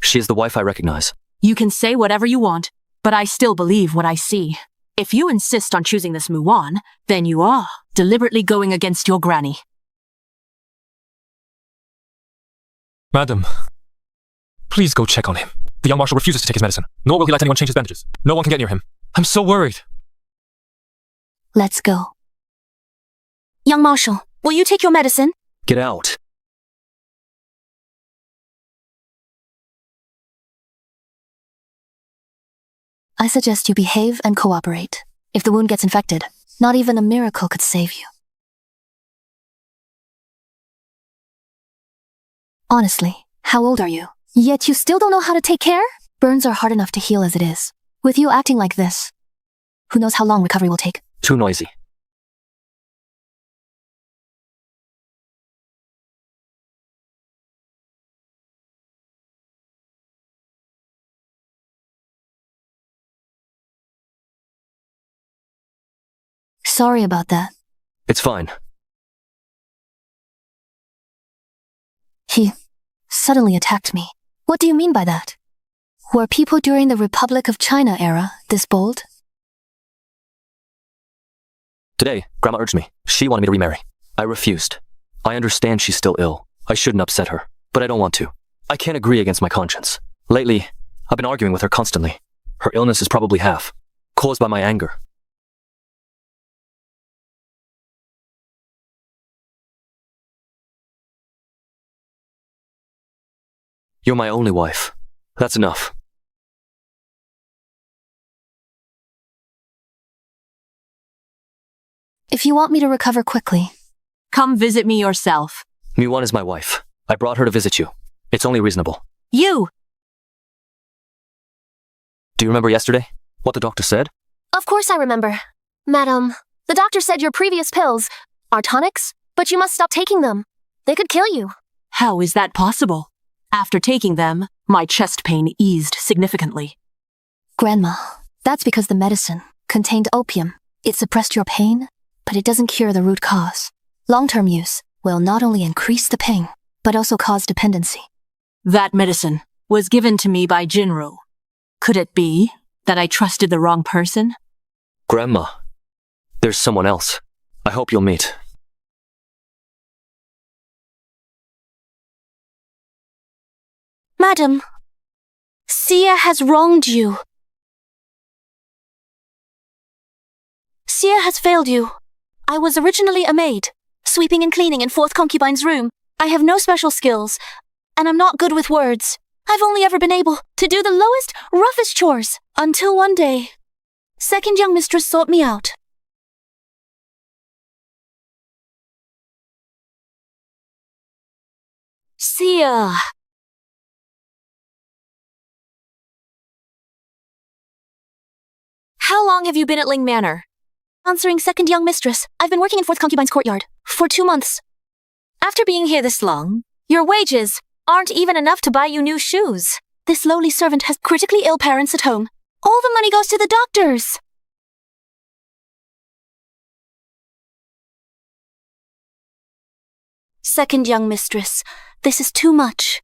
She is the wife I recognize. You can say whatever you want, but I still believe what I see. If you insist on choosing this Muwan, then you are deliberately going against your granny. Madam, please go check on him. The young marshal refuses to take his medicine, nor will he let anyone change his bandages. No one can get near him. I'm so worried. Let's go. Young marshal, will you take your medicine? Get out. I suggest you behave and cooperate. If the wound gets infected, not even a miracle could save you. Honestly, how old are you? Yet you still don't know how to take care? Burns are hard enough to heal as it is. With you acting like this, who knows how long recovery will take? Too noisy. Sorry about that. It's fine. He suddenly attacked me. What do you mean by that? Were people during the Republic of China era this bold? Today, Grandma urged me. She wanted me to remarry. I refused. I understand she's still ill. I shouldn't upset her, but I don't want to. I can't agree against my conscience. Lately, I've been arguing with her constantly. Her illness is probably half caused by my anger. You're my only wife. That's enough. If you want me to recover quickly, Come visit me yourself. Miwan is my wife. I brought her to visit you. It's only reasonable. You! Do you remember yesterday? What the doctor said? Of course I remember. Madam, the doctor said your previous pills are tonics, but you must stop taking them. They could kill you. How is that possible? After taking them, my chest pain eased significantly. Grandma, that's because the medicine contained opium. It suppressed your pain, but it doesn't cure the root cause. Long-term use will not only increase the pain, but also cause dependency. That medicine was given to me by Jinru. Could it be that I trusted the wrong person? Grandma, there's someone else. I hope you'll meet. Madam, Sia has wronged you. Sia has failed you. I was originally a maid, sweeping and cleaning in 4th concubine's room. I have no special skills, and I'm not good with words. I've only ever been able to do the lowest, roughest chores, until one day, 2nd young mistress sought me out. Sia. How long have you been at Ling Manor? Answering 2nd young mistress. I've been working in 4th concubine's courtyard for 2 months. After being here this long, your wages aren't even enough to buy you new shoes. This lowly servant has critically ill parents at home. All the money goes to the doctors. Second young mistress, this is too much.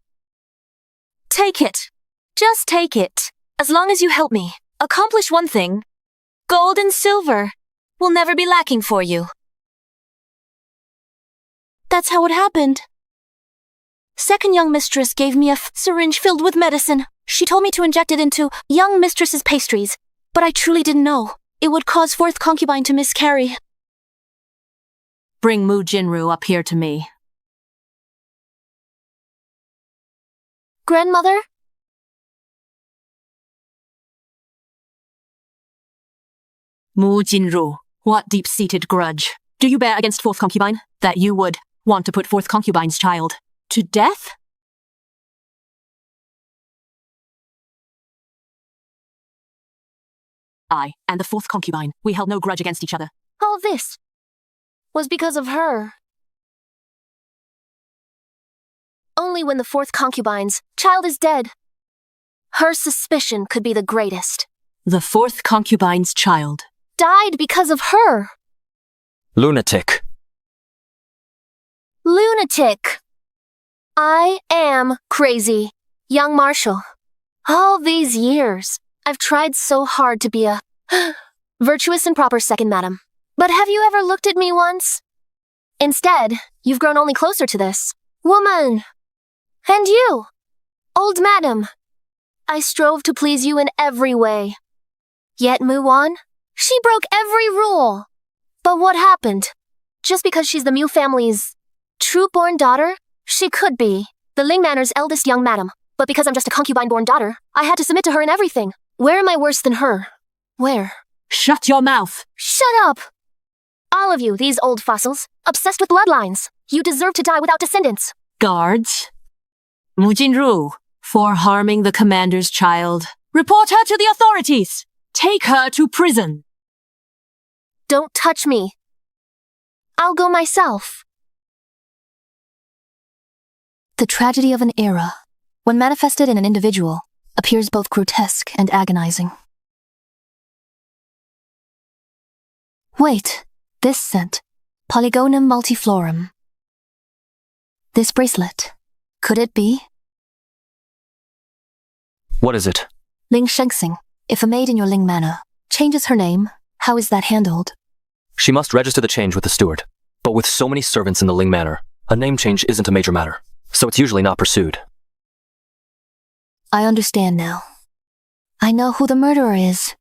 Take it. Just take it. As long as you help me accomplish one thing, gold and silver will never be lacking for you. That's how it happened. 2nd young mistress gave me a syringe filled with medicine. She told me to inject it into young mistress's pastries, but I truly didn't know. It would cause 4th concubine to miscarry. Bring Mu Jinru up here to me. Grandmother? Mu Jinru, what deep-seated grudge do you bear against 4th concubine that you would want to put 4th concubine's child to death? I and the 4th concubine, we held no grudge against each other. All this was because of her. Only when the 4th concubine's child is dead, her suspicion could be the greatest. The 4th concubine's child died because of her. Lunatic. Lunatic. I am crazy. Young Marshal, all these years, I've tried so hard to be a virtuous and proper second madam. But have you ever looked at me once? Instead, you've grown only closer to this woman. And you, old madam. I strove to please you in every way. Yet Muwan, she broke every rule. But what happened? Just because she's the Mu family's true-born daughter, she could be the Ling Manor's eldest young madam. But because I'm just a concubine-born daughter, I had to submit to her in everything. Where am I worse than her? Where? Shut your mouth! Shut up! All of you, these old fossils, obsessed with bloodlines. You deserve to die without descendants. Guards. Mu Jinru, for harming the commander's child. Report her to the authorities! Take her to prison! Don't touch me. I'll go myself. The tragedy of an era, when manifested in an individual, appears both grotesque and agonizing. Wait, this scent, Polygonum multiflorum. This bracelet, could it be? What is it? Ling Shengxing, if a maid in your Ling manor changes her name, how is that handled? She must register the change with the steward. But with so many servants in the Ling manor, a name change isn't a major matter, so it's usually not pursued. I understand now. I know who the murderer is.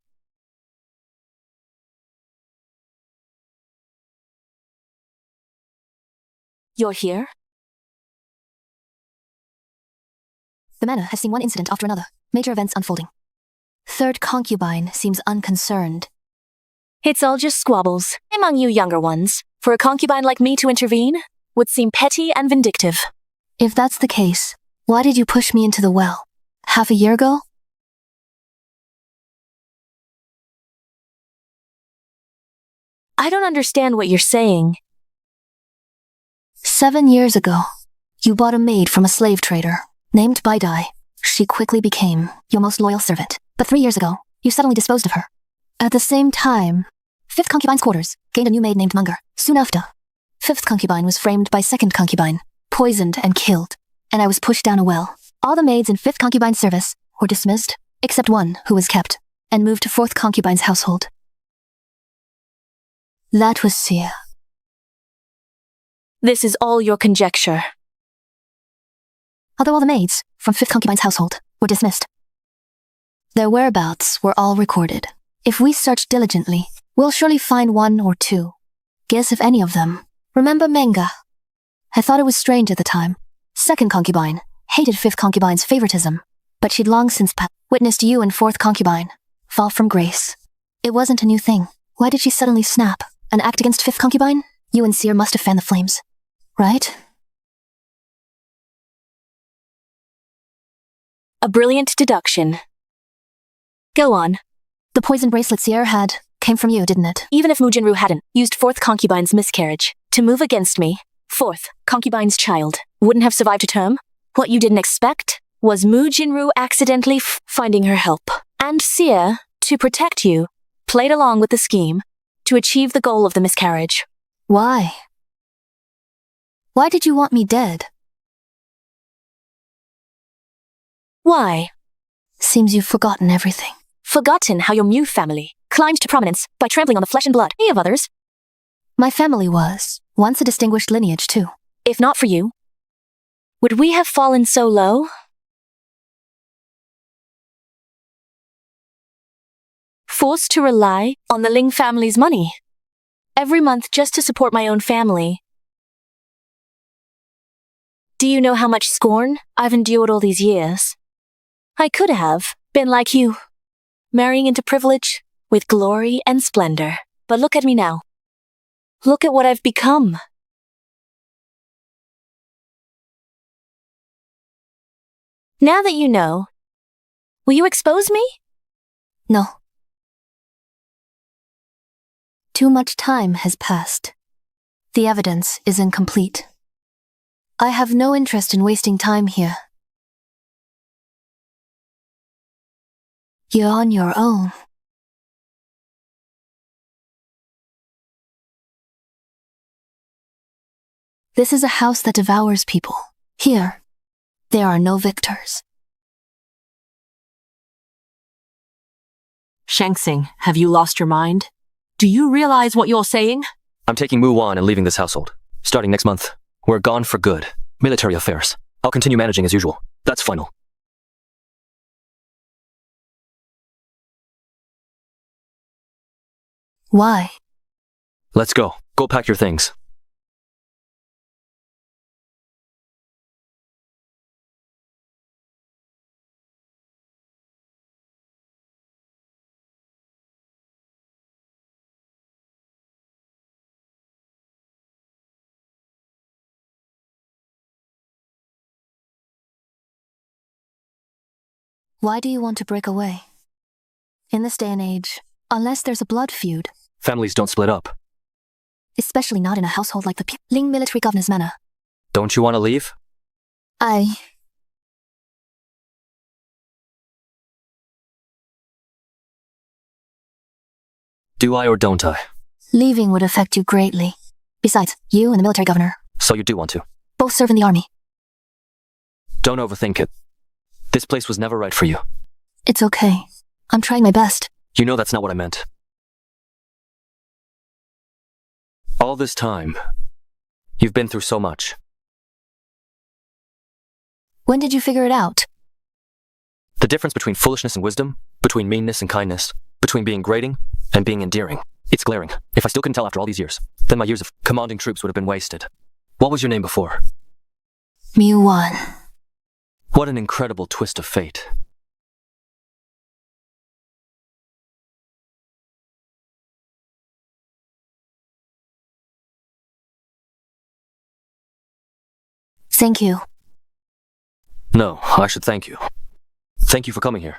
You're here? The manor has seen one incident after another, major events unfolding. Third concubine seems unconcerned. It's all just squabbles among you younger ones. For a concubine like me to intervene would seem petty and vindictive. If that's the case, why did you push me into the well? Half a year ago? I don't understand what you're saying. 7 years ago, you bought a maid from a slave trader named Bai Dai. She quickly became your most loyal servant. But 3 years ago, you suddenly disposed of her. At the same time, 5th concubine's quarters gained a new maid named Munger. Soon after, 5th concubine was framed by 2nd concubine, poisoned and killed, and I was pushed down a well. All the maids in 5th concubine's service were dismissed, except one who was kept, and moved to 4th concubine's household. That was Sia. This is all your conjecture. Although all the maids from 5th concubine's household were dismissed, their whereabouts were all recorded. If we search diligently, we'll surely find 1 or 2. Guess if any of them remember Menga. I thought it was strange at the time. 2nd concubine hated 5th concubine's favoritism, but she'd long since witnessed you and 4th concubine fall from grace. It wasn't a new thing. Why did she suddenly snap and act against 5th concubine? You and Seer must have fanned the flames, right? A brilliant deduction. Go on. The poison bracelet Seer had came from you, didn't it? Even if Mu Jinru hadn't used 4th concubine's miscarriage to move against me, 4th concubine's child wouldn't have survived a term. What you didn't expect was Mu Jinru accidentally finding her help. And Seer, to protect you, played along with the scheme to achieve the goal of the miscarriage. Why? Why did you want me dead? Why? Seems you've forgotten everything. Forgotten how your Mu family climbed to prominence by trampling on the flesh and blood of others? My family was once a distinguished lineage, too. If not for you, would we have fallen so low? Forced to rely on the Ling family's money every month just to support my own family. Do you know how much scorn I've endured all these years? I could have been like you, marrying into privilege with glory and splendor. But look at me now. Look at what I've become. Now that you know, will you expose me? No. Too much time has passed. The evidence is incomplete. I have no interest in wasting time here. You're on your own. This is a house that devours people. Here, there are no victors. Shengxing, have you lost your mind? Do you realize what you're saying? I'm taking Mu Wan and leaving this household. Starting next month, we're gone for good. Military affairs. I'll continue managing as usual. That's final. Why? Let's go. Go pack your things. Why do you want to break away? In this day and age, unless there's a blood feud. Families don't split up. Especially not in a household like the Ling military governor's manor. Don't you want to leave? Do I or don't I? Leaving would affect you greatly. Besides, you and the military governor So you do want to? both serve in the army. Don't overthink it. This place was never right for you. It's okay. I'm trying my best. You know that's not what I meant. All this time, you've been through so much. When did you figure it out? The difference between foolishness and wisdom, between meanness and kindness, between being grating and being endearing. It's glaring. If I still couldn't tell after all these years, then my years of commanding troops would have been wasted. What was your name before? Mew 1. What an incredible twist of fate. Thank you. No, I should thank you. Thank you for coming here.